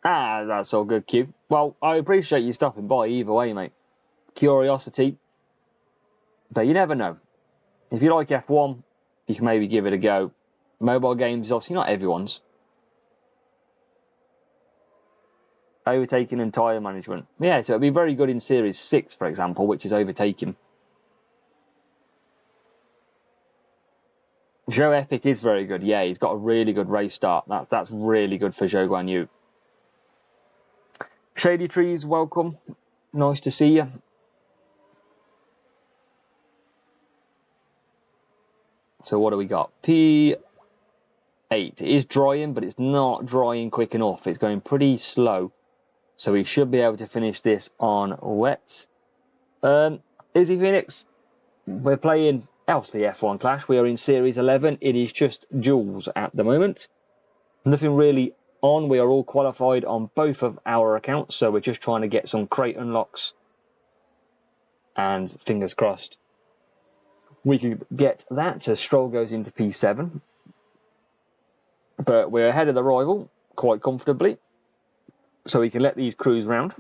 Ah, that's all good, Q. Well, I appreciate you stopping by either way, mate. Curiosity. But you never know. If you like F1, you can maybe give it a go. Mobile games is obviously not everyone's. Overtaking and tyre management. Yeah, so it'd be very good in Series 6, for example, which is overtaking. Joe Epic is very good. Yeah, he's got a really good race start. That's really good for Zhou Guan Yu. Shady Trees, welcome. Nice to see you. So what do we got? P8. It is drying, but it's not drying quick enough. It's going pretty slow. So we should be able to finish this on wets. Izzy Phoenix, we're playing Elsley F1 Clash. We are in Series 11. It is just duels at the moment. Nothing really on. We are all qualified on both of our accounts. So we're just trying to get some crate unlocks. And fingers crossed, we can get that. So Stroll goes into P7. But we're ahead of the rival quite comfortably. So we can let these cruise round.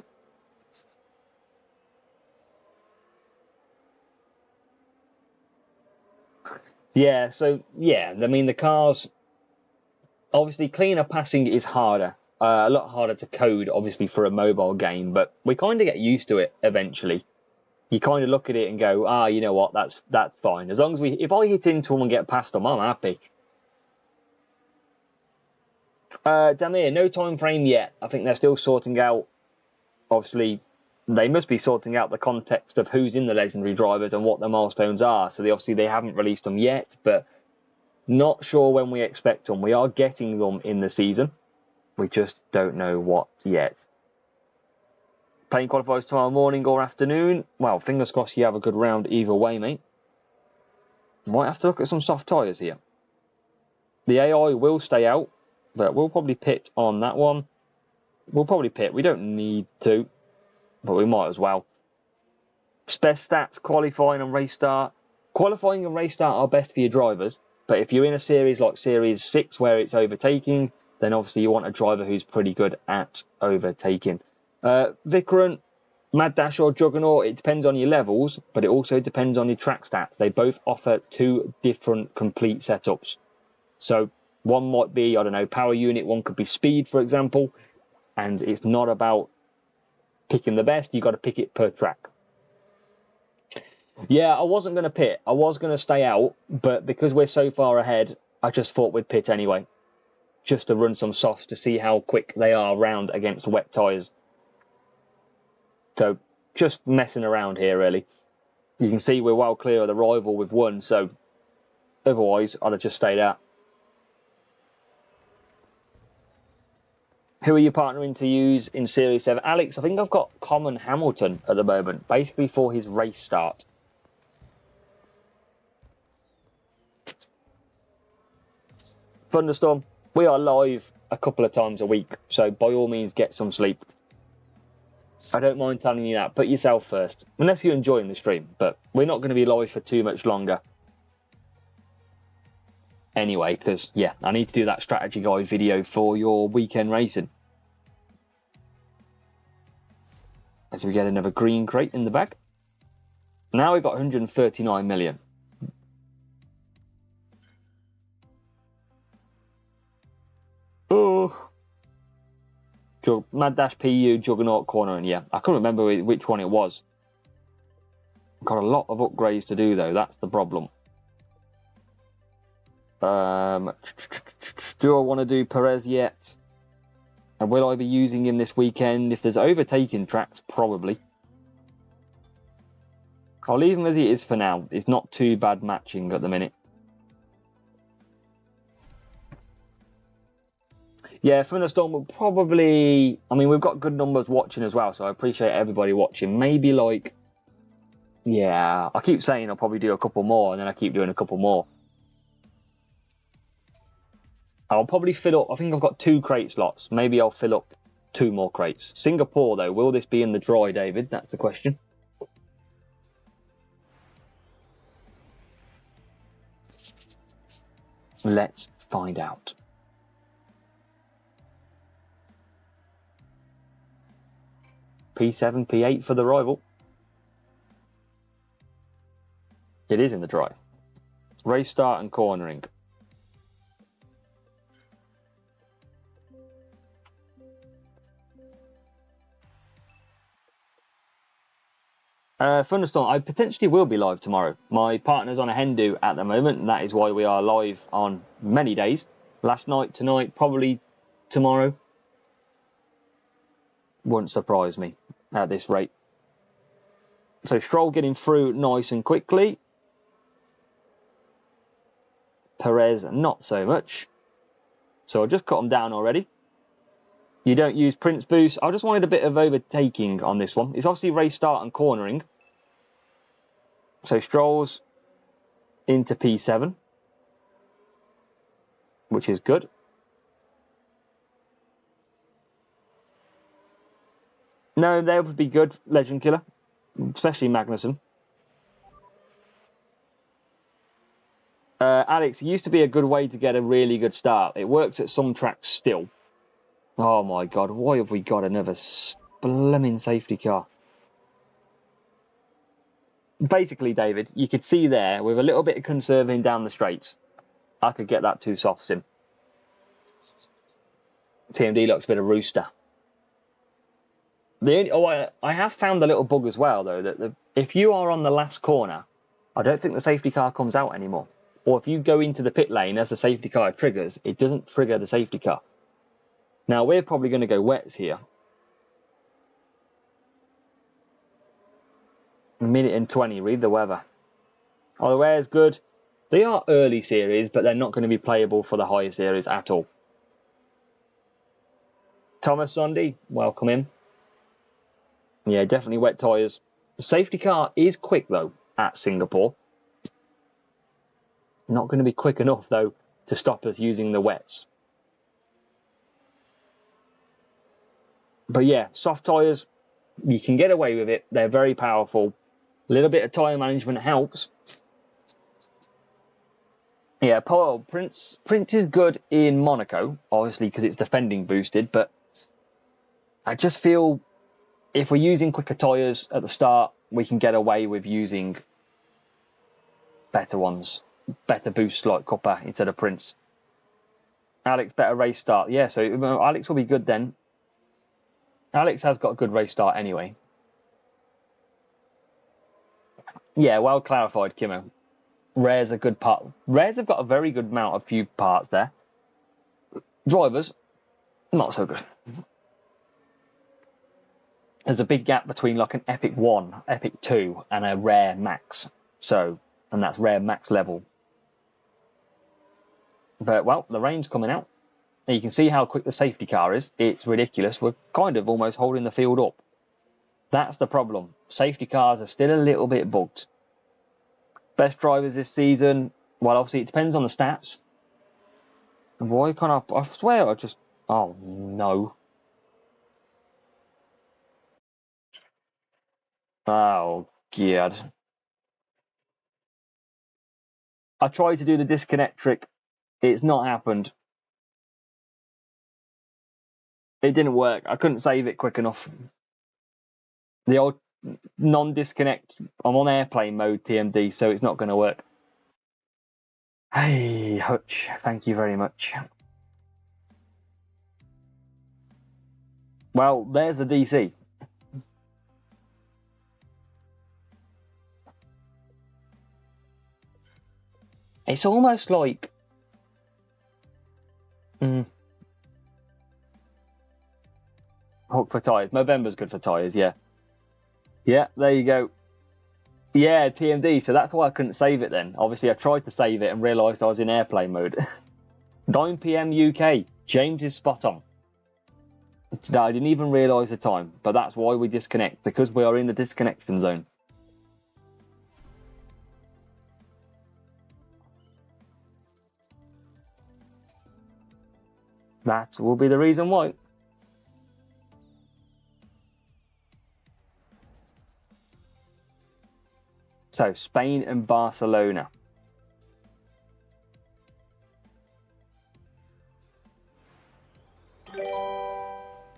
Yeah, so, yeah, I mean, the cars... Obviously, cleaner passing is harder. A lot harder to code, obviously, for a mobile game. But we kind of get used to it eventually. You kind of look at it and go, you know what, that's fine. As long as if I hit into them and get past them, I'm happy. Damir, no time frame yet. I think they're still sorting out, obviously, they must be sorting out the context of who's in the legendary drivers and what the milestones are. So they haven't released them yet, but not sure when we expect them. We are getting them in the season. We just don't know what yet. Playing qualifiers tomorrow morning or afternoon. Well, fingers crossed you have a good round either way, mate. Might have to look at some soft tyres here. The AI will stay out, but we'll probably pit on that one. We'll probably pit. We don't need to, but we might as well. Best stats, qualifying and race start. Qualifying and race start are best for your drivers, but if you're in a series like Series 6 where it's overtaking, then obviously you want a driver who's pretty good at overtaking. Vikrant, Mad Dash or Juggernaut, it depends on your levels, but it also depends on your track stats. They both offer two different complete setups. So one might be, I don't know, power unit, one could be speed, for example, and it's not about picking the best, you've got to pick it per track. Yeah, I wasn't going to pit. I was going to stay out, but because we're so far ahead, I just thought we'd pit anyway. Just to run some softs to see how quick they are round against wet tyres. So, just messing around here, really. You can see we're well clear of the rival with one, so otherwise, I'd have just stayed out. Who are you partnering to use in Series 7? Alex, I think I've got Common Hamilton at the moment, basically for his race start. Thunderstorm, we are live a couple of times a week, so by all means get some sleep. I don't mind telling you that. Put yourself first, unless you're enjoying the stream, but we're not going to be live for too much longer. Anyway, because, yeah, I need to do that strategy guide video for your weekend racing. As we get another green crate in the bag. Now we've got 139 million. Oh. Mad Dash PU, Juggernaut corner, and yeah, I couldn't remember which one it was. Got a lot of upgrades to do though, that's the problem. Do I want to do Perez yet? And will I be using him this weekend? If there's overtaking tracks, probably. I'll leave him as he is for now. It's not too bad matching at the minute. Yeah, Thunderstorm will probably... I mean, we've got good numbers watching as well, so I appreciate everybody watching. Maybe like... Yeah, I keep saying I'll probably do a couple more, and then I keep doing a couple more. I'll probably fill up... I think I've got 2 crate slots. Maybe I'll fill up 2 more crates. Singapore, though. Will this be in the dry, David? That's the question. Let's find out. P7, P8 for the rival. It is in the dry. Race start and cornering. Thunderstorm, I potentially will be live tomorrow. My partner's on a hen do at the moment, and that is why we are live on many days. Last night, tonight, probably tomorrow. Wouldn't surprise me at this rate. So Stroll getting through nice and quickly. Perez, not so much. So I'll just cut them down already. You don't use Prince Boost. I just wanted a bit of overtaking on this one. It's obviously race start and cornering. So Stroll's into P7, which is good. No, they would be good, Legend Killer, especially Magnussen. Alex, it used to be a good way to get a really good start. It works at some tracks still. Oh my God, why have we got another blooming safety car? Basically, David, you could see there, with a little bit of conserving down the straights, I could get that 2 softs in. TMD looks a bit of rooster. I have found a little bug as well, though, that if you are on the last corner, I don't think the safety car comes out anymore. Or if you go into the pit lane as the safety car triggers, it doesn't trigger the safety car. Now, we're probably going to go wets here. 1:20, read the weather. Oh, the weather's good. They are early series, but they're not going to be playable for the higher series at all. Thomas Sunday, welcome in. Yeah, definitely wet tyres. The safety car is quick, though, at Singapore. Not going to be quick enough, though, to stop us using the wets. But yeah, soft tyres, you can get away with it. They're very powerful. A little bit of tyre management helps. Yeah, Paul Prince is good in Monaco, obviously because it's defending boosted, but I just feel if we're using quicker tyres at the start, we can get away with using better ones, better boosts like Copper instead of Prince. Alex, better race start. Yeah, so Alex will be good then. Alex has got a good race start anyway. Yeah, well clarified, Kimmo. Rare's a good part. Rares have got a very good amount of few parts there. Drivers, not so good. There's a big gap between like an Epic 1, Epic 2 and a Rare Max. So, and that's Rare Max level. But, well, the rain's coming out. You can see how quick the safety car is. It's ridiculous. We're kind of almost holding the field up. That's the problem. Safety cars are still a little bit bugged. Best drivers this season, well, obviously it depends on the stats. Why can't I swear I just... Oh, no. Oh, God. I tried to do the disconnect trick. It's not happened. It didn't work. I couldn't save it quick enough. The old non-disconnect. I'm on airplane mode, TMD, so it's not going to work. Hey, Hutch. Thank you very much. Well, there's the DC. It's almost like... Hook for tyres. November's good for tyres, yeah. Yeah, there you go. Yeah, TMD, so that's why I couldn't save it then. Obviously, I tried to save it and realised I was in airplane mode. 9 PM UK. James is spot on. No, I didn't even realise the time, but that's why we disconnect, because we are in the disconnection zone. That will be the reason why. So, Spain and Barcelona.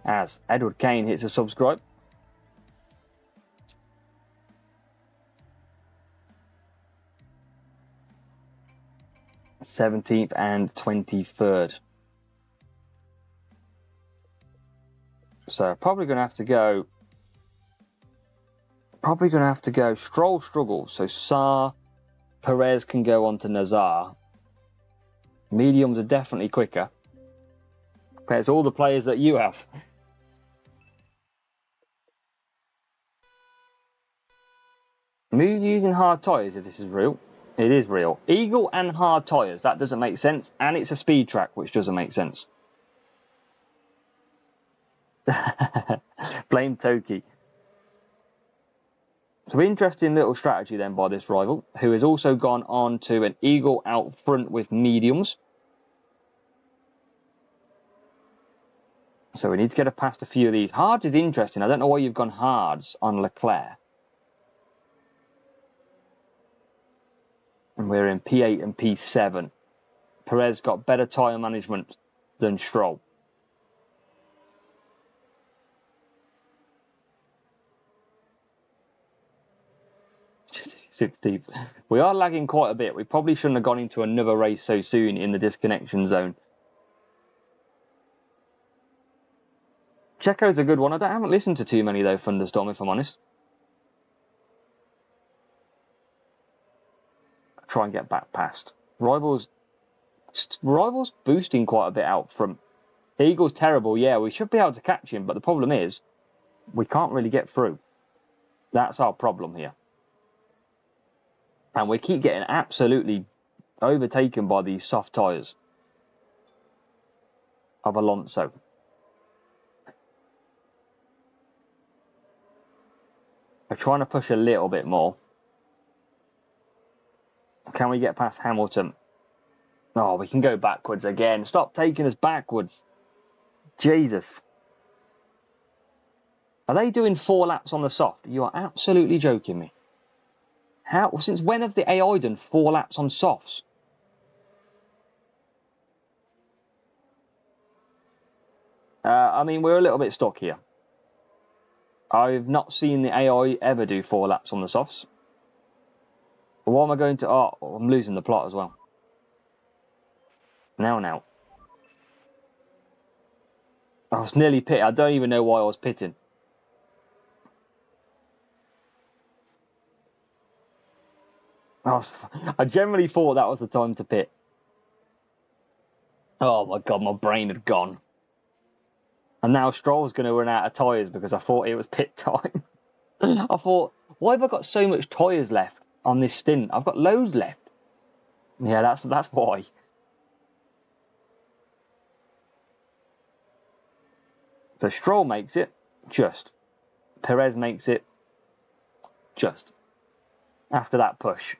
As Edward Kane hits a subscribe. th and 23rd. So probably going to have to go. Stroll struggles. So Saar, Perez can go on to Nazar. Mediums are definitely quicker. Compared to all the players that you have. Who's using hard tyres if this is real? It is real. Eagle and hard tyres. That doesn't make sense. And it's a speed track, which doesn't make sense. Blame Toki. So interesting little strategy then by this rival, who has also gone on to an Eagle out front with mediums. So we need to get past a few of these. Hards is interesting. I don't know why you've gone hards on Leclerc. And we're in P8 and P7. Perez got better tyre management than Stroll. Just 16th. We are lagging quite a bit. We probably shouldn't have gone into another race so soon in the disconnection zone. Checo's a good one. I haven't listened to too many though, Thunderstorm, if I'm honest. Try and get back past. Rivals boosting quite a bit out front. Eagle's terrible, yeah, we should be able to catch him, but the problem is we can't really get through. That's our problem here. And we keep getting absolutely overtaken by these soft tyres of Alonso. We're trying to push a little bit more. Can we get past Hamilton? Oh, we can go backwards again. Stop taking us backwards. Jesus. Are they doing 4 laps on the soft? You are absolutely joking me. How? Since when have the AI done 4 laps on softs? I mean, we're a little bit stuck here. I've not seen the AI ever do 4 laps on the softs. But what am I going to... Oh, I'm losing the plot as well. Now. I was nearly pitting. I don't even know why I was pitting. I generally thought that was the time to pit. Oh my God, my brain had gone. And now Stroll's going to run out of tyres because I thought it was pit time. I thought, why have I got so much tyres left on this stint? I've got loads left. Yeah, that's why. So Stroll makes it, just. Perez makes it, just. After that push.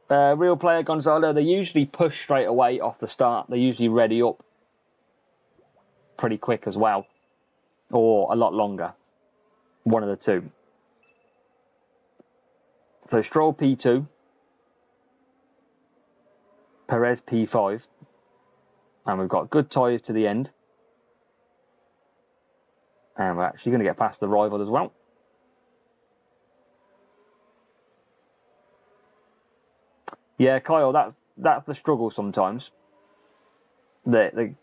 Real player Gonzalo, they usually push straight away off the start. They're usually ready up pretty quick as well. Or a lot longer. One of the two. So Stroll P2. Perez P5. And we've got good tyres to the end. And we're actually going to get past the rival as well. Yeah, Kyle, that's the struggle sometimes. The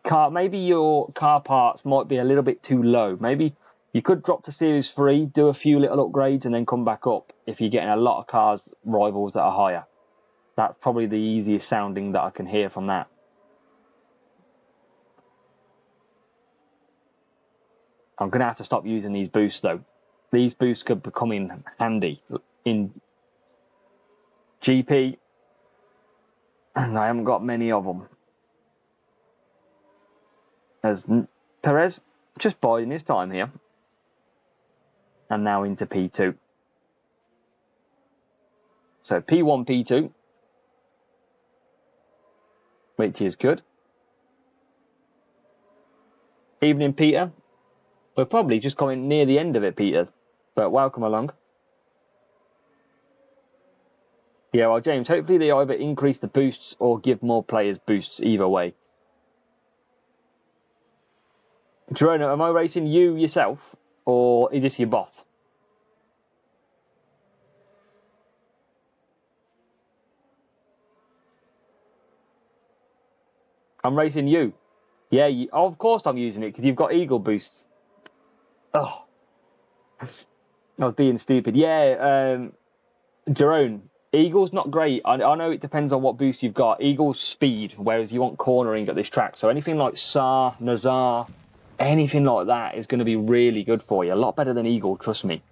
car, maybe your car parts might be a little bit too low. Maybe you could drop to Series 3, do a few little upgrades, and then come back up if you're getting a lot of cars, rivals that are higher. That's probably the easiest sounding that I can hear from that. I'm going to have to stop using these boosts, though. These boosts could become handy in GP. And I haven't got many of them. As Perez just biding his time here. And now into P2. So P1, P2. Which is good. Evening, Peter. We're probably just coming near the end of it, Peter. But welcome along. Yeah, well, James, hopefully they either increase the boosts or give more players boosts either way. Girona, am I racing you yourself? Or is this your bot? I'm racing you. Yeah, of course I'm using it because you've got Eagle boosts. Oh, I was being stupid. Yeah, Jerome, Eagle's not great. I know it depends on what boost you've got. Eagle's speed, whereas you want cornering at this track. So anything like Saar, Nazar, anything like that is going to be really good for you. A lot better than Eagle, trust me.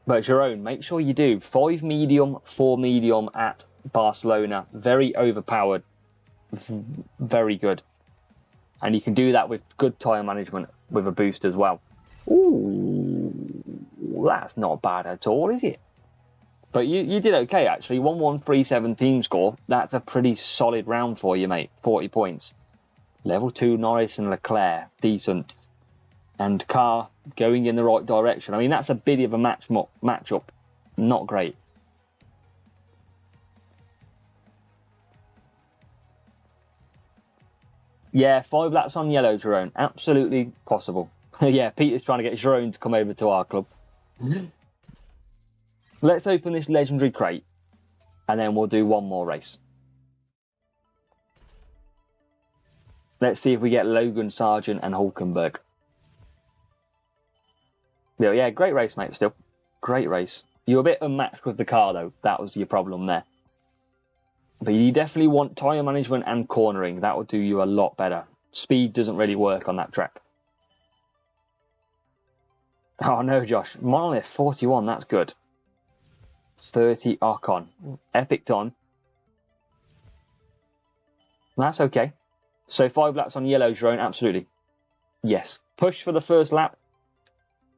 But Jerome, make sure you do 5 medium, 4 medium at Barcelona. Very overpowered. Very good. And you can do that with good tyre management with a boost as well. Ooh, that's not bad at all, is it? But you did okay, actually. 1-1-3-7 team score. That's a pretty solid round for you, mate. 40 points. Level 2 Norris and Leclerc. Decent. And Carr going in the right direction. I mean, that's a bit of a matchup. Not great. Yeah, 5 laps on yellow, Jerome. Absolutely possible. Yeah, Peter's trying to get Jerome to come over to our club. Let's open this legendary crate. And then we'll do one more race. Let's see if we get Logan, Sargent and Hulkenberg. Yeah, great race, mate, still. Great race. You're a bit unmatched with the car, though. That was your problem there. But you definitely want tyre management and cornering. That will do you a lot better. Speed doesn't really work on that track. Oh, no, Josh. Monolith 41, that's good. 30 Ocon. Epic Don. That's okay. So 5 laps on yellow, Jerome, absolutely. Yes. Push for the first lap.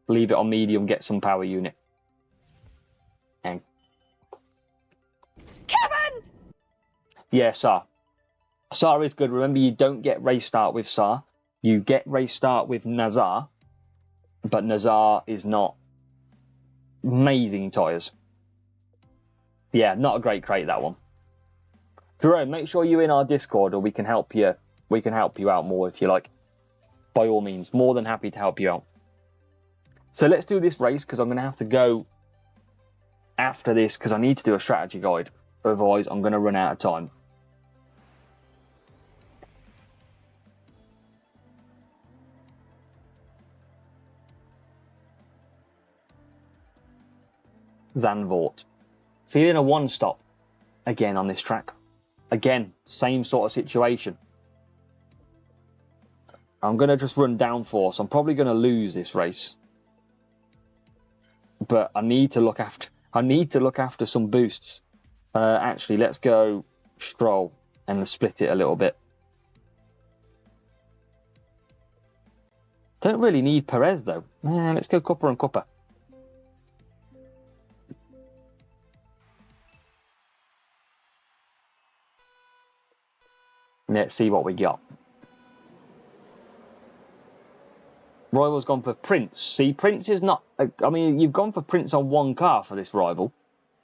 Leave it on medium, get some power unit. And Kevin! yeah, Sar. Sar is good. Remember, you don't get race start with Sar. You get race start with Nazar. But Nazar is not amazing tyres. Yeah, not a great crate, that one. Jerome, make sure you're in our Discord or we can help you. We can help you out more if you like. By all means, more than happy to help you out. So let's do this race because I'm going to have to go after this because I need to do a strategy guide. Otherwise, I'm going to run out of time. Zandvoort. Feeling a one-stop again on this track. Again, same sort of situation. I'm going to just run downforce. I'm probably going to lose this race. But I need to look after some boosts. Actually, let's go Stroll and let's split it a little bit. Don't really need Perez though. Let's go Cupper and Cupper. Let's see what we got. Rival's gone for Prince. See, Prince is not... I mean, you've gone for Prince on one car for this rival.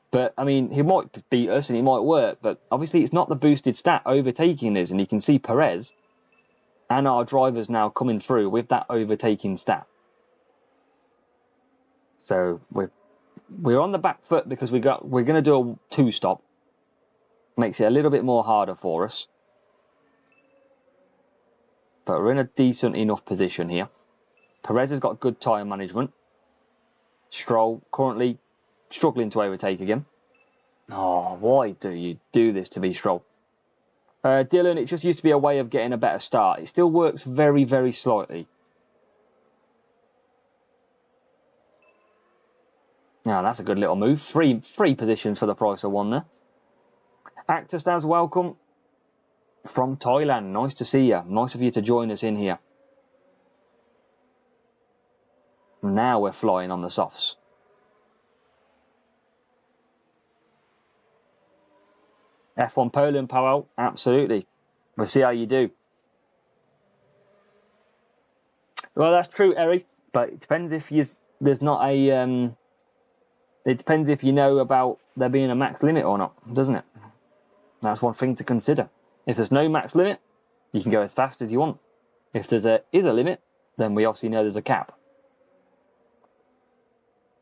But, I mean, he might beat us and he might work. But, obviously, it's not the boosted stat overtaking this. And you can see Perez and our drivers now coming through with that overtaking stat. So, we're on the back foot because we're going to do a two-stop. Makes it a little bit more harder for us. But we're in a decent enough position here. Perez has got good tyre management. Stroll currently struggling to overtake again. Oh, why do you do this to me, Stroll? Dylan, it just used to be a way of getting a better start. It still works very, very slightly. Now, that's a good little move. Three positions for the price of one there. Actostaz, welcome from Thailand. Nice to see you. Nice of you to join us in here. Now we're flying on the softs. F1 Poland, Powell, absolutely. We'll see how you do. Well, that's true, Eric, but it depends if there's not a... it depends if you know about there being a max limit or not, doesn't it? That's one thing to consider. If there's no max limit, you can go as fast as you want. If there is a limit, then we obviously know there's a cap.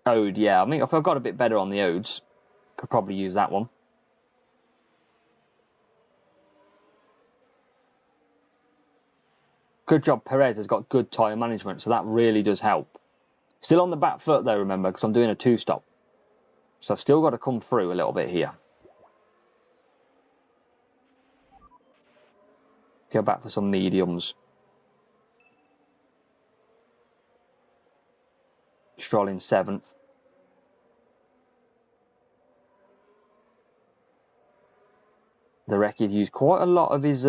Ode, yeah. I mean, if I've got a bit better on the Odes, could probably use that one. Good job, Perez has got good tyre management, so that really does help. Still on the back foot though, remember, because I'm doing a two-stop. So I've still got to come through a little bit here. Go back for some mediums. Stroll in 7th. The Recki's used quite a lot of his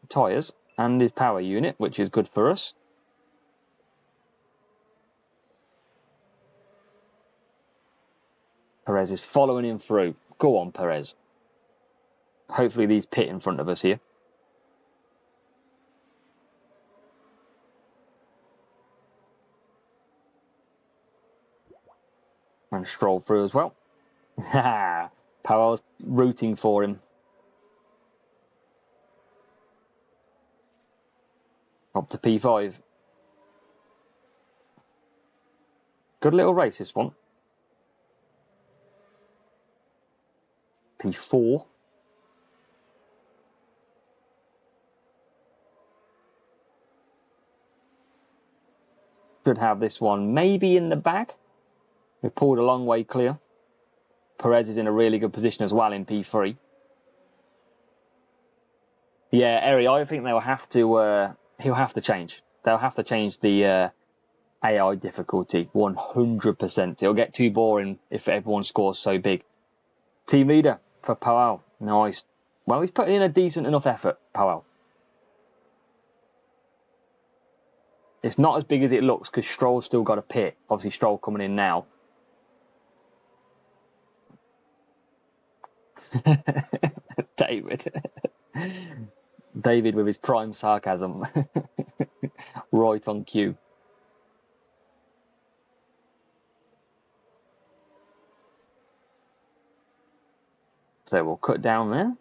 tyres and his power unit, which is good for us. Perez is following him through. Go on, Perez. Hopefully these pit in front of us here. And Stroll through as well. Powell's rooting for him. Up to P5. Good little race, this one. P4. Should have this one maybe in the bag. We pulled a long way clear. Perez is in a really good position as well in P3. Yeah, Eri, I think they'll have to... he'll have to change. They'll have to change the AI difficulty 100%. It'll get too boring if everyone scores so big. Team leader for Powell. Nice. Well, he's putting in a decent enough effort, Powell. It's not as big as it looks because Stroll's still got a pit. Obviously, Stroll coming in now. David with his prime sarcasm. Right on cue. So we'll cut down there.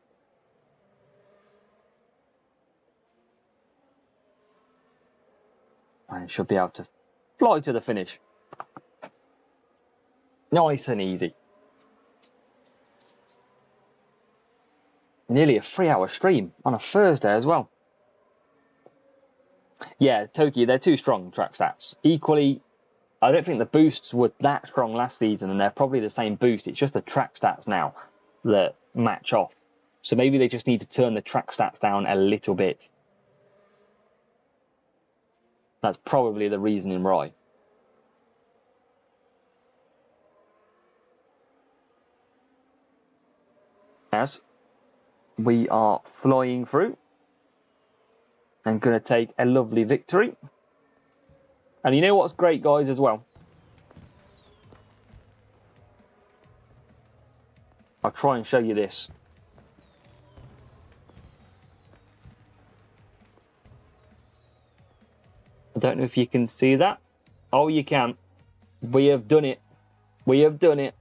And should be able to fly to the finish. Nice and easy. Nearly a 3-hour stream on a Thursday as well. Yeah, Tokyo, they're too strong track stats. Equally, I don't think the boosts were that strong last season, and they're probably the same boost. It's just the track stats now that match off. So maybe they just need to turn the track stats down a little bit. That's probably the reasoning, right? As we are flying through and going to take a lovely victory. And you know what's great, guys, as well? I'll try and show you this. I don't know if you can see that. Oh, you can. We have done it. We have done it.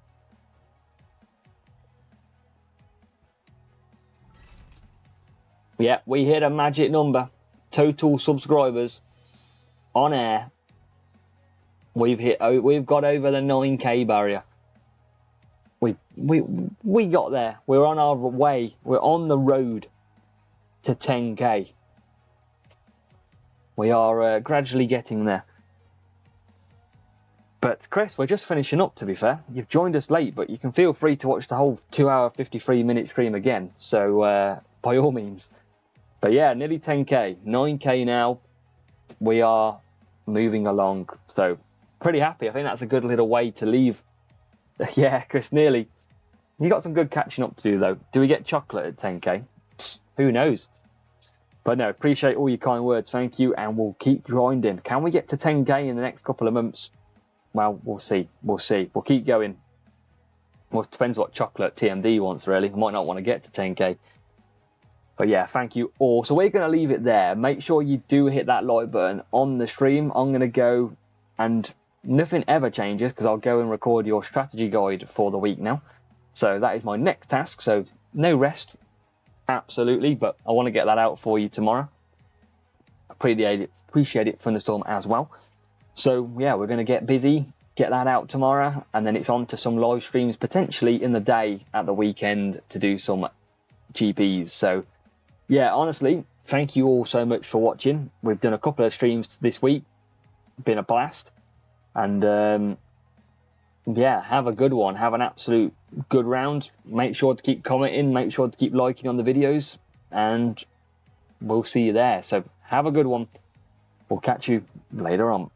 Yeah, we hit a magic number. Total subscribers on air. We've got over the 9K barrier. We got there. We're on our way. We're on the road to 10K. We are gradually getting there. But Chris, we're just finishing up, to be fair. You've joined us late, but you can feel free to watch the whole 2-hour, 53-minute stream again. So by all means. But yeah, nearly 10K. 9K now. We are moving along. So pretty happy. I think that's a good little way to leave. Yeah, Chris, nearly. You got some good catching up to do, though. Do we get chocolate at 10K? Who knows? But no, appreciate all your kind words. Thank you. And we'll keep grinding. Can we get to 10K in the next couple of months? Well, we'll see. We'll see. We'll keep going. Well, it depends what chocolate TMD wants, really. I might not want to get to 10K. But yeah, thank you all. So we're going to leave it there. Make sure you do hit that like button on the stream. I'm going to go and nothing ever changes because I'll go and record your strategy guide for the week now. So that is my next task. So no rest. Absolutely. But I want to get that out for you tomorrow. Appreciate it from the storm as well. So yeah, we're going to get busy, get that out tomorrow. And then it's on to some live streams potentially in the day at the weekend to do some GPs. So yeah, honestly, thank you all so much for watching. We've done a couple of streams this week. Been a blast. And yeah, have a good one. Have an absolute good round. Make sure to keep commenting. Make sure to keep liking on the videos. And we'll see you there. So have a good one. We'll catch you later on.